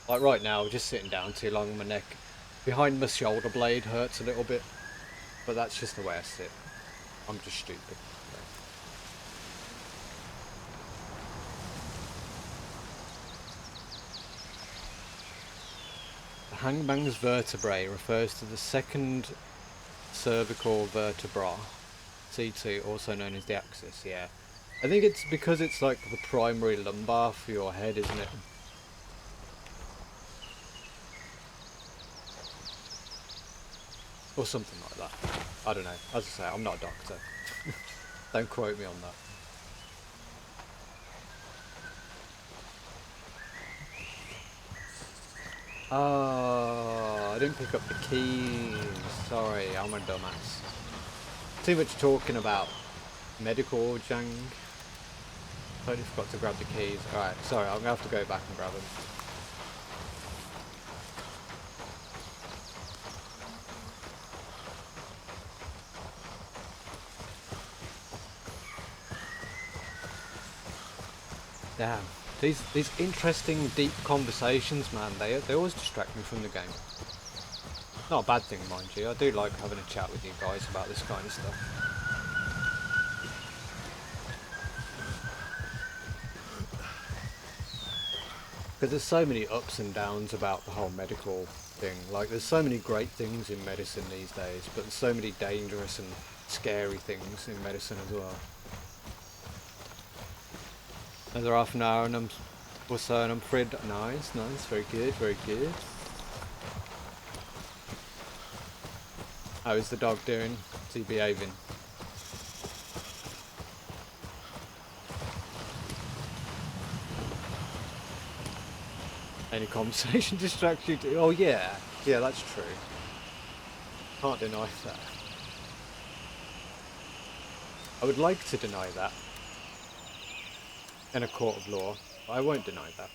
Like right now, just sitting down too long, my neck behind my shoulder blade hurts a little bit, but that's just the way I sit. I'm just stupid. The hangman's vertebrae refers to the second cervical vertebra, C2, also known as the axis, yeah. I think it's because it's like the primary lumbar for your head, isn't it? Or something like that. I don't know. As I say, I'm not a doctor. Don't quote me on that. Oh, I didn't pick up the keys. Sorry, I'm a dumbass. Too much talking about medical jang. Totally forgot to grab the keys. Alright, sorry, I'm gonna have to go back and grab them. Damn. These interesting, deep conversations, man, they always distract me from the game. Not a bad thing, mind you. I do like having a chat with you guys about this kind of stuff. Because there's so many ups and downs about the whole medical thing. Like, there's so many great things in medicine these days, but there's so many dangerous and scary things in medicine as well. Another half an hour and I'm free. Nice, very good, very good. How is the dog doing? Is he behaving? Any conversation distracts you? Oh yeah, yeah, that's true. Can't deny that. I would like to deny that in a court of law, but I won't deny that.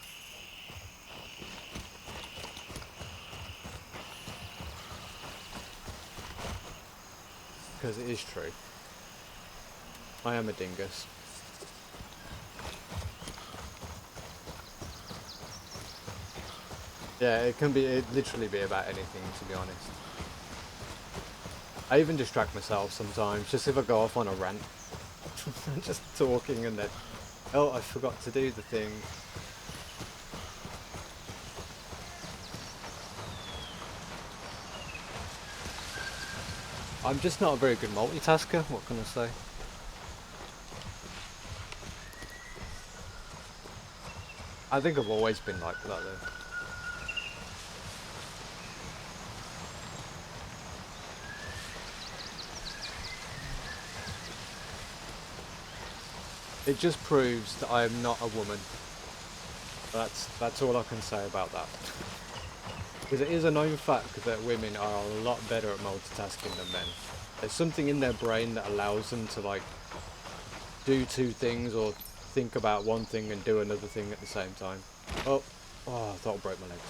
Because it is true. I am a dingus. Yeah, it literally be about anything, to be honest. I even distract myself sometimes, just if I go off on a rant. Just talking and then, oh, I forgot to do the thing. I'm just not a very good multitasker, what can I say? I think I've always been like that though. It just proves that I am not a woman. That's all I can say about that. Because it is a known fact that women are a lot better at multitasking than men. There's something in their brain that allows them to like do two things or think about one thing and do another thing at the same time. Oh, I thought I broke my legs.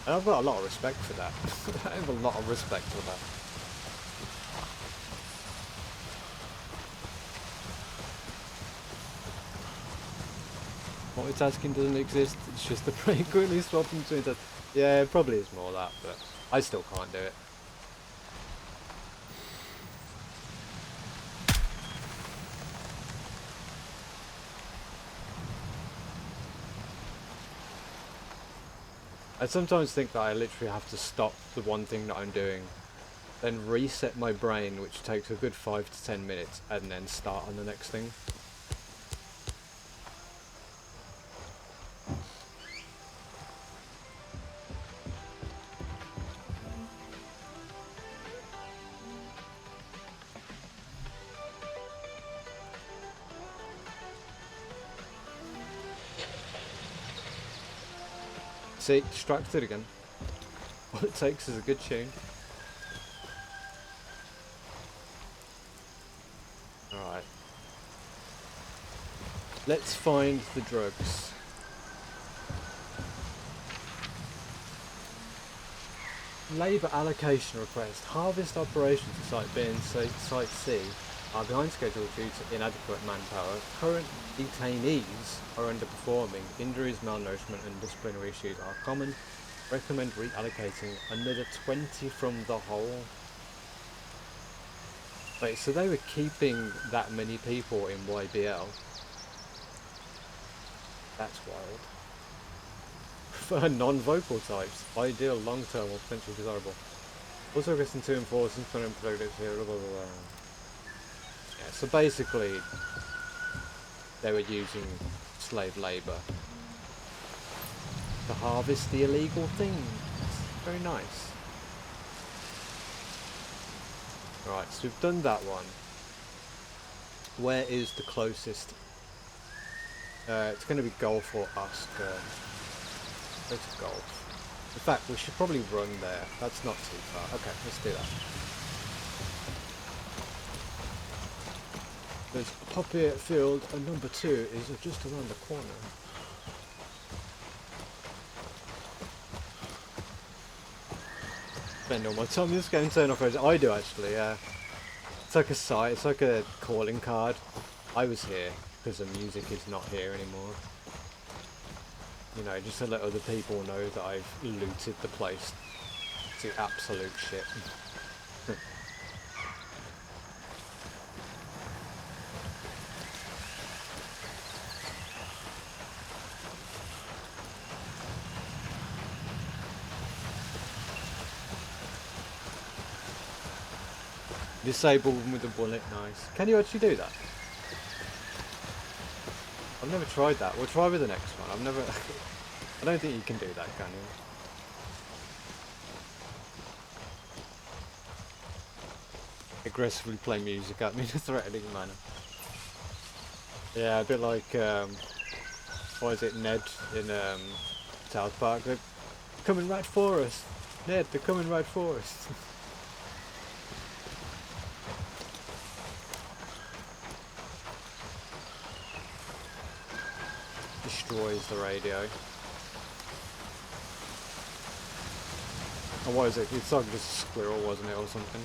And I've got a lot of respect for that. I have a lot of respect for that. Multitasking doesn't exist, it's just the brain quickly swapping between tasks. Yeah, it probably is more that, but I still can't do it. I sometimes think that I literally have to stop the one thing that I'm doing, then reset my brain, which takes a good 5 to 10 minutes, and then start on the next thing. See, distracted again. All it takes is a good tune. Alright. Let's find the drugs. Labour allocation request. Harvest operations at Site B and Site C are behind schedule due to inadequate manpower. Current detainees are underperforming. Injuries, malnourishment and disciplinary issues are common. Recommend reallocating another 20 from the whole. Wait, so they were keeping that many people in YBL? That's wild. For non-vocal types, ideal, long-term or potentially desirable. Also listen to enforcement for products here, blah blah blah. Yeah, so basically they were using slave labour to harvest the illegal things. Very nice. Right, so we've done that one. Where is the closest? It's going to be golf or Oscar. Go to golf. In fact, we should probably run there. That's not too far. Okay, let's do that. There's Poppy Field and number 2 is just around the corner. Spend all my time in this game turn off. I do actually, yeah. It's like a site, it's like a calling card. I was here because the music is not here anymore. You know, just to let other people know that I've looted the place to absolute shit. Disable them with a bullet, nice. Can you actually do that? I've never tried that. We'll try with the next one. I've never... I don't think you can do that, can you? Aggressively play music at me in a threatening manner. Yeah, a bit like, what is it, Ned in South Park? They're coming right for us. Ned, they're coming right for us. Destroys the radio. Oh, what is it? It's like just a squirrel, wasn't it, or something?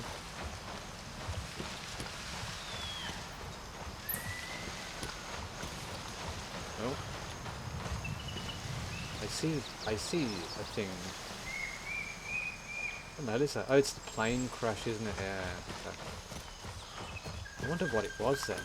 Oh. I see a thing. What the hell is that? Oh, it's the plane crash, isn't it? Yeah. Okay. I wonder what it was then.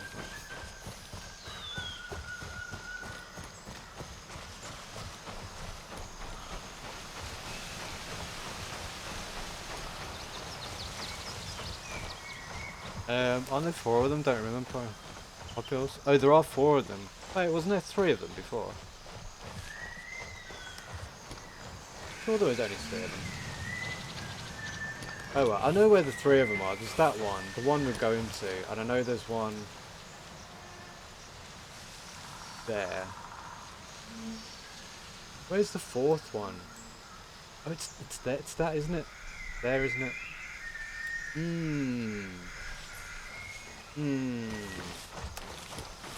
Aren't there 4 of them? Don't remember. Hot pills? Oh, there are 4 of them. Wait, wasn't there 3 of them before? Sure there was only 3 of them. Oh well, I know where the 3 of them are. There's that one, the one we're going to, and I know there's one there. Where's the 4th one? Oh, it's that, isn't it? There, isn't it?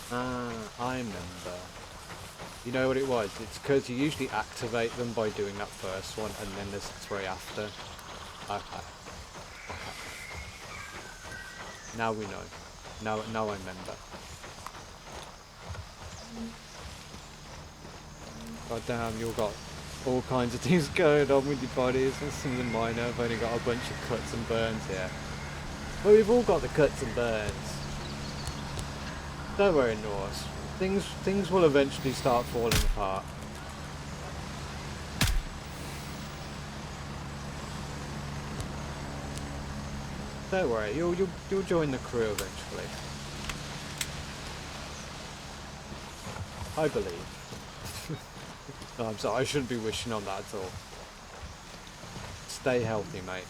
Ah, I remember. You know what it was? It's because you usually activate them by doing that first one, and then there's 3 after. Okay. Now we know. Now I remember. God damn, you've got all kinds of things going on with your bodies, and some of mine have only got a bunch of cuts and burns here. But we've all got the cuts and burns. Don't worry, Norse. Things will eventually start falling apart. Don't worry, you'll join the crew eventually. I believe. No, I'm sorry, I shouldn't be wishing on that at all. Stay healthy, mate.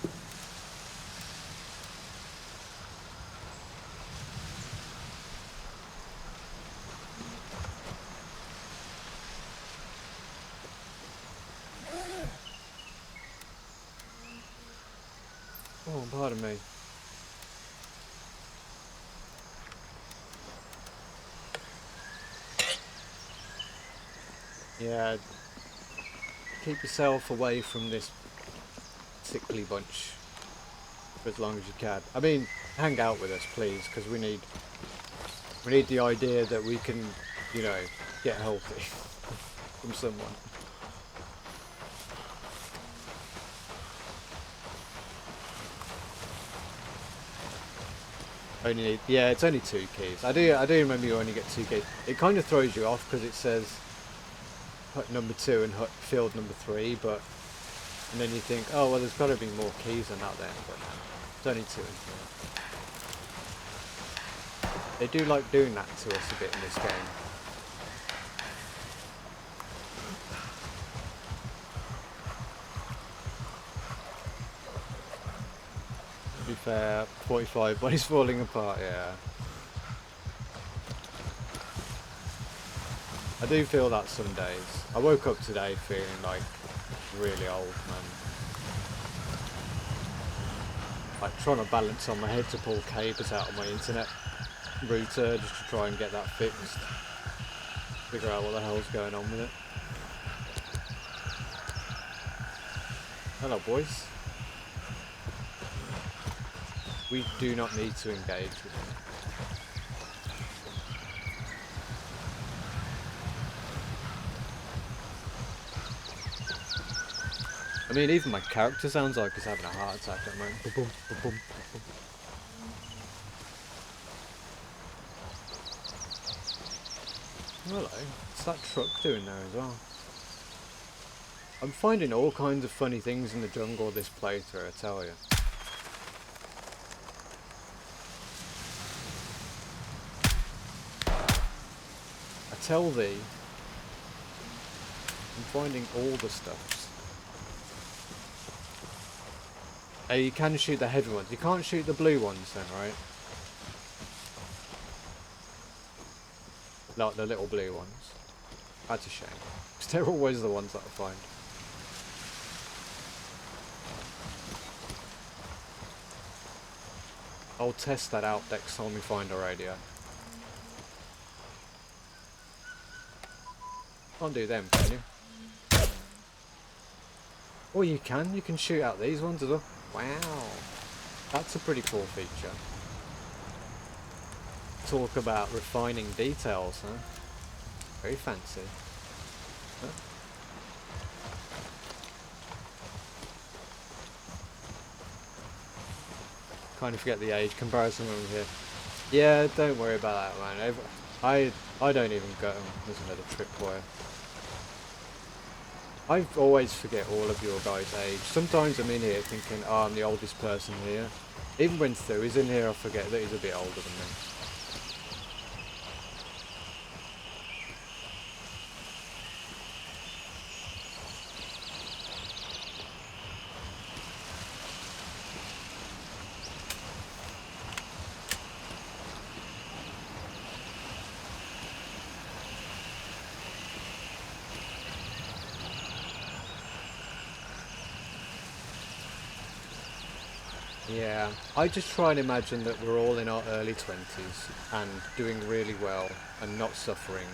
Oh, pardon me. Yeah, keep yourself away from this sickly bunch for as long as you can. I mean, hang out with us, please, because we need the idea that we can, you know, get healthy from someone. Only need, yeah, it's only 2 keys. I do remember you only get 2 keys. It kind of throws you off because it says hut number 2 and hut field number 3, but and then you think, oh well, there's got to be more keys than that then, but no, it's only 2 and 3. They do like doing that to us a bit in this game. To be fair, 45 body's falling apart, yeah. I do feel that some days. I woke up today feeling like really old, man. Like trying to balance on my head to pull cables out of my internet router just to try and get that fixed. Figure out what the hell's going on with it. Hello, boys. We do not need to engage with them. I mean, even my character sounds like he's having a heart attack at the moment. Ba-boom, ba-boom, ba-boom. Hello, what's that truck doing there as well? I'm finding all kinds of funny things in the jungle this playthrough, I tell you. I tell thee, I'm finding all the stuffs. Hey, you can shoot the heavy ones. You can't shoot the blue ones then, right? Like the little blue ones. That's a shame. Because they're always the ones that I find. I'll test that out next time we find a radio. Can't do them, can you? Or you can shoot out these ones as well. Wow. That's a pretty cool feature. Talk about refining details, huh? Very fancy. Huh? Kind of forget the age comparison when we're here. Yeah, don't worry about that, man. I don't even go. There's another tripwire. I always forget all of your guys' age. Sometimes I'm in here thinking, oh, I'm the oldest person here. Even when Stu is in here, I forget that he's a bit older than me. Yeah, I just try and imagine that we're all in our early 20s and doing really well and not suffering.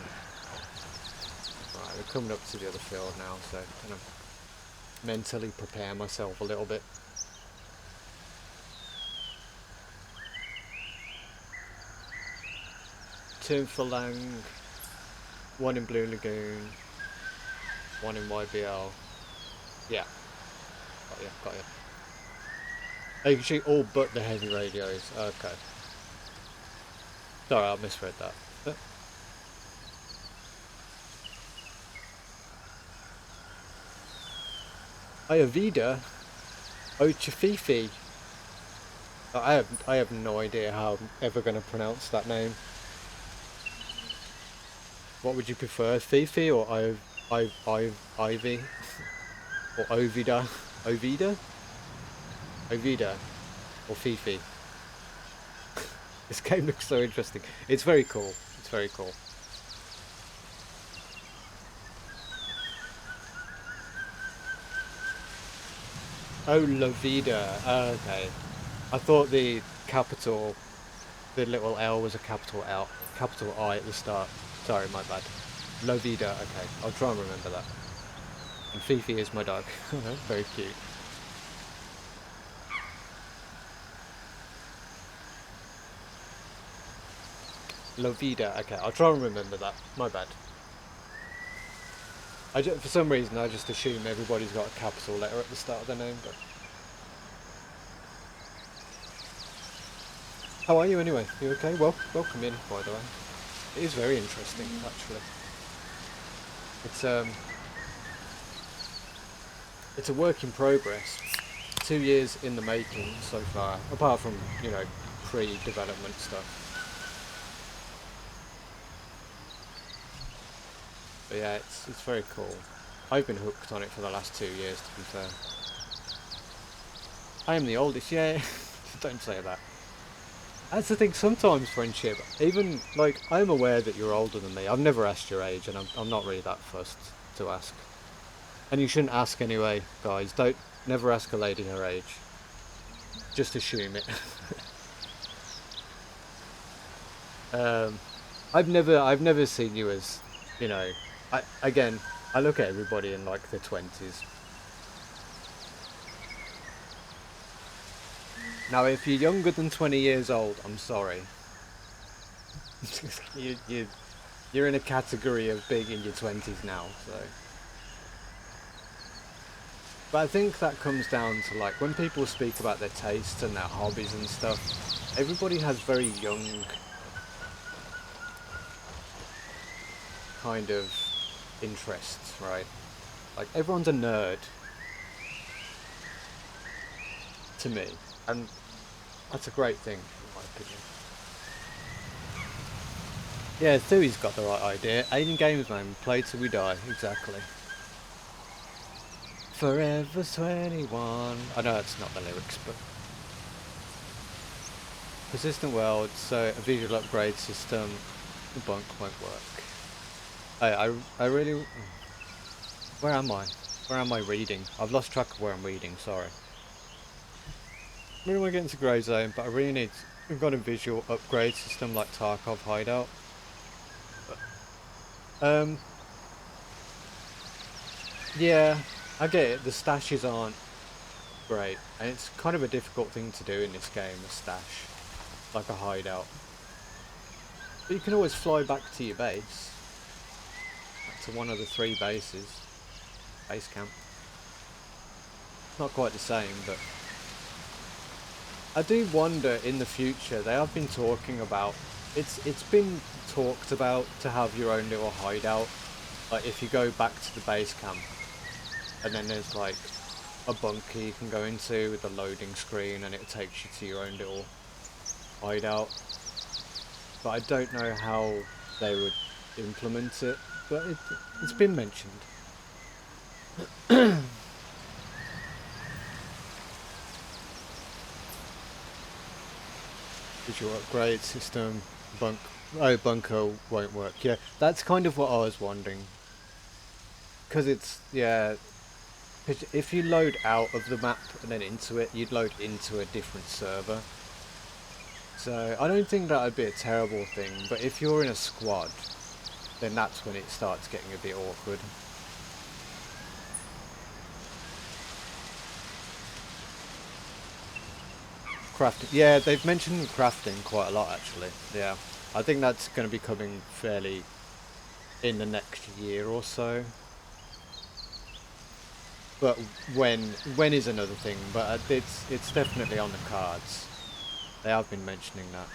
Right, we're coming up to the other field now, so I'm gonna mentally prepare myself a little bit. Two for Lang, one in Blue Lagoon, one in YBL. Yeah, got you. Oh, you can shoot all but the heavy radios. Okay. Sorry, I misread that. Ayavida? Ochafifi? I have no idea how I'm ever going to pronounce that name. What would you prefer, Fifi or Ivy? Or Ovida? Ovida? Ovida? Or Fifi? This game looks so interesting. It's very cool. It's very cool. Oh, La Vida. Okay. I thought the capital, the little L was a capital L, capital I at the start. Sorry, my bad. La Vida. Okay, I'll try and remember that. And Fifi is my dog. Very cute. La Vida. Okay, I'll try and remember that. My bad. For some reason, I just assume everybody's got a capital letter at the start of their name. But how are you anyway? You okay? Well, welcome in, by the way. It is very interesting, actually. It's a work in progress. 2 years in the making so far, apart from, you know, pre-development stuff. But yeah, it's very cool. I've been hooked on it for the last 2 years, to be fair. I am the oldest, yeah. Don't say that. That's the thing, sometimes friendship, even, like, I'm aware that you're older than me. I've never asked your age, and I'm not really that fussed to ask. And you shouldn't ask anyway, guys. Never ask a lady her age. Just assume it. I've never seen you as, you know, I look at everybody in like their 20s. Now, if you're younger than 20 years old, I'm sorry. You're in a category of being in your 20s now, so. But I think that comes down to, like, when people speak about their tastes and their hobbies and stuff, everybody has very young kind of interests, right? Like, everyone's a nerd to me, and that's a great thing, in my opinion. Yeah, Thui's got the right idea. Aiden Games, man, play till we die, exactly. Forever 21. I know that's not the lyrics, but persistent world, so a visual upgrade system, the bunk won't work. I really. Where am I? Where am I reading? I've lost track of where I'm reading. Sorry. I really want to get into Grey Zone, but I really need. We've got a visual upgrade system like Tarkov Hideout. Yeah. I get it, the stashes aren't great, and it's kind of a difficult thing to do in this game, a stash, like a hideout. But you can always fly back to your base, back to one of the 3 bases, base camp. Not quite the same, but I do wonder in the future, they have been talking about, it's been talked about to have your own little hideout, like if you go back to the base camp. And then there's like a bunker you can go into with a loading screen and it takes you to your own little hideout. But I don't know how they would implement it, but it's been mentioned. Visual upgrade system, bunker won't work. Yeah, that's kind of what I was wondering. Because it's, yeah. If you load out of the map and then into it, you'd load into a different server. So I don't think that would be a terrible thing, but if you're in a squad, then that's when it starts getting a bit awkward. Crafting, yeah, they've mentioned crafting quite a lot actually. Yeah, I think that's going to be coming fairly in the next year or so. But when is another thing. But it's definitely on the cards. They have been mentioning that.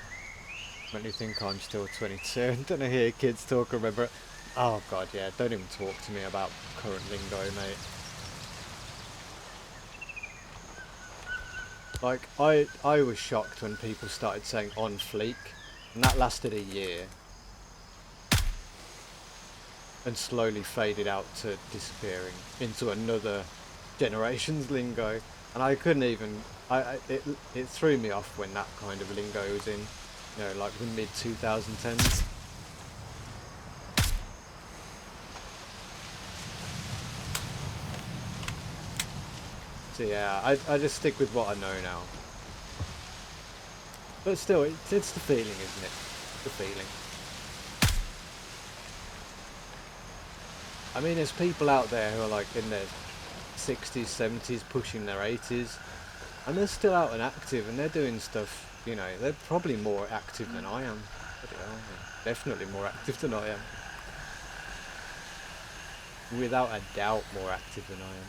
Make me think I'm still 22 and then I hear kids talk. Remember? Oh god, yeah. Don't even talk to me about current lingo, mate. Like I was shocked when people started saying on fleek, and that lasted a year, and slowly faded out to disappearing into another generation's lingo. And I couldn't even. It threw me off when that kind of lingo was in, you know, like the mid 2010s. So yeah, I just stick with what I know now. But still, it's the feeling, isn't it? The feeling. I mean, there's people out there who are like in their 60s, 70s, pushing their 80s, and they're still out and active, and they're doing stuff, you know, they're probably more active than I am. Bloody hell, they're definitely more active than I am. Without a doubt more active than I am.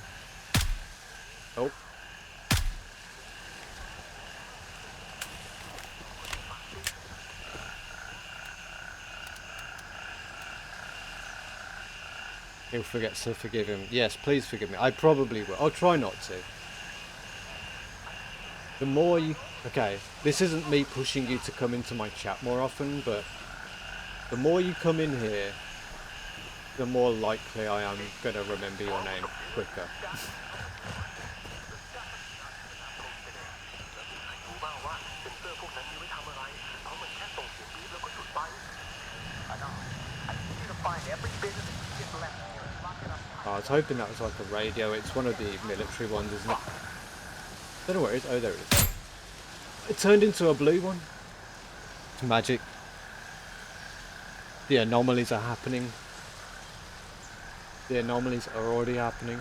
Oh. He'll forget to forgive him. Yes, please forgive me. I probably will. I'll try not to. The more you... Okay, this isn't me pushing you to come into my chat more often, but the more you come in here, the more likely I am going to remember your name quicker. Oh, I was hoping that was like a radio. It's one of the military ones, isn't it? I don't know where it is. Oh, there it is. It turned into a blue one. It's magic. The anomalies are happening. The anomalies are already happening.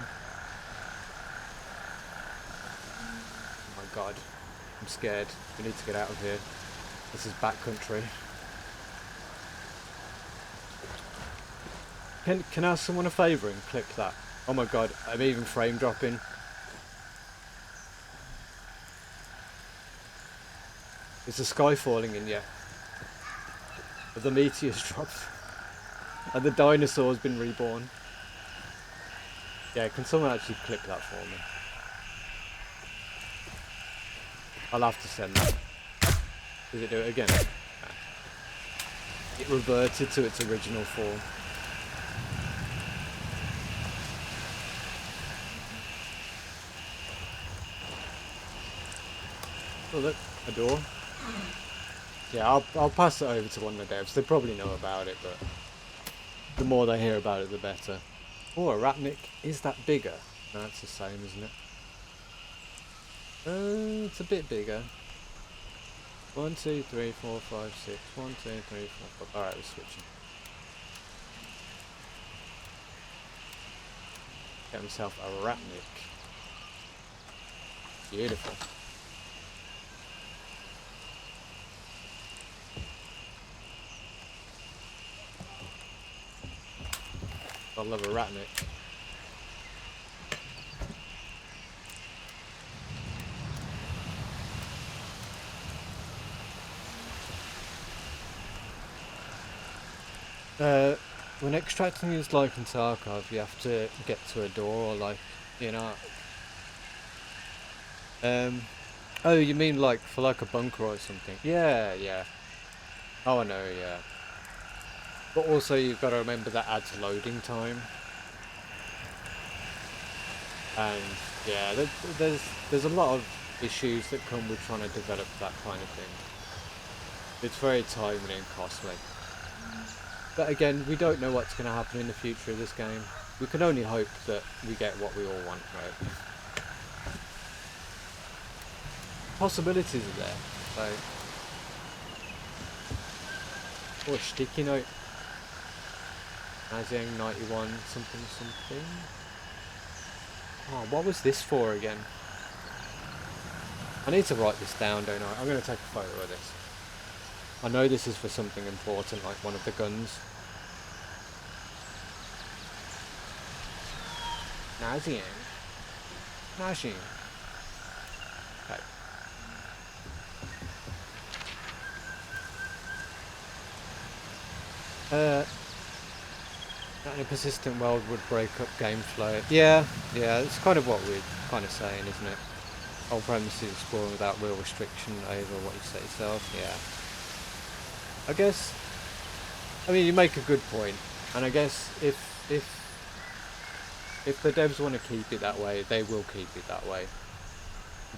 Oh my god. I'm scared. We need to get out of here. This is backcountry. Can I ask someone a favour and click that? Oh my god, I'm even frame dropping. Is the sky falling in yet? Have the meteors dropped? And the dinosaur's been reborn? Yeah, can someone actually click that for me? I'll have to send that. Does it do it again? No. It reverted to its original form. Oh look, a door. Yeah, I'll pass it over to one of the devs. They probably know about it, but the more they hear about it, the better. Oh, a ratnik. Is that bigger? No, it's the same, isn't it? It's a bit bigger. 1, 2, 3, 4, 5, 6. 1, 2, 3, 4, 5. Alright, we're switching. Get himself a ratnik. Beautiful. I love a ratnik. When extracting his like into archive, you have to get to a door or like, you know. Oh, you mean like for like a bunker or something? Yeah, yeah. Oh, I know, yeah. But also you've got to remember that adds loading time. And yeah, there's a lot of issues that come with trying to develop that kind of thing. It's very timely and costly. But again, we don't know what's going to happen in the future of this game. We can only hope that we get what we all want, right? Possibilities are there. So, oh, a sticky note. Naziang 91 something something. Oh, what was this for again? I need to write this down, don't I? I'm going to take a photo of this. I know this is for something important, like one of the guns. Naziang. Naziang. Okay. That in a persistent world would break up game flow. Yeah, it's kind of what we're kind of saying, isn't it? Whole premise is exploring without real restriction over what you set yourself. Yeah. I guess. I mean, you make a good point, and I guess if the devs want to keep it that way, they will keep it that way.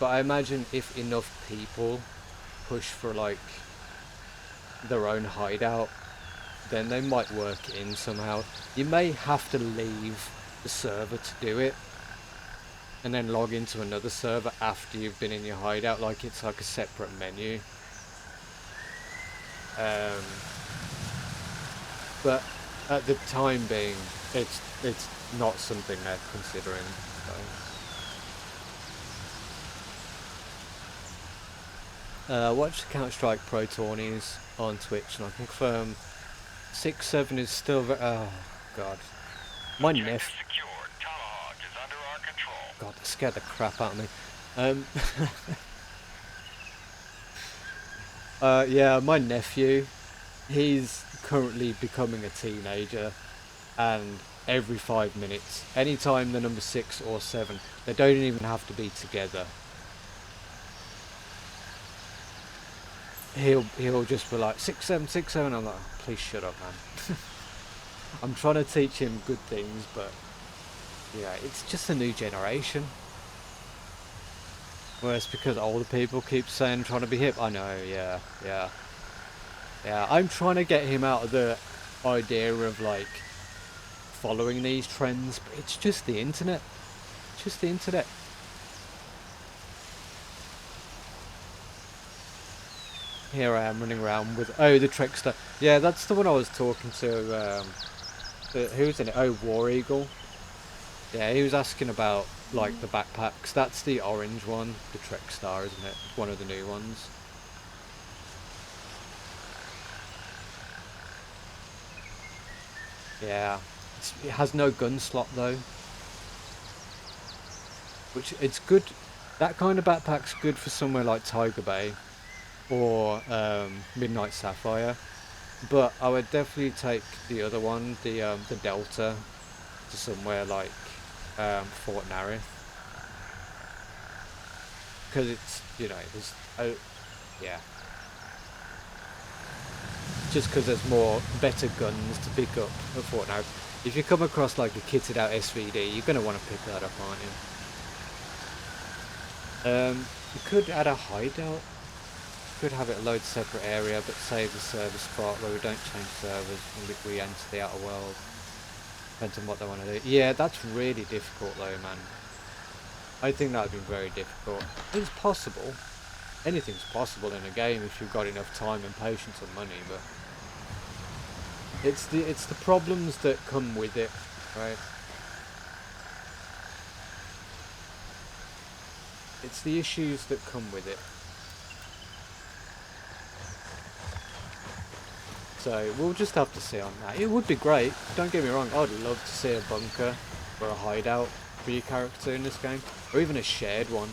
But I imagine if enough people push for like their own hideout, then they might work it in somehow. You may have to leave the server to do it, and then log into another server after you've been in your hideout, like it's like a separate menu. But at the time being, it's not something they're considering. So. Watch Counter-Strike Pro Tourneys on Twitch, and I confirm 6-7 is still oh god. My nephew. God, that scared the crap out of me. Yeah, my nephew, he's currently becoming a teenager, and every 5 minutes, anytime the number 6 or 7, they don't even have to be together. He'll just be like 6-7, 6-7. I'm like, oh, please shut up, man. I'm trying to teach him good things, but yeah, it's just a new generation. Whereas because older people keep saying trying to be hip. I know, yeah. I'm trying to get him out of the idea of like following these trends, but it's just the internet. It's just the internet. Here I am running around with the Trickster. Yeah, that's the one I was talking to. Who's in it? Oh, War Eagle. Yeah, he was asking about like the backpacks. That's the orange one, the Trek Star, isn't it? One of the new ones. Yeah, it has no gun slot though, which it's good. That kind of backpack's good for somewhere like Tiger Bay or Midnight Sapphire. But I would definitely take the other one, the Delta, to somewhere like Fort Narith, because it's, you know, there's yeah, just because there's better guns to pick up at Fort Narith. If you come across like a kitted out SVD, you're gonna want to pick that up, aren't you? You could add a hideout. Could have it a load separate area, but save the server spot where we don't change servers when we enter the outer world. Depends on what they want to do. Yeah, that's really difficult though, man. I think that would be very difficult. It's possible. Anything's possible in a game if you've got enough time and patience and money, but it's the problems that come with it, right? It's the issues that come with it. So we'll just have to see on that. It would be great, don't get me wrong, I'd love to see a bunker or a hideout for your character in this game. Or even a shared one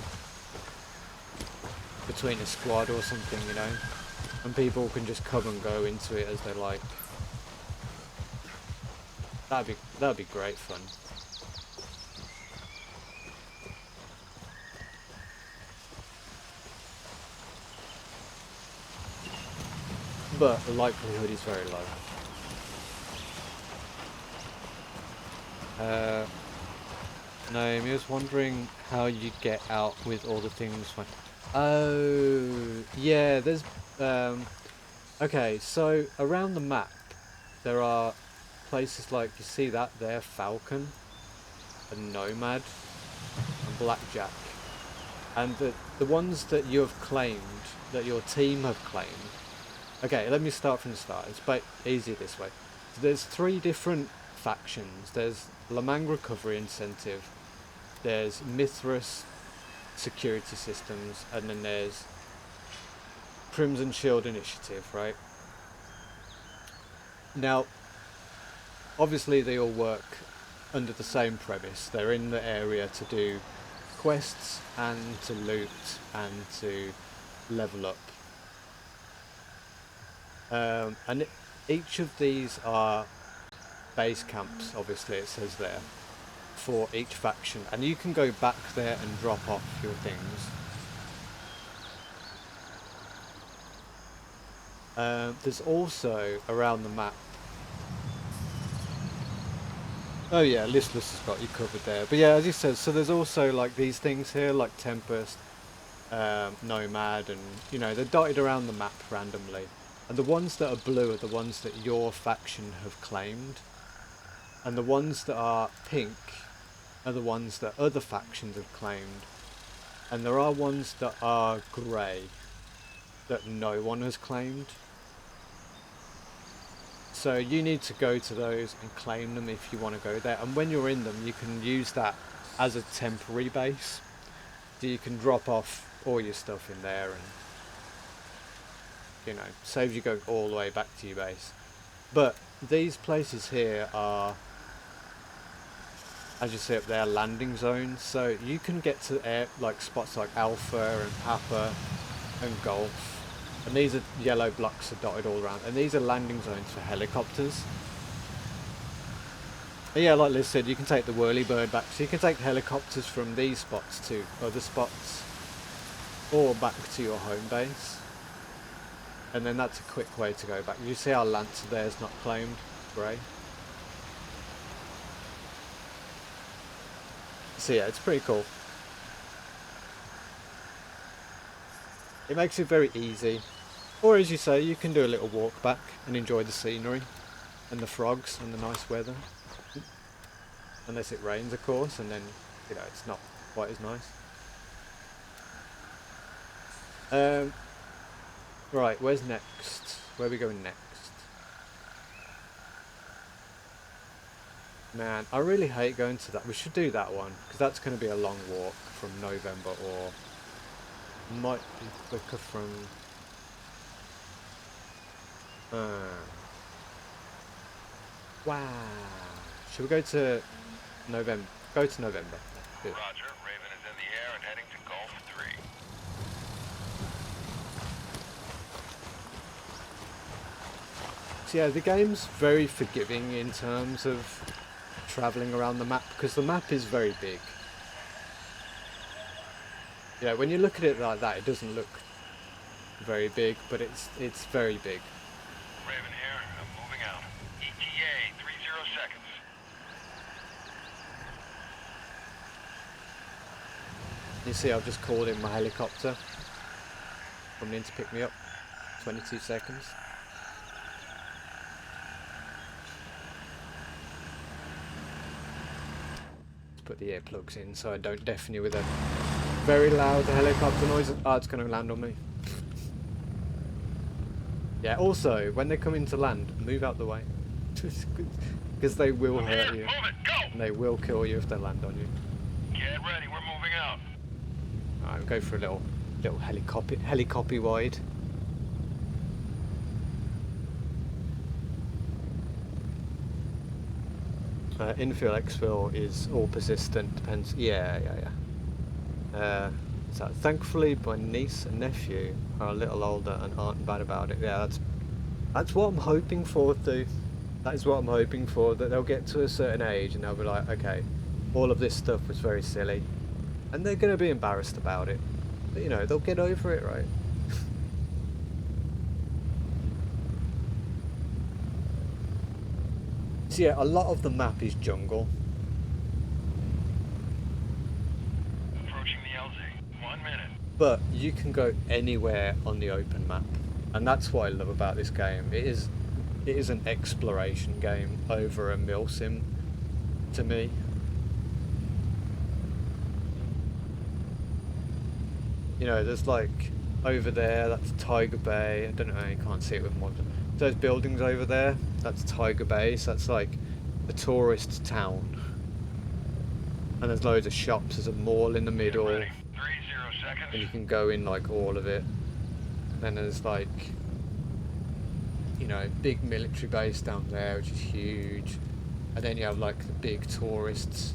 between a squad or something, you know. And people can just come and go into it as they like. That'd be great fun. But the likelihood is very low. Naomi was wondering how you get out with all the things. Oh, yeah, there's... okay, so around the map, there are places like, you see that there, Falcon, and Nomad, and Blackjack. And the ones that you have claimed, that your team have claimed. Okay, let me start from the start. It's quite easy this way. So there's 3 different factions. There's Lamang Recovery Incentive, there's Mithras Security Systems, and then there's Crimson Shield Initiative, right? Now, obviously they all work under the same premise. They're in the area to do quests and to loot and to level up. Each of these are base camps, obviously it says there, for each faction, and you can go back there and drop off your things. There's also around the map. Oh yeah, Listless has got you covered there. But yeah, as you said, so there's also like these things here, like Tempest, Nomad, and you know, they're dotted around the map randomly. And the ones that are blue are the ones that your faction have claimed. And the ones that are pink are the ones that other factions have claimed. And there are ones that are grey that no one has claimed. So you need to go to those and claim them if you want to go there. And when you're in them, you can use that as a temporary base. So you can drop off all your stuff in there and, you know, saves you going all the way back to your base. But these places here are, as you see up there, landing zones. So you can get to like spots like Alpha and Papa and Golf. And these are yellow blocks are dotted all around. And these are landing zones for helicopters. And yeah, like Liz said, you can take the whirlybird back. So you can take helicopters from these spots to other spots. Or back to your home base. And then that's a quick way to go back. You see our Lancer there is not claimed. Grey. So yeah, it's pretty cool. It makes it very easy. Or as you say, you can do a little walk back and enjoy the scenery and the frogs and the nice weather. Unless it rains, of course, and then, you know, it's not quite as nice. Right, where's next? Where are we going next? Man, I really hate going to that. We should do that one, because that's going to be a long walk from November, or might be quicker from... wow. Should we go to November? Go to November. Good. Roger. Raven is in the air and heading to Golf 3. So yeah, the game's very forgiving in terms of travelling around the map, because the map is very big. Yeah, when you look at it like that, it doesn't look very big, but it's very big. Raven here. I'm moving out. ETA 30 seconds. You see, I've just called in my helicopter coming in to pick me up. 22 seconds. Let's put the earplugs in so I don't deafen you with a very loud helicopter noise. Oh, it's going to land on me. Yeah, also, when they come in to land, move out the way. Because they will hurt you. Move it. Go. And they will kill you if they land on you. Get ready. We're moving out. Alright, we'll go for a little helicopter wide. Infill, exfil is all persistent, depends. Yeah. So thankfully my niece and nephew are a little older and aren't bad about it. Yeah, that's what I'm hoping for, dude. That is what I'm hoping for, that they'll get to a certain age and they'll be like, okay, all of this stuff was very silly. And they're going to be embarrassed about it. But, you know, they'll get over it, right? So yeah, a lot of the map is jungle. Approaching the LZ. 1 minute. But you can go anywhere on the open map. And that's what I love about this game. It is an exploration game over a mill sim to me. You know, there's like over there, that's Tiger Bay. I don't know, you can't see it with modern. Those buildings over there, that's Tiger Bay. So that's like a tourist town, and there's loads of shops. There's a mall in the Get middle, ready. 30 and you seconds. can go in like all of it. Then there's like, you know, big military base down there, which is huge. And then you have like the big tourists.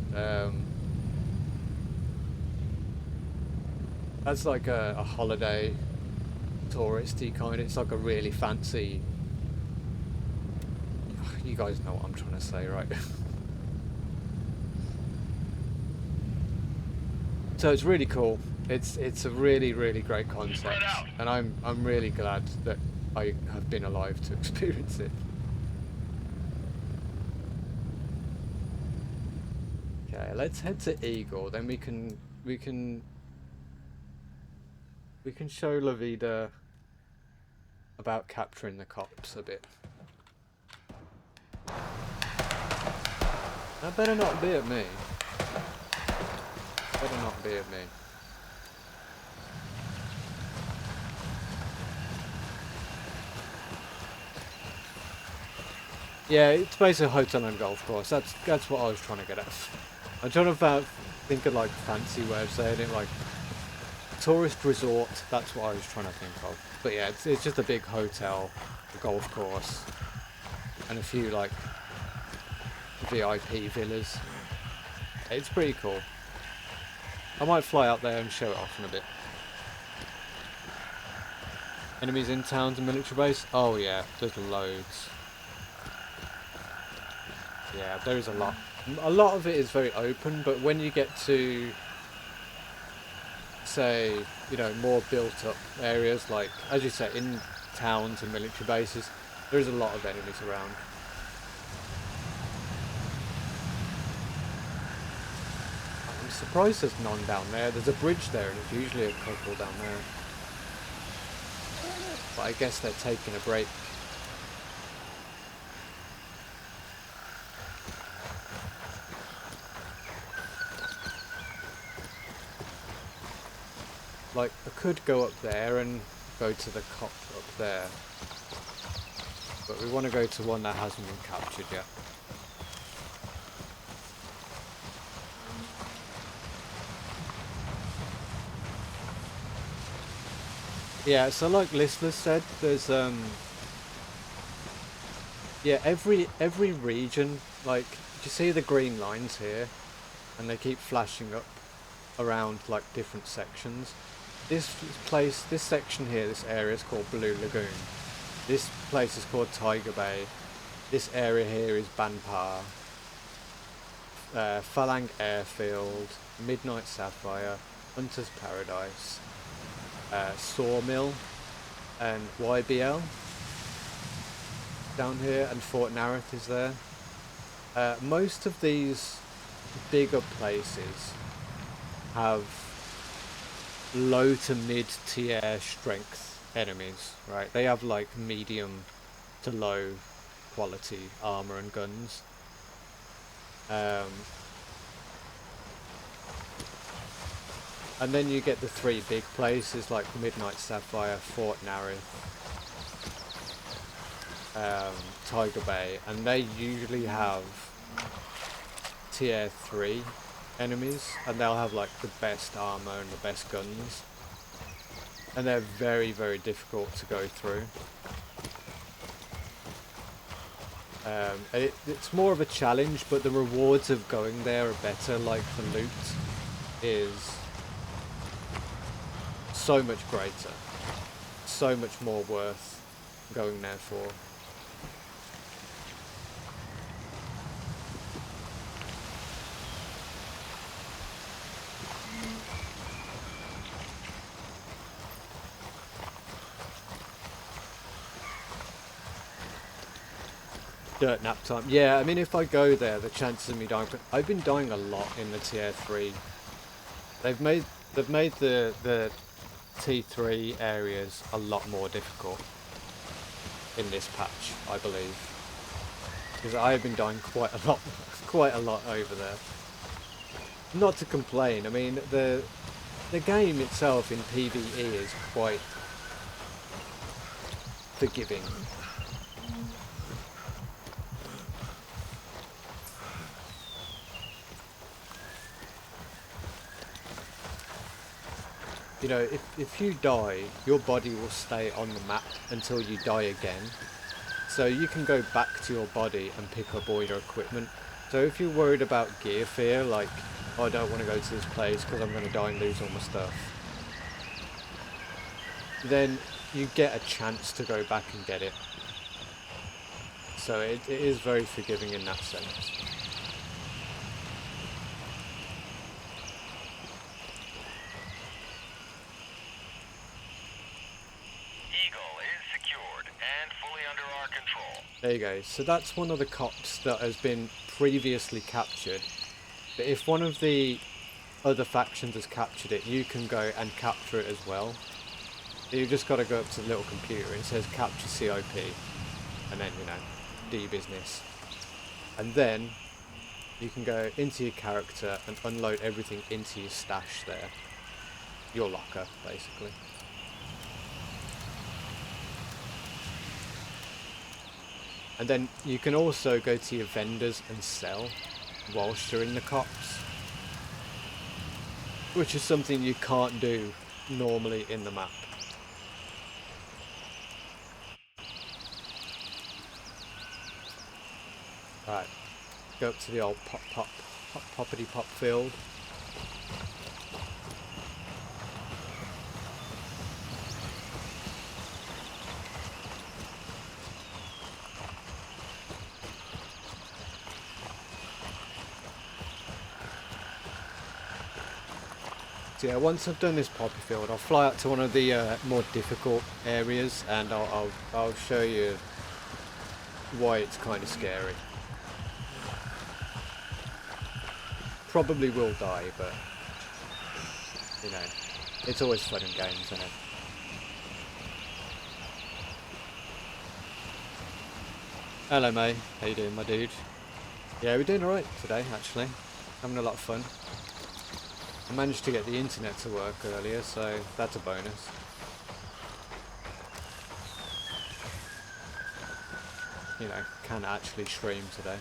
That's like a holiday touristy kind. It's like a really fancy. You guys know what I'm trying to say, right? So it's really cool. It's a really great Spread concept, out. and I'm really glad that I have been alive to experience it. Okay, let's head to Eagle. Then we can show La Vida about capturing the cops a bit. That better not be at me. Better not be at me. Yeah, it's basically a hotel and golf course. That's what I was trying to get at. I'm trying to think of like a fancy way of saying it, like tourist resort. That's what I was trying to think of. But yeah, it's just a big hotel, a golf course, and a few like VIP villas. It's pretty cool. I might fly out there and show it off in a bit. Enemies in towns and military base? Oh yeah, there's loads. Yeah, there is a lot. A lot of it is very open, but when you get to, say, you know, more built up areas, like, as you say, in towns and military bases, there is a lot of enemies around. I'm surprised there's none down there. There's a bridge there, and there's usually a couple down there. But I guess they're taking a break. Like, I could go up there and go to the cop up there. But we want to go to one that hasn't been captured yet. Yeah, so like Listless said, there's yeah, every region, like, do you see the green lines here? And they keep flashing up around like different sections. This section here, this area is called Blue Lagoon. This place is called Tiger Bay. This area here is Banpar, Phalang Airfield, Midnight Sapphire, Hunter's Paradise, Sawmill, and YBL down here, and Fort Nareth is there. Most of these bigger places have low to mid tier strength enemies, right? They have like medium to low quality armor and guns. And then you get the three big places like Midnight Sapphire, Fort Nareth, Tiger Bay, and they usually have tier 3 enemies, and they'll have like the best armor and the best guns, and they're very difficult to go through. It's more of a challenge, but the rewards of going there are better. Like the loot is so much greater, so much more worth going there for. Dirt nap time. Yeah, I mean, if I go there, the chances of me dying. I've been dying a lot in the tier 3. They've made the T3 areas a lot more difficult in this patch, I believe, because I have been dying quite a lot over there. Not to complain. I mean, the game itself in PvE is quite forgiving. you know, if you die, your body will stay on the map until you die again. So you can go back to your body and pick up all your equipment. So if you're worried about gear fear, like, oh, I don't want to go to this place because I'm going to die and lose all my stuff, then you get a chance to go back and get it. So it is very forgiving in that sense. Eagle is secured and fully under our control. There you go. So that's one of the cops that has been previously captured. But if one of the other factions has captured it, you can go and capture it as well. You've just got to go up to the little computer and it says capture COP. And then, you know, do your business. And then you can go into your character and unload everything into your stash there. Your locker, basically. And then you can also go to your vendors and sell whilst you're in the cops, which is something you can't do normally in the map. Right, go up to the old poppity pop field. So yeah, once I've done this poppy field, I'll fly out to one of the more difficult areas, and I'll show you why it's kind of scary. Probably will die, but you know, it's always fun in games, isn't it? Hello, mate. How you doing, my dude? Yeah, we're doing alright today, actually. Having a lot of fun. I managed to get the internet to work earlier, so that's a bonus. You know, can actually stream today.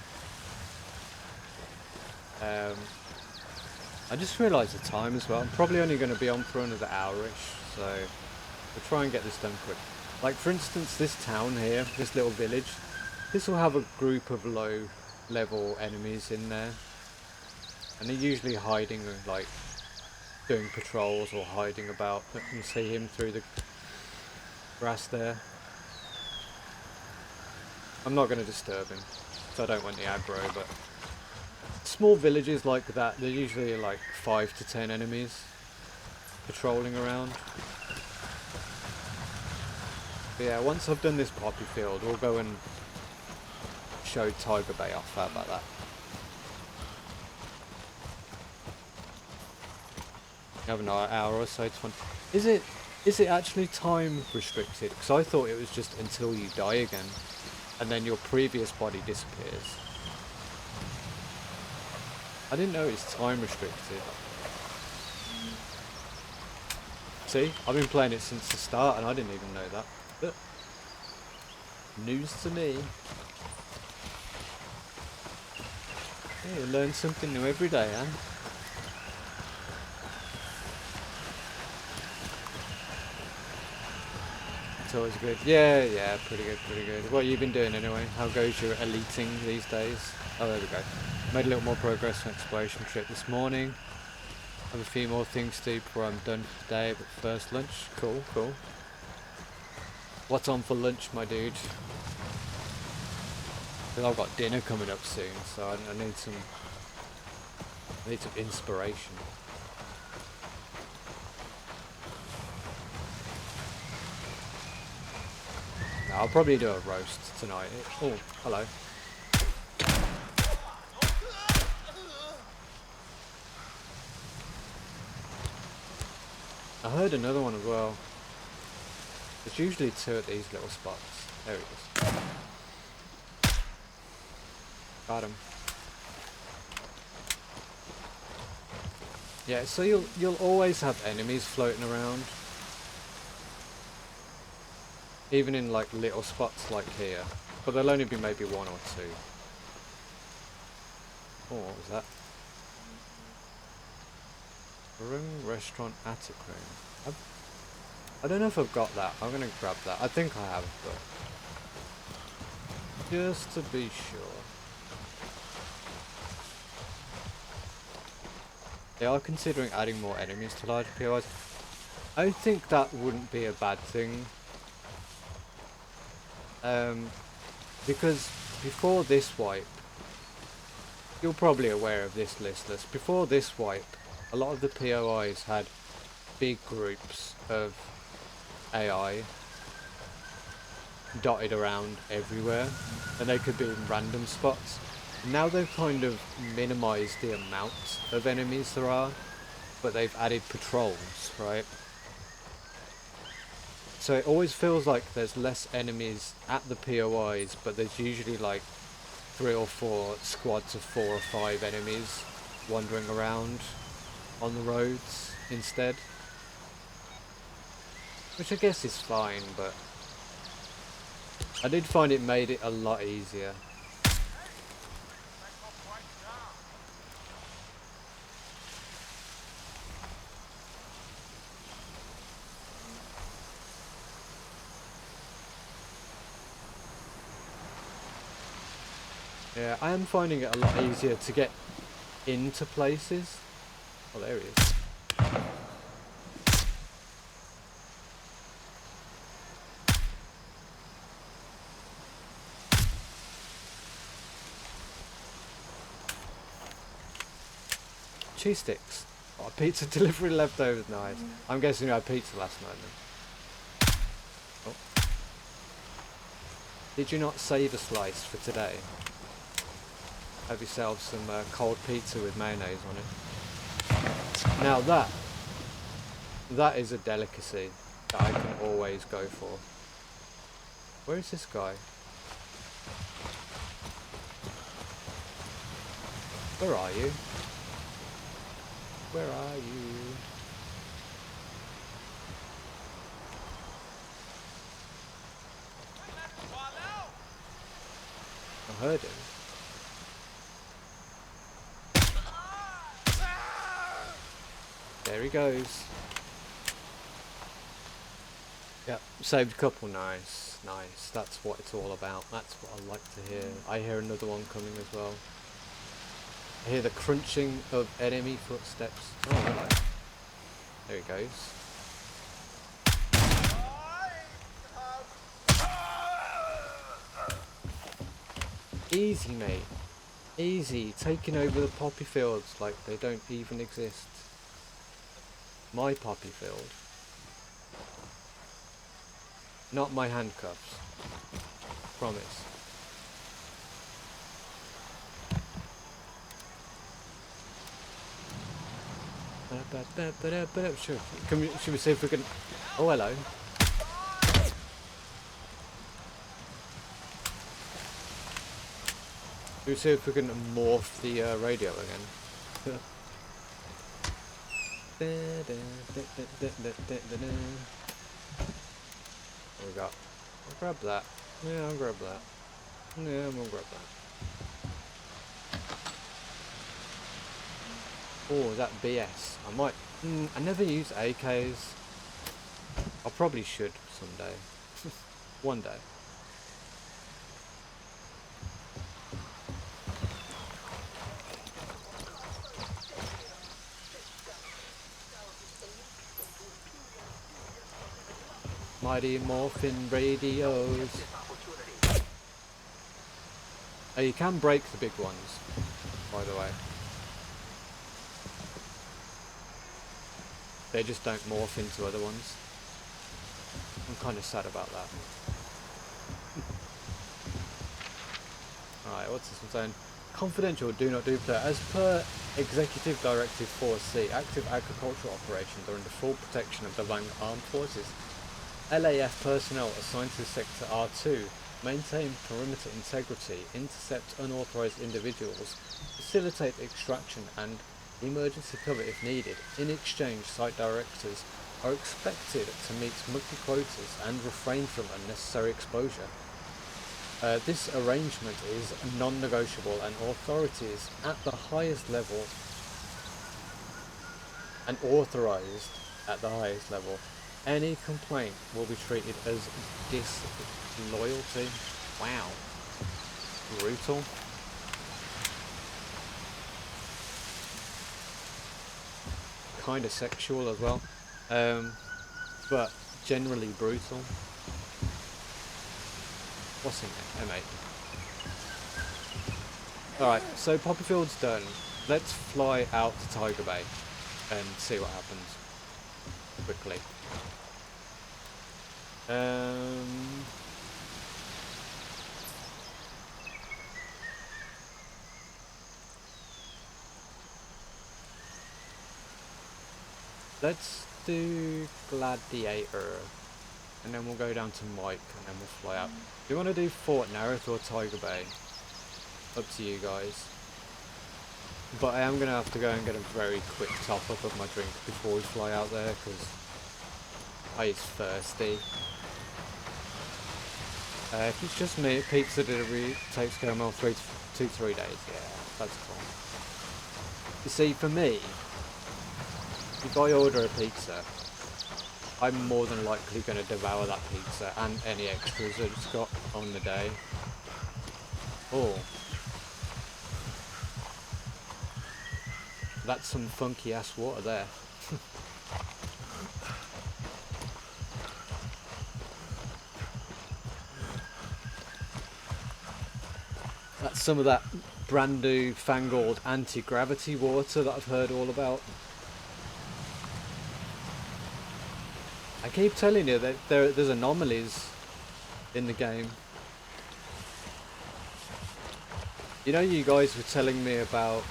I just realised the time as well. I'm probably only going to be on for another hour-ish, so we'll try and get this done quick. Like, for instance, this town here, this little village, this will have a group of low-level enemies in there. And they're usually hiding, like, doing patrols or hiding about. You can see him through the grass there. I'm not going to disturb him, so I don't want the aggro, but small villages like that, they're usually like 5 to 10 enemies patrolling around. But yeah, once I've done this poppy field, we'll go and show Tiger Bay off. How about that? Have an hour or so. Is it actually time restricted? Because I thought it was just until you die again, and then your previous body disappears. I didn't know it's time restricted. See, I've been playing it since the start, and I didn't even know that. But news to me. Yeah, you learn something new every day, huh? It's always good. Yeah, pretty good. What have you been doing anyway? How goes your eliting these days? Oh, there we go. Made a little more progress on exploration trip this morning. Have a few more things to do before I'm done for the day, but first lunch. Cool. What's on for lunch, my dude? Because I've got dinner coming up soon, so I need some inspiration. No, I'll probably do a roast tonight. Oh, hello. I heard another one as well. There's usually 2 at these little spots. There he is. Got him. Yeah, so you'll always have enemies floating around. Even in like little spots like here. But there'll only be maybe 1 or 2. Oh, what was that? Room, restaurant, attic room. I don't know if I've got that. I'm gonna grab that. I think I have, but just to be sure. They are considering adding more enemies to large POIs. I think that wouldn't be a bad thing. Because before this wipe, you're probably aware of this listless. Before this wipe, a lot of the POIs had big groups of AI dotted around everywhere, and they could be in random spots. Now they've kind of minimised the amount of enemies there are, but they've added patrols, right? So it always feels like there's less enemies at the POIs, but there's usually like 3 or 4 squads of 4 or 5 enemies wandering around on the roads instead. Which I guess is fine, but I did find it made it a lot easier. Yeah, I am finding it a lot easier to get into places. Oh, there he is. Cheese sticks. Oh, pizza delivery leftovers, nice. I'm guessing you had pizza last night then. Oh. Did you not save a slice for today? Have yourself some cold pizza with mayonnaise on it. Now that is a delicacy that I can always go for. Where is this guy? Where are you? Where are you? I heard him. There he goes. Yep, saved a couple. Nice, nice. That's what it's all about. That's what I like to hear. I hear another one coming as well. I hear the crunching of enemy footsteps. Oh, hello. There he goes. Easy, mate. Easy. Taking over the poppy fields like they don't even exist. My poppy field. Not my handcuffs. Promise. Sure. Should we see if we can... Oh, hello. Should we see if we can morph the radio again? What we got? I'll grab that. Yeah, I'll grab that. Yeah, I'm gonna grab that. Oh, is that BS? I might... I never use AKs. I probably should someday. One day. Mighty Morphin radios. Oh, you can break the big ones, by the way. They just don't morph into other ones. I'm kind of sad about that. Alright, what's this one saying? Confidential, do not duplicate. As per Executive Directive 4C, active agricultural operations are under full protection of the Lamang Armed Forces. LAF personnel assigned to Sector R2 maintain perimeter integrity, intercept unauthorized individuals, facilitate extraction and emergency cover if needed. In exchange, site directors are expected to meet monthly quotas and refrain from unnecessary exposure. This arrangement is non-negotiable, and authorities at the highest level and authorized at the highest level. Any complaint will be treated as disloyalty. Wow. Brutal. Kind of sexual as well. But generally brutal. What's in there? Oh, mate. Alright, so Poppyfield's done. Let's fly out to Tiger Bay and see what happens. Quickly. Let's do Gladiator. And then we'll go down to Mike and then we'll fly out. Do you want to do Fort Narroth or Tiger Bay? Up to you guys. But I am going to have to go and get a very quick top up of my drink before we fly out there because I is thirsty. If it's just me, pizza delivery takes care of my 2 to 3 days. Yeah, that's cool. You see, for me, if I order a pizza, I'm more than likely going to devour that pizza and any extras that it's got on the day. Oh. That's some funky ass water there. That's some of that brand new fangled anti-gravity water that I've heard all about. I keep telling you that there's anomalies in the game. You know, you guys were telling me about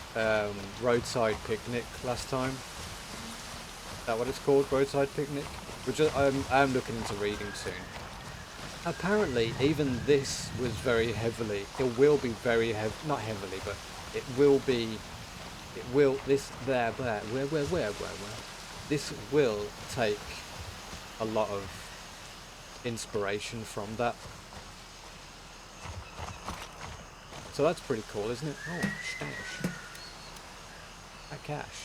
Roadside Picnic last time. Is that what it's called, Roadside Picnic? Which I'm looking into reading soon. Apparently, even this was very heavily. It will be very heavy, not heavily, but it will be. It will. This there. Where? This will take a lot of inspiration from that. So that's pretty cool, isn't it? Oh, stash. A cash.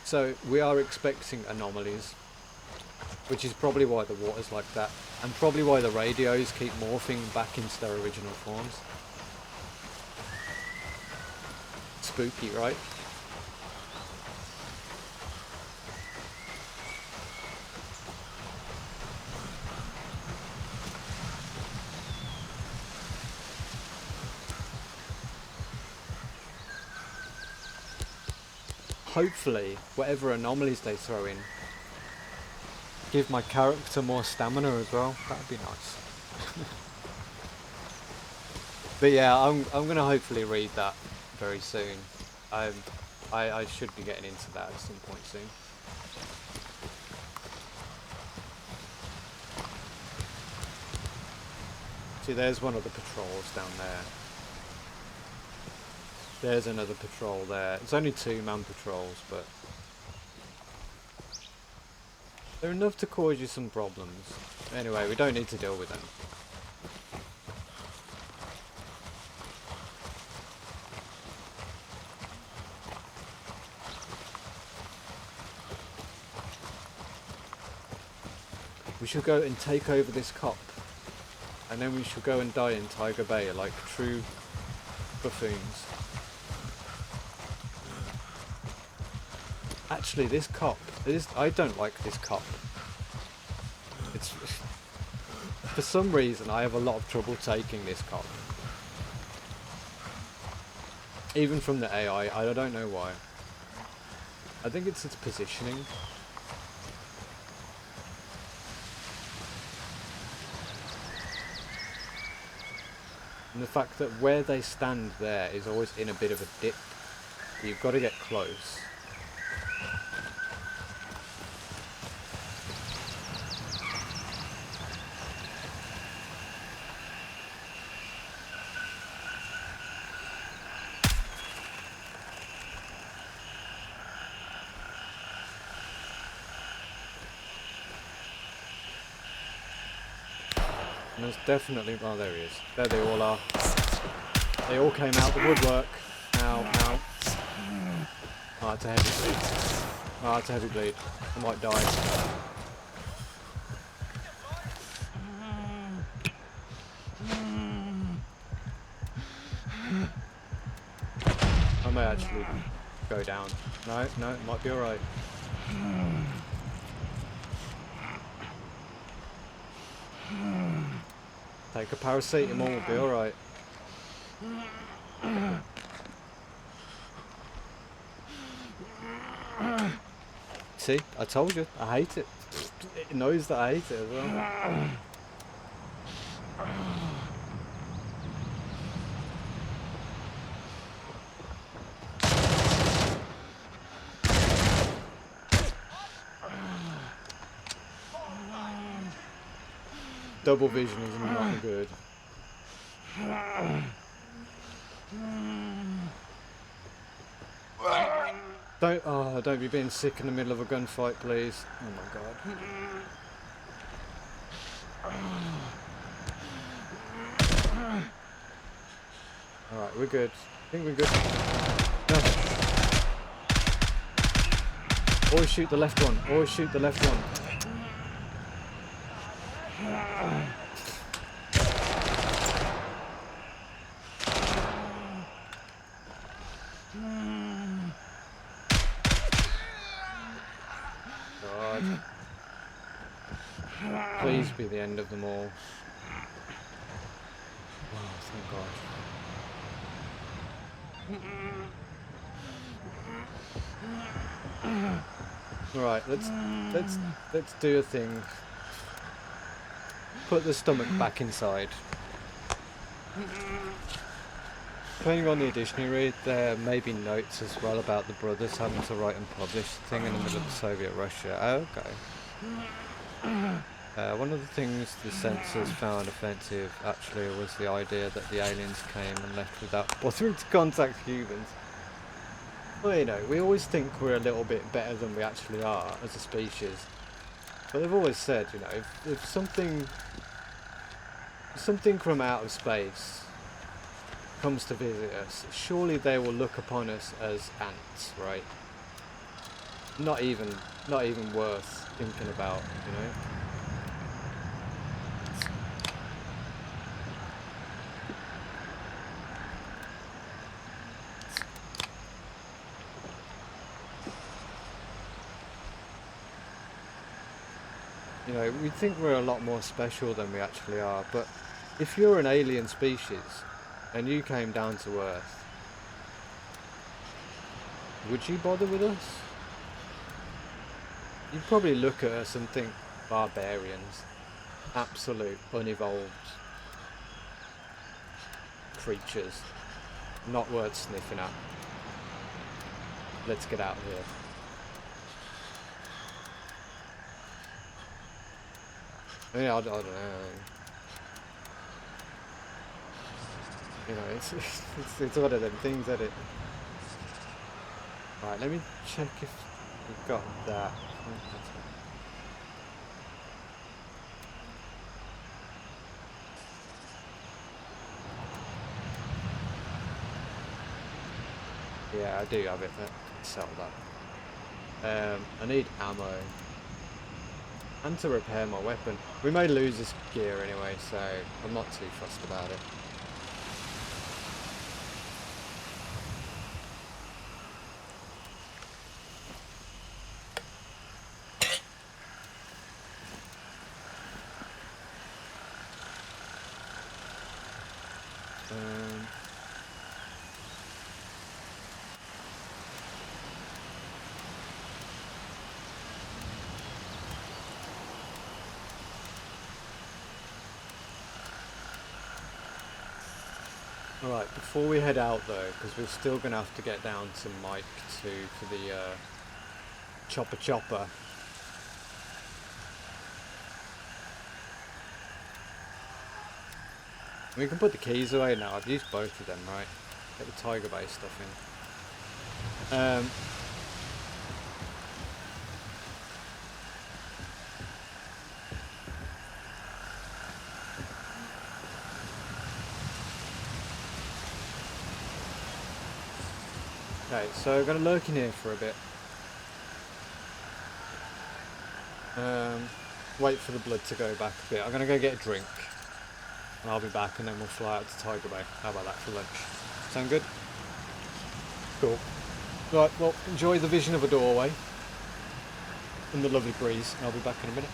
So we are expecting anomalies, which is probably why the water's like that, and probably why the radios keep morphing back into their original forms. Spooky, right? Hopefully, whatever anomalies they throw in, give my character more stamina as well. That'd be nice. But yeah, I'm gonna hopefully read that very soon. I should be getting into that at some point soon. See, there's one of the patrols down there. There's another patrol there. It's only 2-man patrols, but they're enough to cause you some problems. Anyway, we don't need to deal with them. We should go and take over this cop, and then we should go and die in Tiger Bay like true buffoons. Actually, this cop, I don't like this cop. It's for some reason I have a lot of trouble taking this cop. Even from the AI, I don't know why. I think it's its positioning. And the fact that where they stand there is always in a bit of a dip. You've got to get close. And there's definitely... oh, there he is. There they all are. They all came out the woodwork. Ow, ow. Oh, it's a heavy bleed. Oh, it's a heavy bleed. I might die. I may actually go down. No, no, it might be alright. Take a paracetamol, we'll be alright. See, I told you, I hate it. It knows that I hate it as well. Double vision is not good. Don't be being sick in the middle of a gunfight, please. Oh my god. Alright, we're good. I think we're good. No. Always shoot the left one. Always shoot the left one. God. Please be the end of them all. Oh, thank God. Right, let's do a thing. Put the stomach back inside. Depending on the edition you read, there may be notes as well about the brothers having to write and publish the thing in the middle of the Soviet Russia. Oh, okay. One of the things the censors found offensive actually was the idea that the aliens came and left without bothering to contact humans. Well, you know, we always think we're a little bit better than we actually are as a species. But they've always said, you know, if something from out of space comes to visit us, surely they will look upon us as ants, right? Not even worth thinking about, you know? You know, we think we're a lot more special than we actually are, but if you're an alien species and you came down to Earth, would you bother with us? You'd probably look at us and think, barbarians, absolute unevolved creatures, not worth sniffing at. Let's get out of here. Yeah, I don't know. You know, it's one of them things, isn't it? Right, let me check if we've got that. Yeah, I do have it. Let's sell that. I need ammo. And to repair my weapon. We may lose this gear anyway, so I'm not too fussed about it. Alright, before we head out though, because we're still going to have to get down to Mike 2 for the chopper. We can put the keys away now. I've used both of them, right? Get the Tiger Bay stuff in. Okay, so I'm gonna lurk in here for a bit. Wait for the blood to go back a bit. I'm gonna go get a drink, and I'll be back, and then we'll fly out to Tiger Bay. How about that for lunch? Sound good? Cool. Right, well, enjoy the vision of a doorway and the lovely breeze. I'll be back in a minute.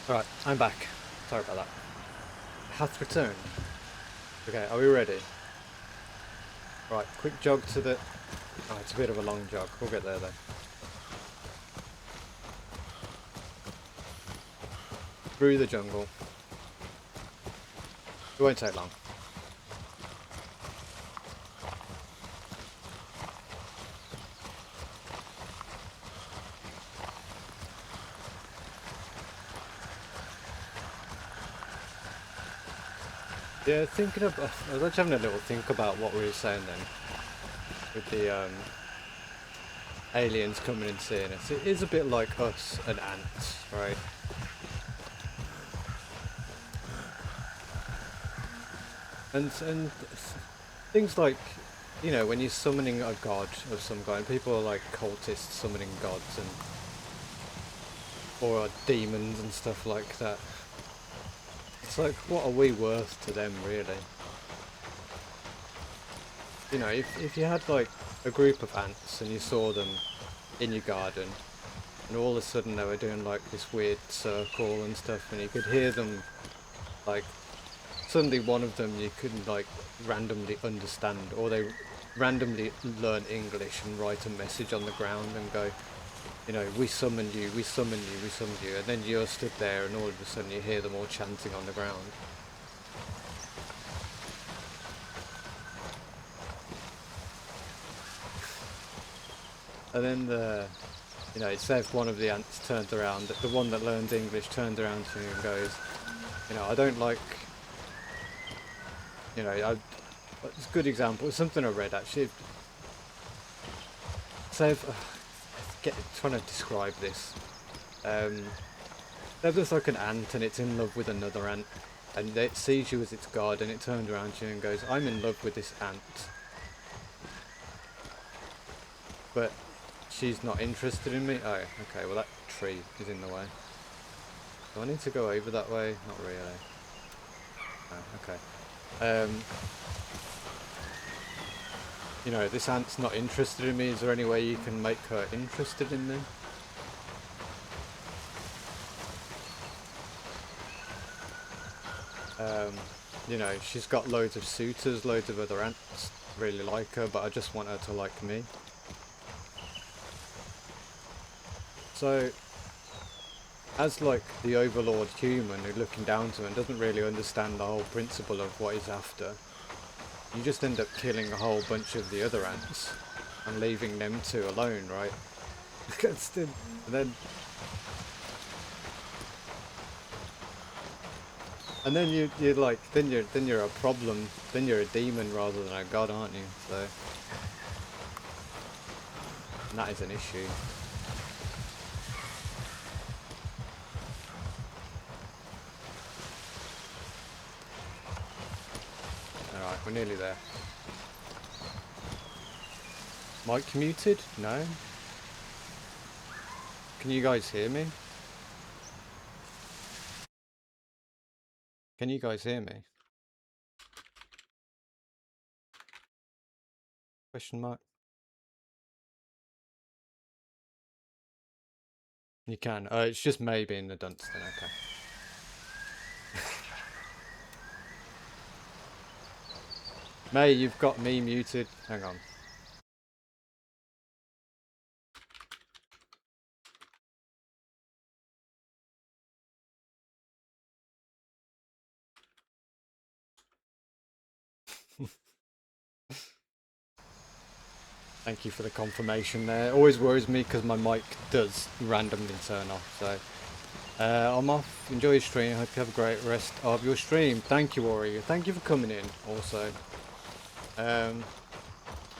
Alright, I'm back. Sorry about that. Hath returned. Okay, are we ready? Right, quick jog to the... Oh, it's a bit of a long jog. We'll get there though. Through the jungle. It won't take long. Yeah, thinking of, I was actually having a little think about what we were saying then, with the aliens coming and seeing us. It is a bit like us and ants, right? And things like, you know, when you're summoning a god of some kind, people are like cultists summoning gods and or demons and stuff like that. It's like, what are we worth to them, really? You know, if you had like a group of ants and you saw them in your garden, and all of a sudden they were doing like this weird circle and stuff, and you could hear them, like, suddenly one of them you couldn't like randomly understand, or they randomly learn English and write a message on the ground and go, you know, we summon you, we summon you, we summon you, and then you're stood there and all of a sudden you hear them all chanting on the ground. And then you know, say if one of the ants turned around, the one that learns English turned around to me and goes, you know, I don't like, you know, it's a good example, it's something I read actually. Say if, trying to describe this. There's like an ant and it's in love with another ant, and it sees you as its god, and it turns around to you and goes, I'm in love with this ant, but she's not interested in me. Oh, okay, well that tree is in the way. Do I need to go over that way? Not really. Oh, okay. You know, this ant's not interested in me. Is there any way you can make her interested in me? You know, she's got loads of suitors, loads of other ants really like her, but I just want her to like me. So, as like the overlord human who's looking down to her and doesn't really understand the whole principle of what he's after, you just end up killing a whole bunch of the other ants and leaving them two alone, right? And then And then you're like, then you're a problem, then you're a demon rather than a god, aren't you? So, and that is an issue. Alright, we're nearly there. Mic muted? No? Can you guys hear me? Can you guys hear me? Question mark? You can. Oh, it's just maybe in the Dunstan, okay. May, you've got me muted. Hang on. Thank you for the confirmation there. It always worries me because my mic does randomly turn off, so... I'm off. Enjoy your stream. Hope you have a great rest of your stream. Thank you, Warrior. Thank you for coming in, also. I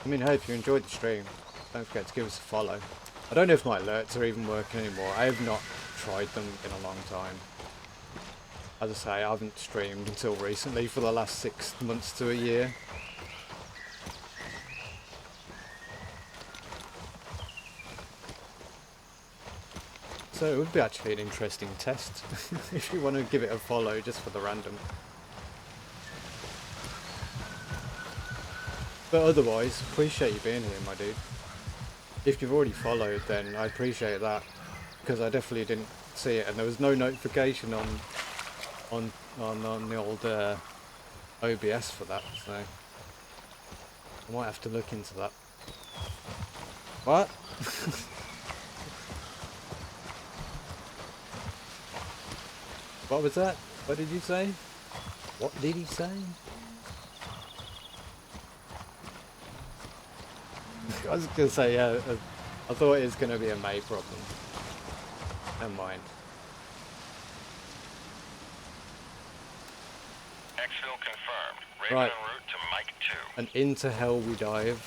mean, I hope you enjoyed the stream. Don't forget to give us a follow. I don't know if my alerts are even working anymore. I have not tried them in a long time. As I say, I haven't streamed until recently for the last 6 months to a year. So it would be actually an interesting test if you want to give it a follow just for the random. But otherwise, appreciate you being here, my dude. If you've already followed, then I appreciate that, because I definitely didn't see it, and there was no notification on the old OBS for that, so I might have to look into that. What? What was that? What did you say? What did he say? I was going to say, yeah, I thought it was going to be a May problem. Never mind. Exfil confirmed. Raven Right, en route to Mike 2. and into hell we dive.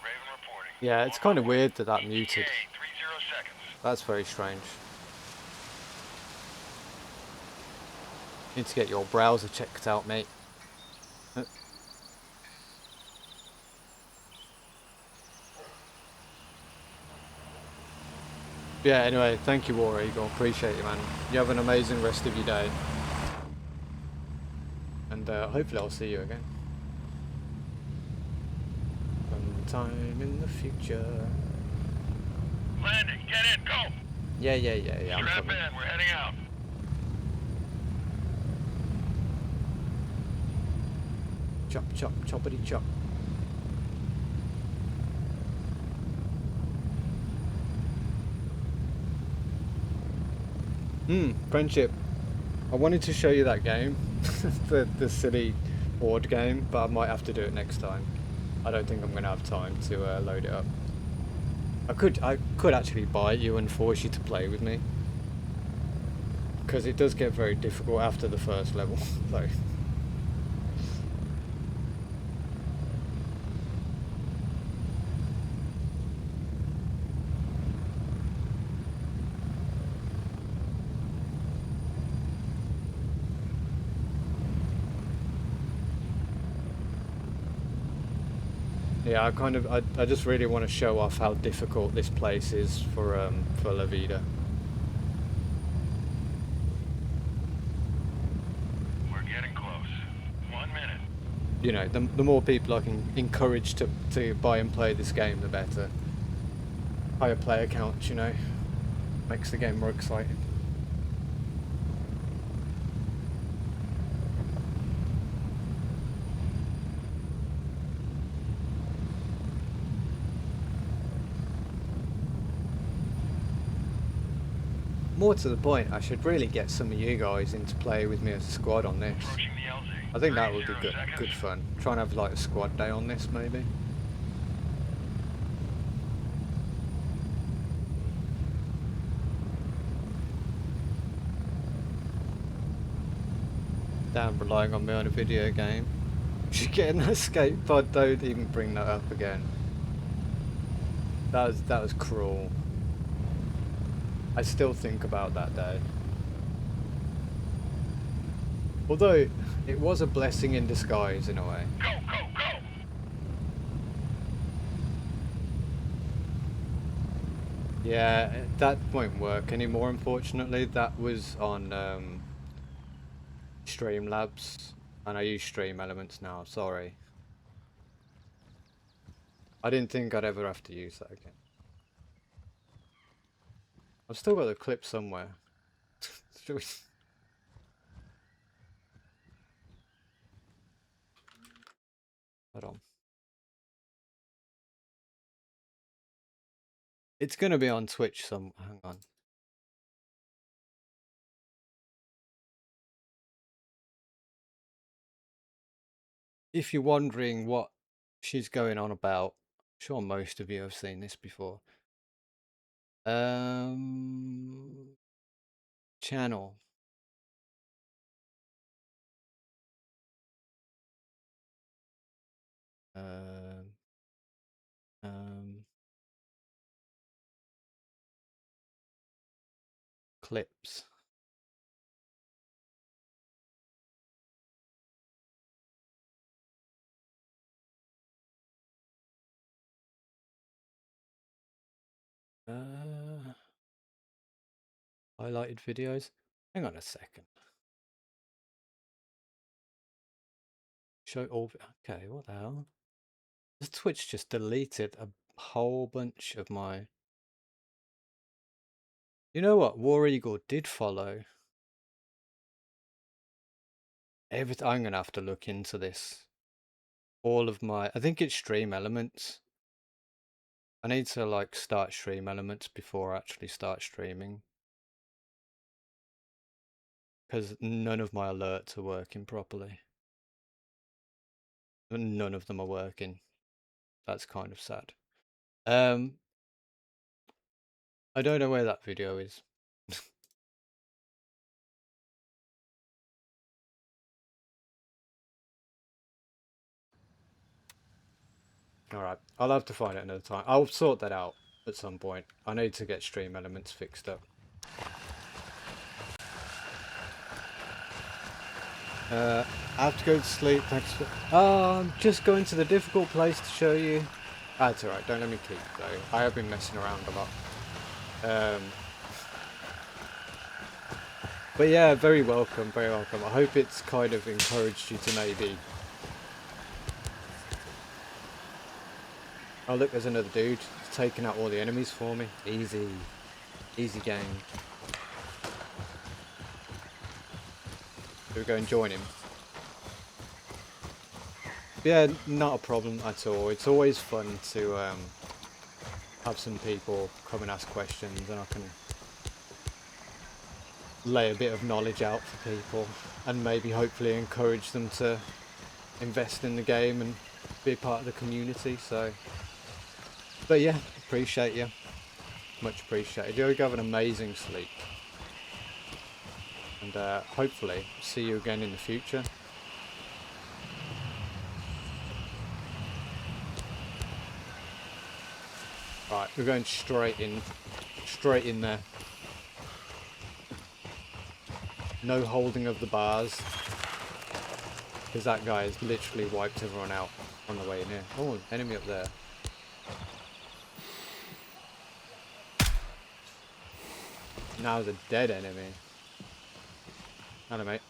Raven reporting. Yeah, it's kind of weird that ETA muted. 30 seconds. That's very strange. Need to get your browser checked out, mate. Yeah, anyway, thank you, War Eagle. Appreciate you, man. You have an amazing rest of your day. And hopefully I'll see you again. Sometime in the future. Landing. Get in. Go. Yeah, I'm Strap coming. in. We're heading out. Chop, chop, choppity chop. Friendship. I wanted to show you that game. the silly board game, but I might have to do it next time. I don't think I'm going to have time to load it up. I could actually buy you and force you to play with me. Because it does get very difficult after the first level, though. Yeah, I just really want to show off how difficult this place is for La Vida. We're getting close. 1 minute. You know, the more people I can encourage to buy and play this game, the better. Higher player counts, you know, makes the game more exciting. More to the point, I should really get some of you guys in to play with me as a squad on this. Approaching the LZ. I think that would be 30 seconds. good fun. Try and have like a squad day on this, maybe. Damn, relying on me on a video game. Should get an escape pod, don't even bring that up again. That was cruel. I still think about that day. Although, it was a blessing in disguise in a way. Go, go, go! Yeah, that won't work anymore, unfortunately. That was on Streamlabs, and I use Stream Elements now, sorry. I didn't think I'd ever have to use that again. I've still got the clip somewhere. Should we... Hold on. It's gonna be on Twitch some... Hang on. If you're wondering what she's going on about, I'm sure most of you have seen this before. Channel. Um, clips. Highlighted videos. Hang on a second. Show all. Okay, what the hell? Has Twitch just deleted a whole bunch of my. You know what? War Eagle did follow. I'm gonna have to look into this. All of my. I think it's Stream Elements. I need to like start stream elements before I actually start streaming. Because none of my alerts are working properly. None of them are working. That's kind of sad. I don't know where that video is. Alright, I'll have to find it another time. I'll sort that out at some point. I need to get stream elements fixed up. I have to go to sleep. Thanks for... Oh, I'm just going to the difficult place to show you. That's alright, don't let me keep though. I have been messing around a lot. But yeah, very welcome, very welcome. I hope it's kind of encouraged you to maybe... Oh look, there's another dude. He's taking out all the enemies for me. Easy. Easy game. Should we go and join him? Yeah, not a problem at all. It's always fun to have some people come and ask questions, and I can lay a bit of knowledge out for people and maybe hopefully encourage them to invest in the game and be a part of the community. So, but yeah, appreciate you. Much appreciated. You have an amazing sleep. And hopefully see you again in the future. Right, we're going straight in there. No holding of the bars, because that guy has literally wiped everyone out on the way in here. Oh, enemy up there. Now there's a dead enemy. Hello, mate.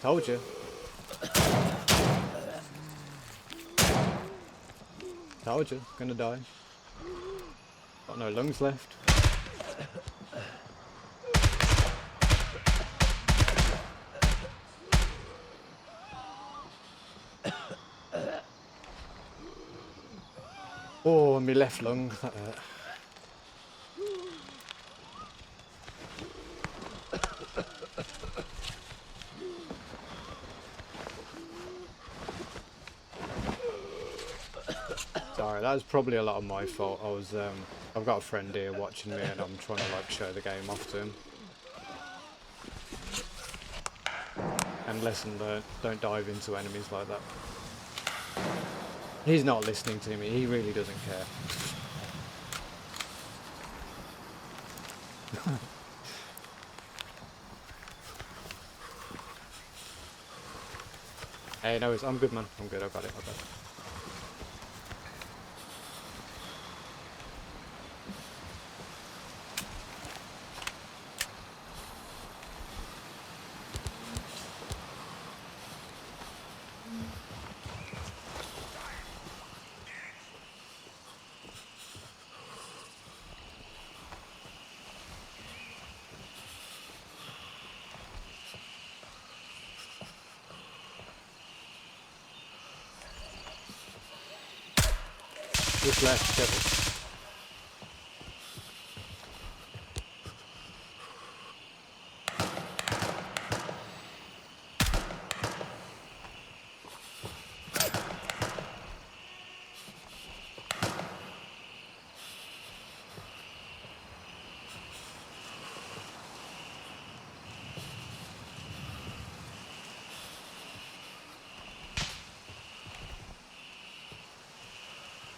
Told you. Told you. Gonna die. Got no lungs left. Oh, and my left lung. That hurt. Sorry, that was probably a lot of my fault. I've got a friend here watching me, and I'm trying to like show the game off to him. And lesson learned: don't dive into enemies like that. He's not listening to me. He really doesn't care. Hey, no, I'm good, man. I'm good. I got it. I got it. Just left, Kevin.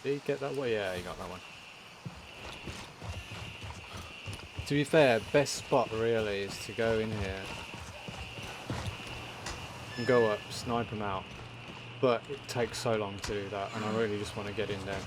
Did he get that one? Yeah, he got that one. To be fair, best spot really is to go in here and go up, snipe them out. But it takes so long to do that, and I really just want to get in there.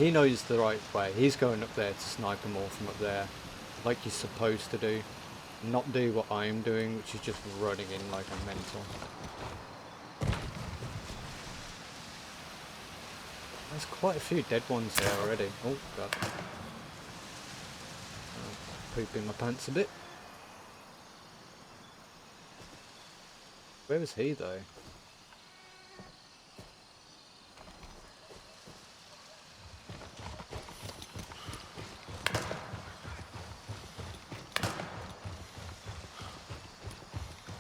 He knows the right way. He's going up there to snipe them all from up there, like he's supposed to do. Not do what I'm doing, which is just running in like a mental. There's quite a few dead ones there already. Oh god. Pooping my pants a bit. Where was he though?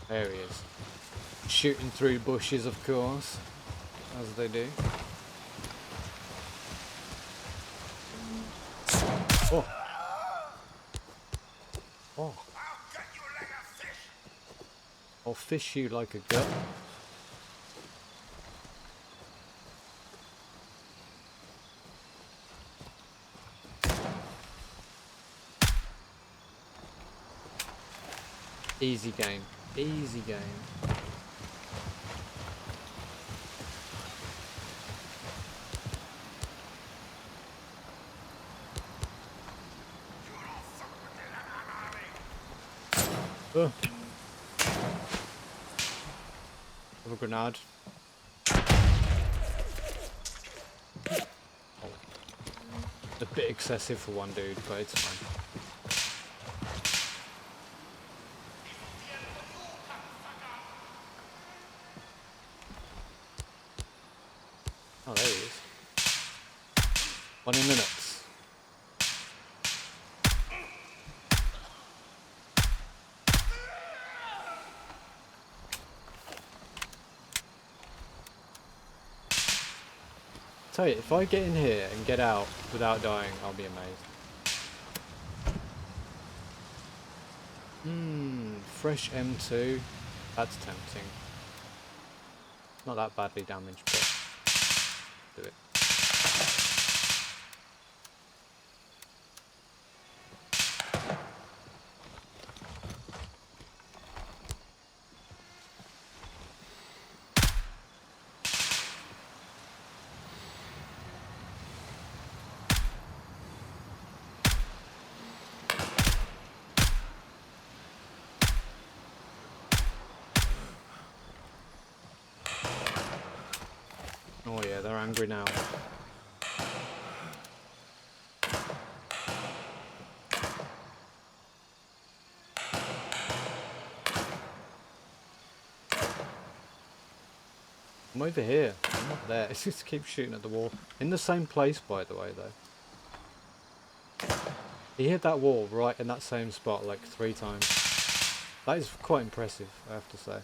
There he is. Shooting through bushes, of course, as they do. Oh. Oh. I'll fish you like a gut. Easy game. Easy game. Oh. Have a grenade. Oh. A bit excessive for one dude, but it's fine. Oh, there he is. One in the nuts. Tell you, if I get in here and get out without dying, I'll be amazed. Fresh M2. That's tempting. Not that badly damaged, but do it. Oh yeah, they're angry now. I'm over here. I'm not there. It's just keep shooting at the wall. In the same place, by the way, though. He hit that wall right in that same spot like 3 times. That is quite impressive, I have to say.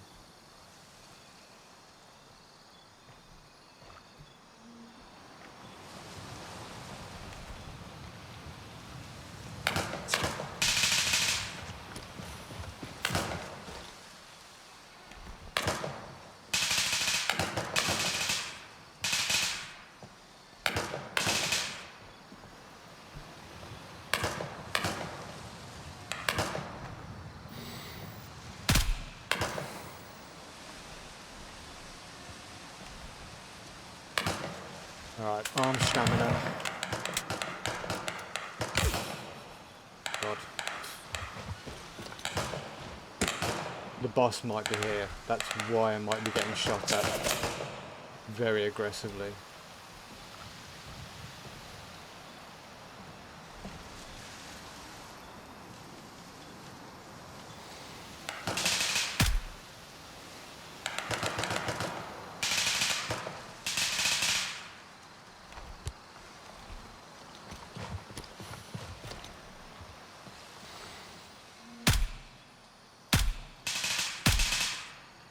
Alright, arm stamina. God. The boss might be here. That's why I might be getting shot at very aggressively.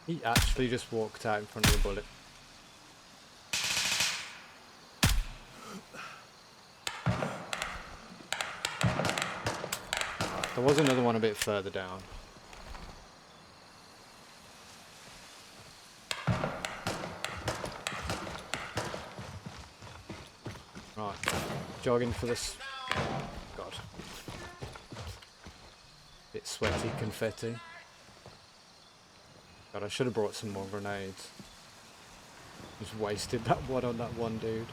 He actually just walked out in front of the bullet. There was another one a bit further down. Right, jogging for this. God. Bit sweaty confetti. God, I should have brought some more grenades. Just wasted that one on that one dude.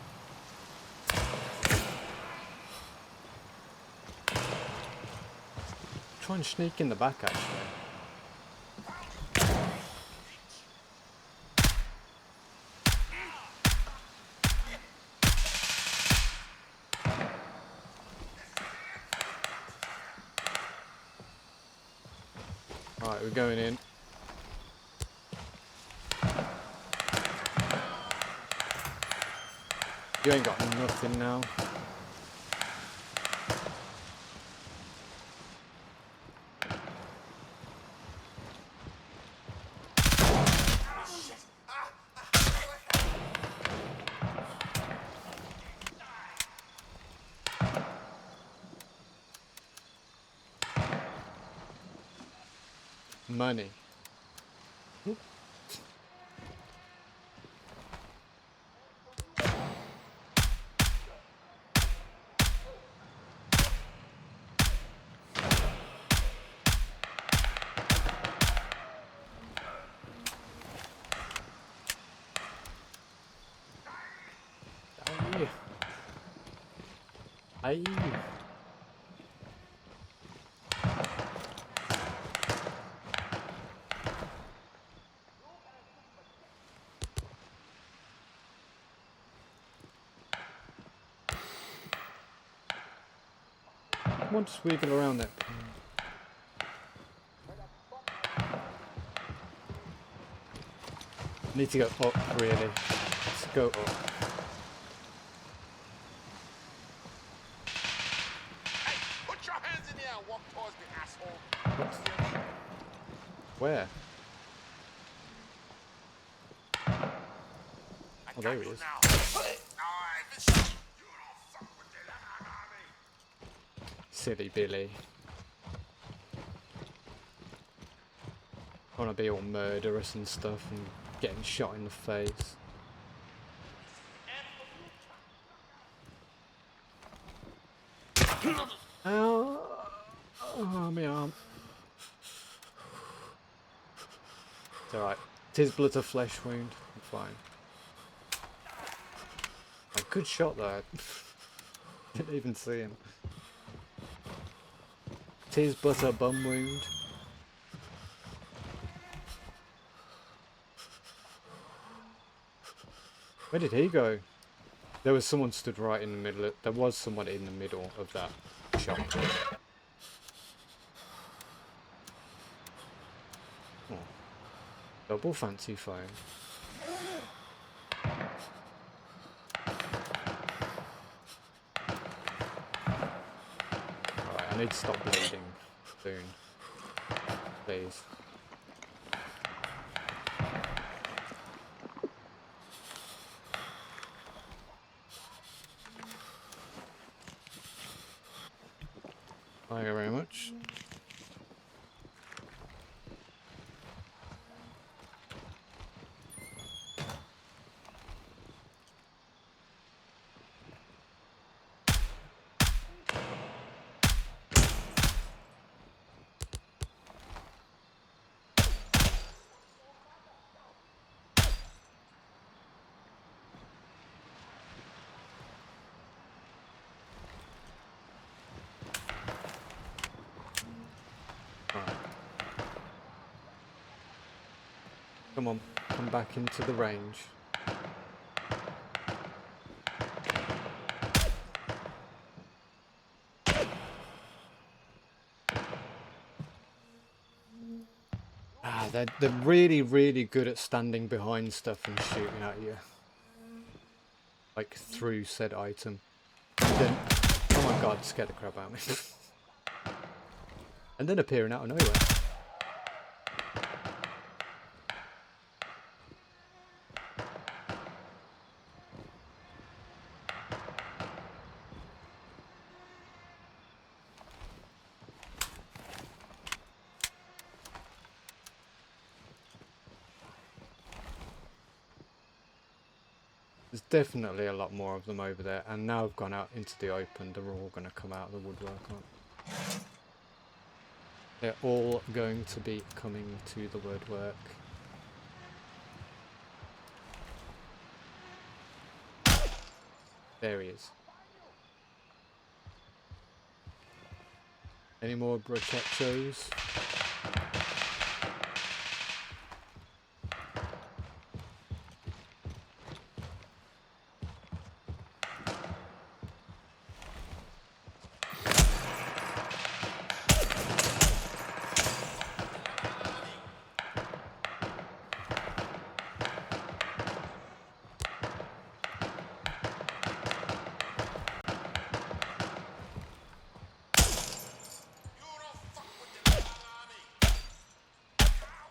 Try and sneak in the back, actually. Alright, we're going in. You ain't got nothing now. Money. Aye. Aye. Come on, just wiggle around that. Need to go up, really. Let's go up. Hey, put your hands in the air and walk towards me, asshole. Where? I Oh, got there he you is. now. Alright, this you don't fuck with the Lamang army. Silly Billy. I want to be all murderous and stuff and getting shot in the face. Ow! Oh, my arm. It's alright. 'Tis but a flesh wound. I'm fine. A good shot though. Didn't even see him. 'Tis but a bum wound. Where did he go? There was someone stood right in the middle. There was someone in the middle of that shop. Oh. Double fancy phone. Alright, I need to stop bleeding soon. Please. Thank you very much. Right. Come on, come back into the range. Ah, they're really, really good at standing behind stuff and shooting at you. Like, through said item. And then, oh my god, scared the crap out of me. And then appearing out of nowhere. There's definitely a lot more of them over there, and now I've gone out into the open, they're all going to come out of the woodwork, aren't they? They're all going to be coming to the woodwork. There he is. Any more brochechos? You don't fuck with the Lamang army. Ow!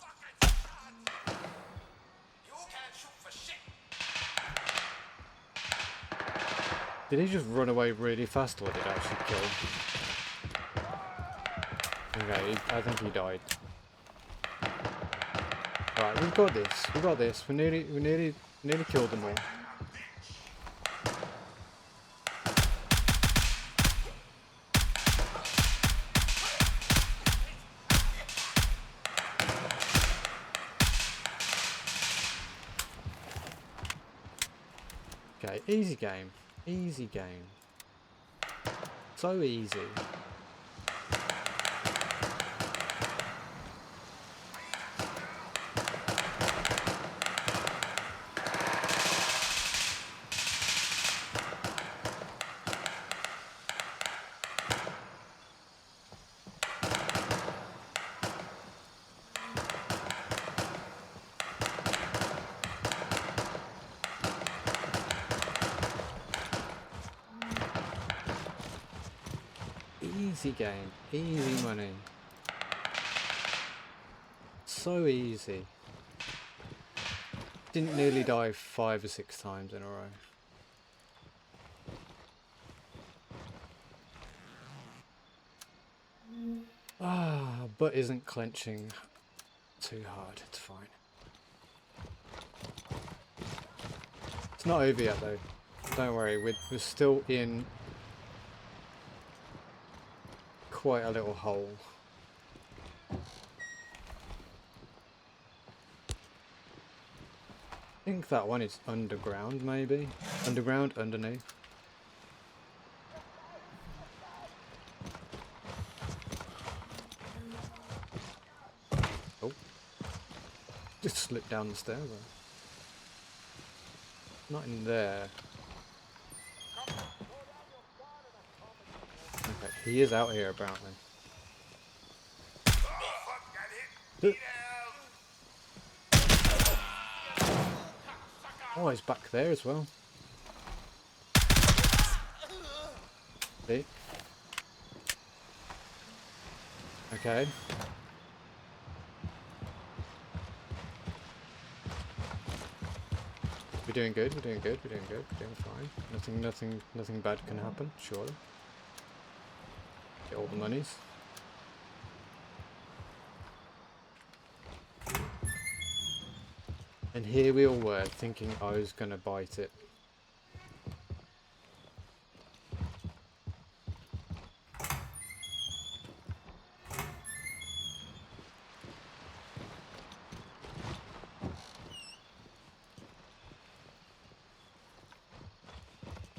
Fucking stud! You can't shoot for shit. Did he just run away really fast, or did it actually kill him? Okay, I think he died. Right, we've got this. We got this. We nearly killed them all. Okay, easy game. Easy game. So easy. Easy game. Easy money. So easy. Didn't nearly die 5 or 6 times in a row. Ah, but isn't clenching too hard. It's fine. It's not over yet though. Don't worry, we're still in quite a little hole. I think that one is underground, maybe? Underground, underneath. Oh. Just slipped down the stairs though. Not in there. Okay, he is out here apparently. Oh, he's back there as well. See? Okay. We're doing good, we're doing good, we're doing good, we're doing fine. Nothing bad can happen, surely. Get all the monies. And here we all were, thinking I was gonna bite it.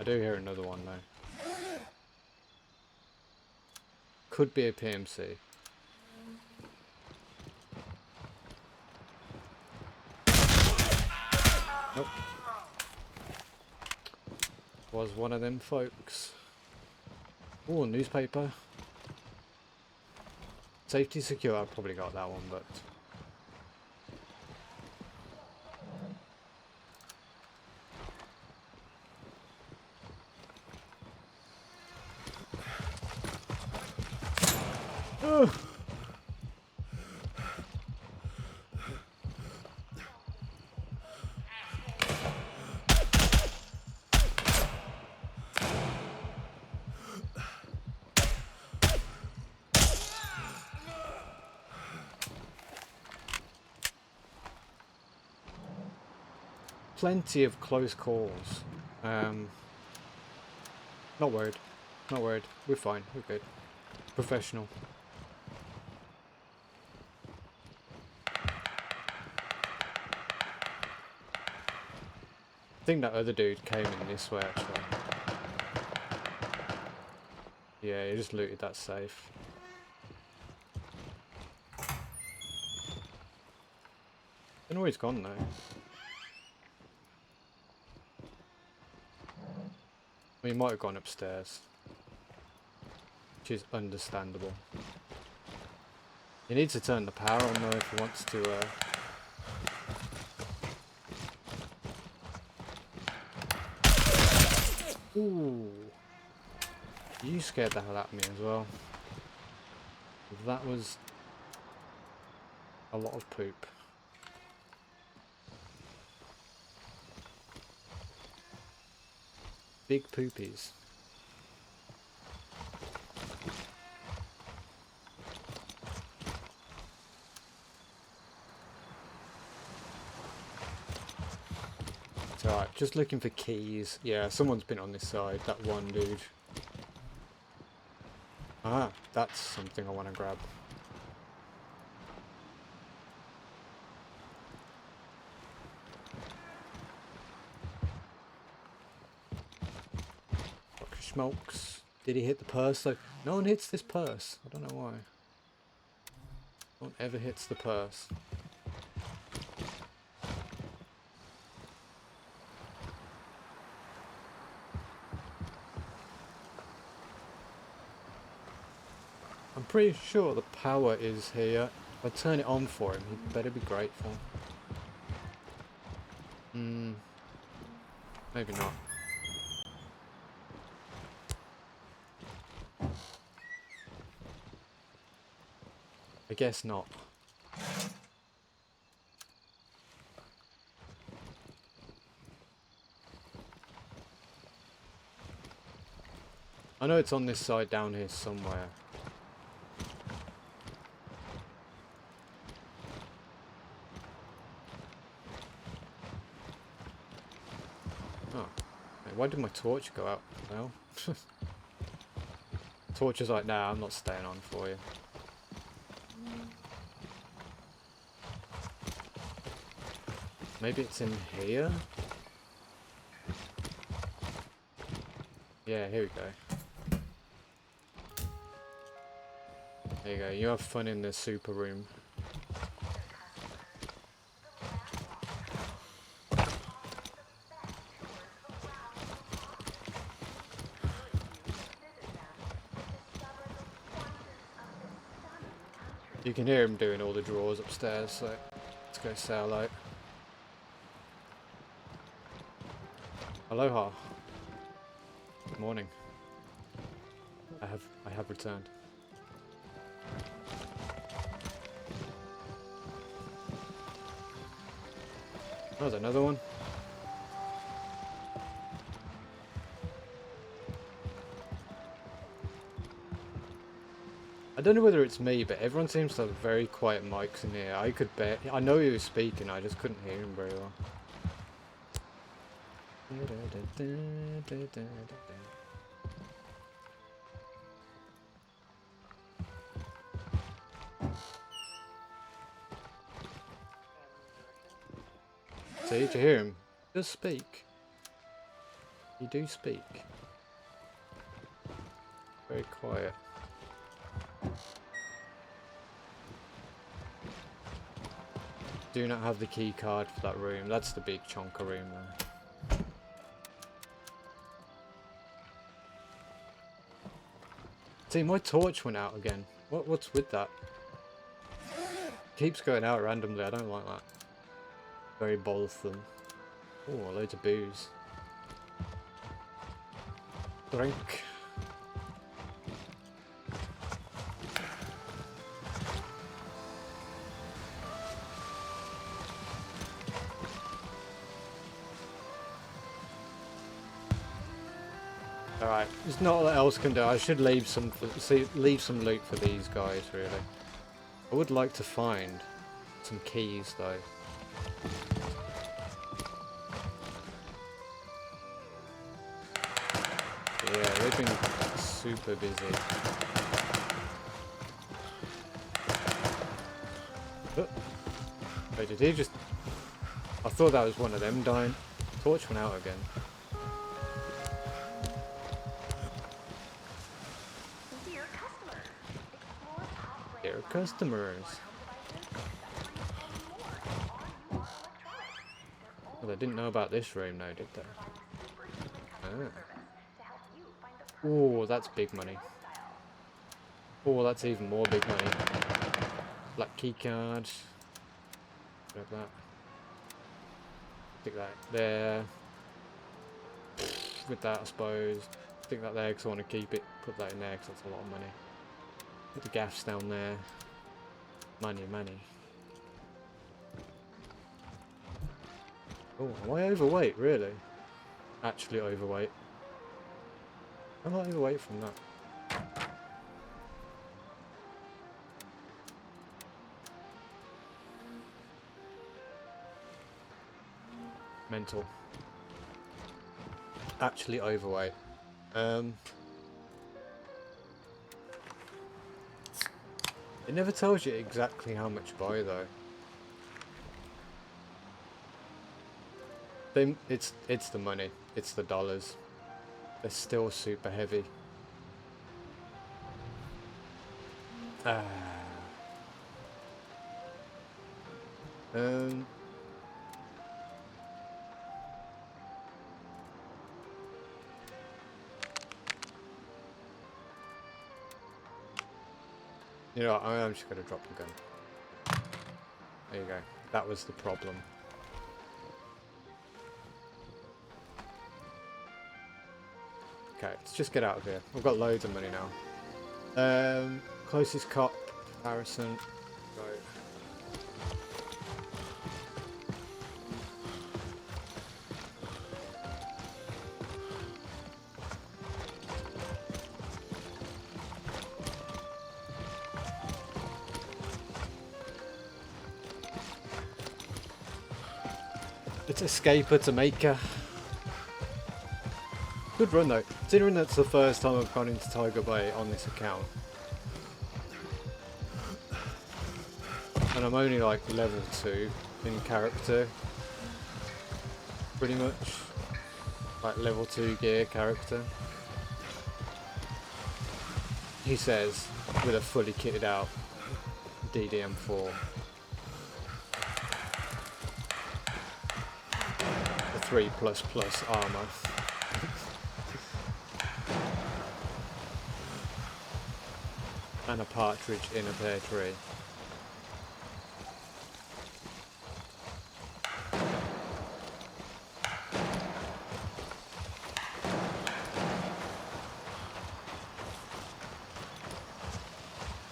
I do hear another one though. Could be a PMC. Nope. Was one of them folks. Oh, newspaper. Safety secure, I probably got that one, but... Plenty of close calls. Not worried. Not worried. We're fine. We're good. Professional. I think that other dude came in this way actually. Yeah, he just looted that safe. Don't know where he's gone though. Well, he might have gone upstairs. Which is understandable. He needs to turn the power on though if he wants to Ooh. You scared the hell out of me as well. That was a lot of poop. Big poopies. It's alright, just looking for keys. Yeah, someone's been on this side, that one dude. Ah, that's something I want to grab. Smokes. Did he hit the purse though? No one hits this purse. I don't know why. No one ever hits the purse. I'm pretty sure the power is here. If I turn it on for him, he'd better be grateful. Maybe not. I guess not. I know it's on this side down here somewhere. Oh. Wait, why did my torch go out now? Torch is like, nah, I'm not staying on for you. Maybe it's in here? Yeah, here we go. There you go, you have fun in the super room. You can hear him doing all the drawers upstairs, so let's go say hello. Aloha. Good morning. I have returned. Oh, there's another one. I don't know whether it's me, but everyone seems to have very quiet mics in here. I know he was speaking, I just couldn't hear him very well. See, did you hear him? He does speak. You do speak. Very quiet. Do not have the key card for that room. That's the big chonker room there. See, my torch went out again. What's with that? Keeps going out randomly. I don't like that. Very bothersome. Oh, loads of booze. Drink. Alright, there's not a lot else I can do. I should leave some leave some loot for these guys, really. I would like to find some keys, though. Yeah, they've been super busy. Oh. Wait, did he just... I thought that was one of them dying. Torch went out again. customers. Well, they didn't know about this room now, did they? Ah. Oh, that's big money. Oh, that's even more big money. Black key card. Grab that. Stick that there. With that, I suppose. Stick that there because I want to keep it. Put that in there because that's a lot of money. Put the gaffs down there. Money, money. Oh, am I overweight, really? Actually overweight. I'm not overweight from that. Mental. Actually overweight. It never tells you exactly how much to buy though. It's the money. It's the dollars. They're still super heavy. Ah. You know what, I'm just gonna drop the gun. There you go. That was the problem. Okay, let's just get out of here. We've got loads of money now. Closest cop, Harrison. Right. Let's escape her to Jamaica. Good run though, considering that's the first time I've gone into Tiger Bay on this account. And I'm only like level 2 in character. Pretty much. Like level 2 gear character. He says, with a fully kitted out DDM4. The 3++ armour. And a partridge in a pear tree.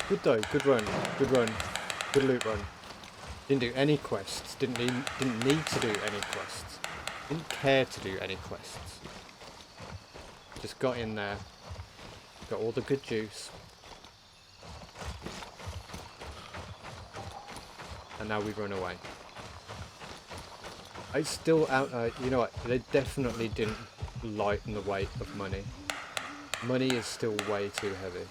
Good though, good run, good loot run. Didn't do any quests, didn't need to do any quests. Didn't care to do any quests. Just got in there, got all the good juice. And now we run away. I still you know what, they definitely didn't lighten the weight of money. Money is still way too heavy.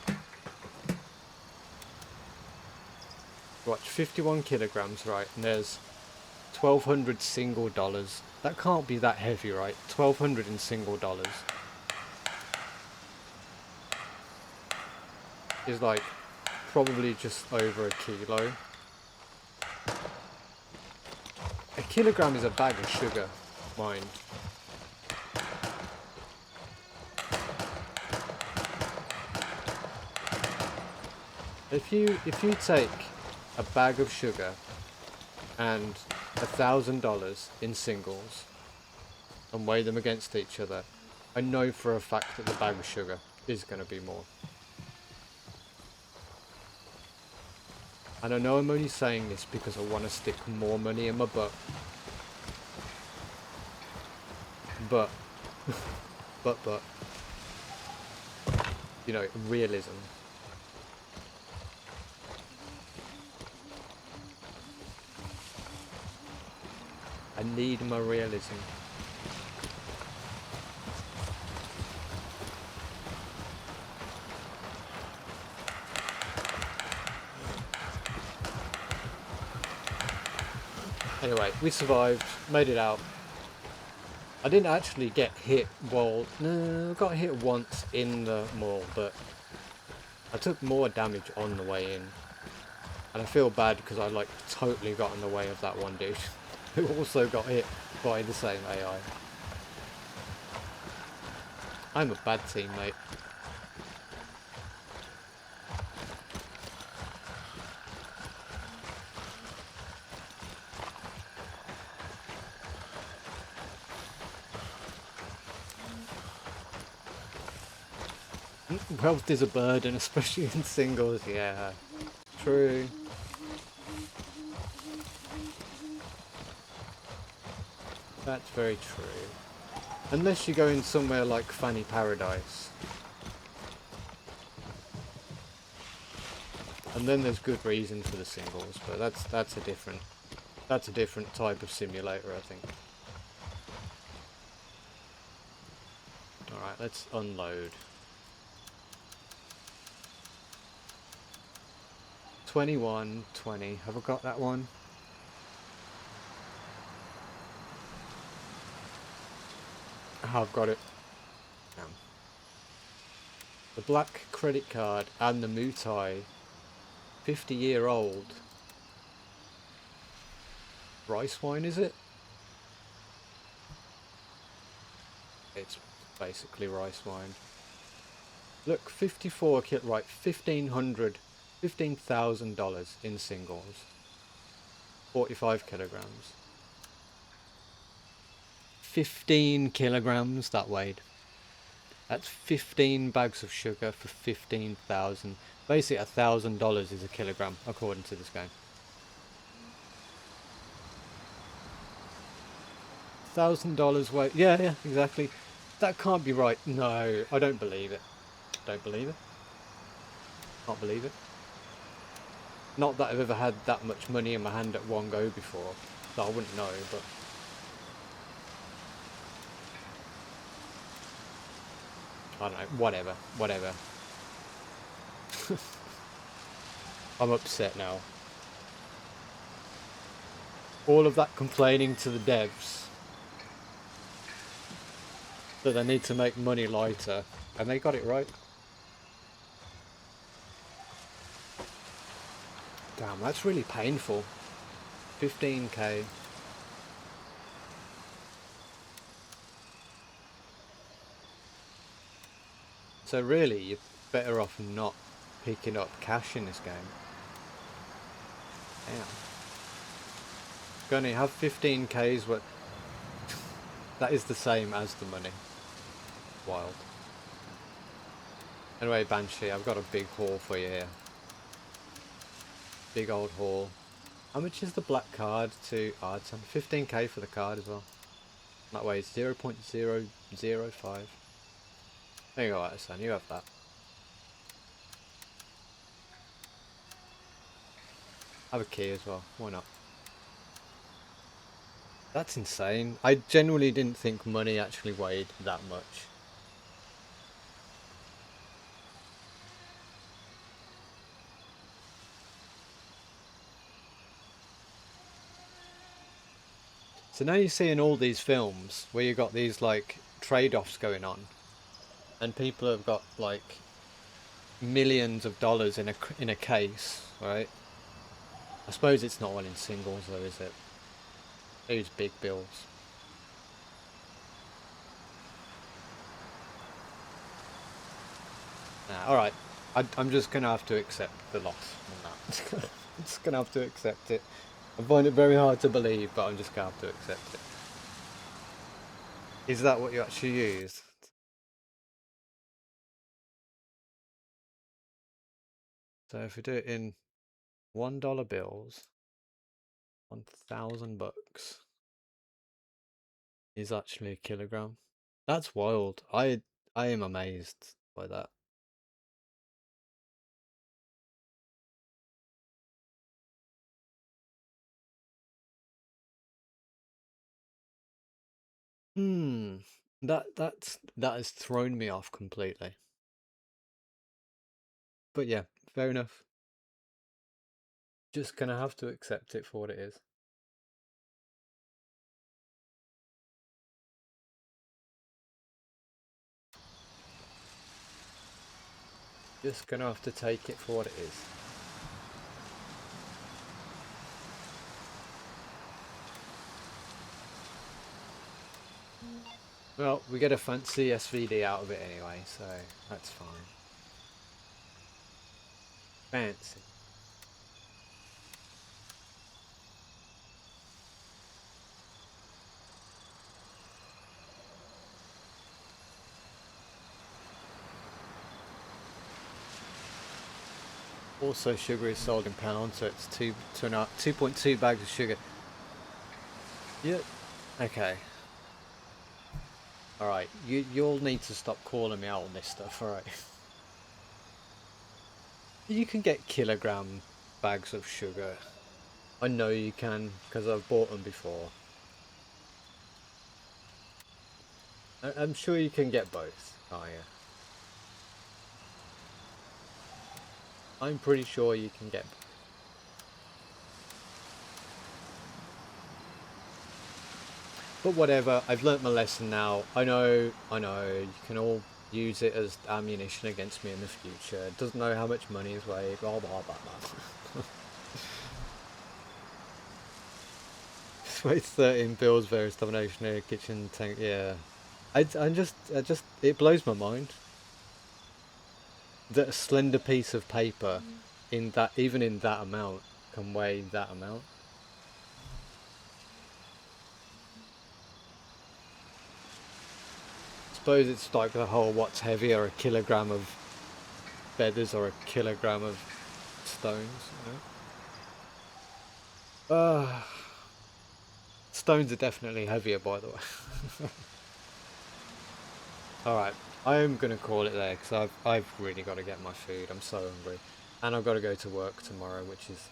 Watch, 51 kilograms, right, and there's 1,200 single dollars. That can't be that heavy, right? 1,200 in single dollars is like probably just over a kilo. A kilogram is a bag of sugar, mind. If you take a bag of sugar and $1,000 in singles and weigh them against each other, I know for a fact that the bag of sugar is going to be more. And I know I'm only saying this because I want to stick more money in my butt. But, you know, realism. I need my realism. Anyway, we survived, made it out. I didn't actually get hit while... No, I got hit once in the mall, but I took more damage on the way in. And I feel bad because I like totally got in the way of that one dude who also got hit by the same AI. I'm a bad teammate. Wealth is a burden, especially in singles. Yeah, true. That's very true. Unless you go in somewhere like Fanny Paradise. And then there's good reason for the singles, but that's a different type of simulator, I think. Alright, let's unload. 21, 20. Have I got that one? Oh, I've got it. Damn. The black credit card and the Mutai 50-year-old rice wine, is it? It's basically rice wine. Look, 54 kit, right, $15,000 in singles. 45 kilograms. 15 kilograms that weighed. That's 15 bags of sugar for 15,000. Basically, $1,000 is a kilogram, according to this game. $1,000 weight. Yeah, yeah, exactly. That can't be right. No, I don't believe it. Don't believe it. Can't believe it. Not that I've ever had that much money in my hand at one go before, so I wouldn't know, but... I don't know, whatever, whatever. I'm upset now. All of that complaining to the devs that they need to make money lighter, and they got it right. Damn, that's really painful. 15k. So really, you're better off not picking up cash in this game. Damn. Gonna have 15k's worth. That is the same as the money. Wild. Anyway, Banshee, I've got a big haul for you here. Big old haul. How much is the black card to... Oh, it's on 15k for the card as well. That way it's 0.005. There you go, Son, you have that. Have a key as well, why not? That's insane. I genuinely didn't think money actually weighed that much. So now you're seeing all these films where you got these like trade-offs going on, and people have got like millions of dollars in a case, right? I suppose it's not all in singles though, is it? These big bills. Nah, all right. I'm just gonna have to accept the loss on that. I'm just gonna have to accept it. I find it very hard to believe, but I'm just gonna have to accept it. Is that what you actually use? So if we do it in $1 bills, 1,000 bucks is actually a kilogram. That's wild. I am amazed by that. Hmm. That has thrown me off completely. But yeah, fair enough. Just gonna have to accept it for what it is. Just gonna have to take it for what it is. Well, we get a fancy SVD out of it anyway, so that's fine. Fancy. Also, sugar is sold in pounds, so it's 2.2 bags of sugar. Yeah. Okay. All right. You'll need to stop calling me out on this stuff. All right. You can get kilogram bags of sugar. I know you can because I've bought them before. I'm sure you can get both. Oh yeah. I'm pretty sure you can get. But whatever. I've learnt my lesson now. I know. I know. You can all use it as ammunition against me in the future. It doesn't know how much money is weighed. Blah blah blah blah. Weighs 13 bills, various domination here, kitchen tank. Yeah. I just, it blows my mind that a slender piece of paper, in that, even in that amount, can weigh that amount. I suppose it's like the whole what's heavier, a kilogram of feathers or a kilogram of stones. You know? Stones are definitely heavier, by the way. All right, I am gonna call it there because I've really got to get my food. I'm so hungry, and I've got to go to work tomorrow, which is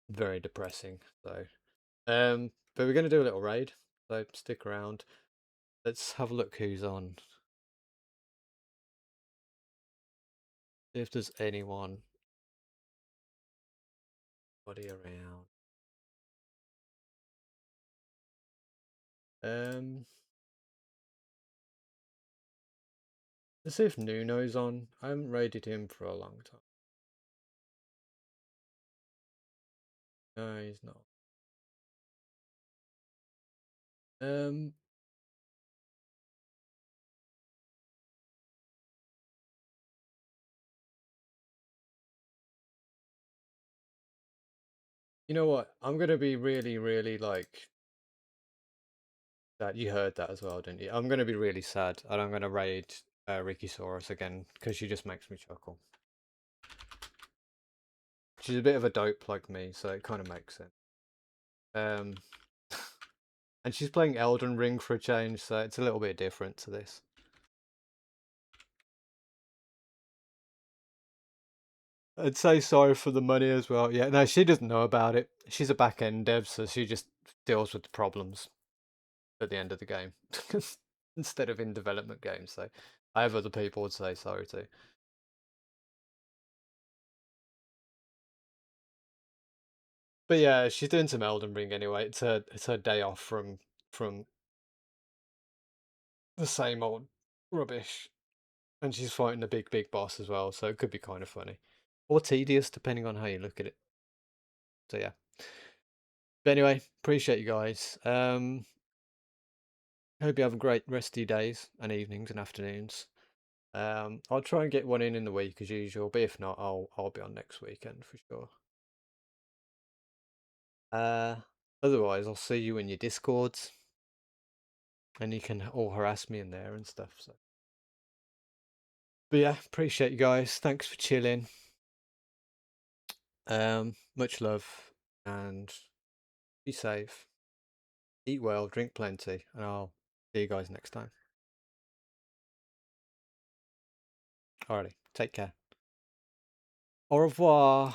very depressing. So, but we're gonna do a little raid. So stick around. Let's have a look who's on. See if there's anyone, body around. Um, let's see if Nuno's on. I haven't raided him for a long time. No, he's not. Um, you know what? I'm gonna be really, really like that. You heard that as well, didn't you? I'm gonna be really sad, and I'm gonna raid Ricky Saurus again because she just makes me chuckle. She's a bit of a dope like me, so it kind of makes sense. Um, and she's playing Elden Ring for a change, so it's a little bit different to this. I'd say sorry for the money as well. Yeah, no, she doesn't know about it. She's a back end dev, so she just deals with the problems at the end of the game instead of in development games. So I have other people to say sorry to. But yeah, she's doing some Elden Ring anyway. It's her day off from the same old rubbish, and she's fighting the big boss as well. So it could be kind of funny or tedious depending on how you look at it. So yeah. But anyway, appreciate you guys. Hope you have a great rest of your days and evenings and afternoons. I'll try and get one in the week as usual, but if not, I'll be on next weekend for sure. Uh, Otherwise, I'll see you in your discords, and you can all harass me in there and stuff. So, but yeah, appreciate you guys. Thanks for chilling. Much love, and be safe. Eat well, drink plenty, and I'll see you guys next time. Alrighty, take care. Au revoir.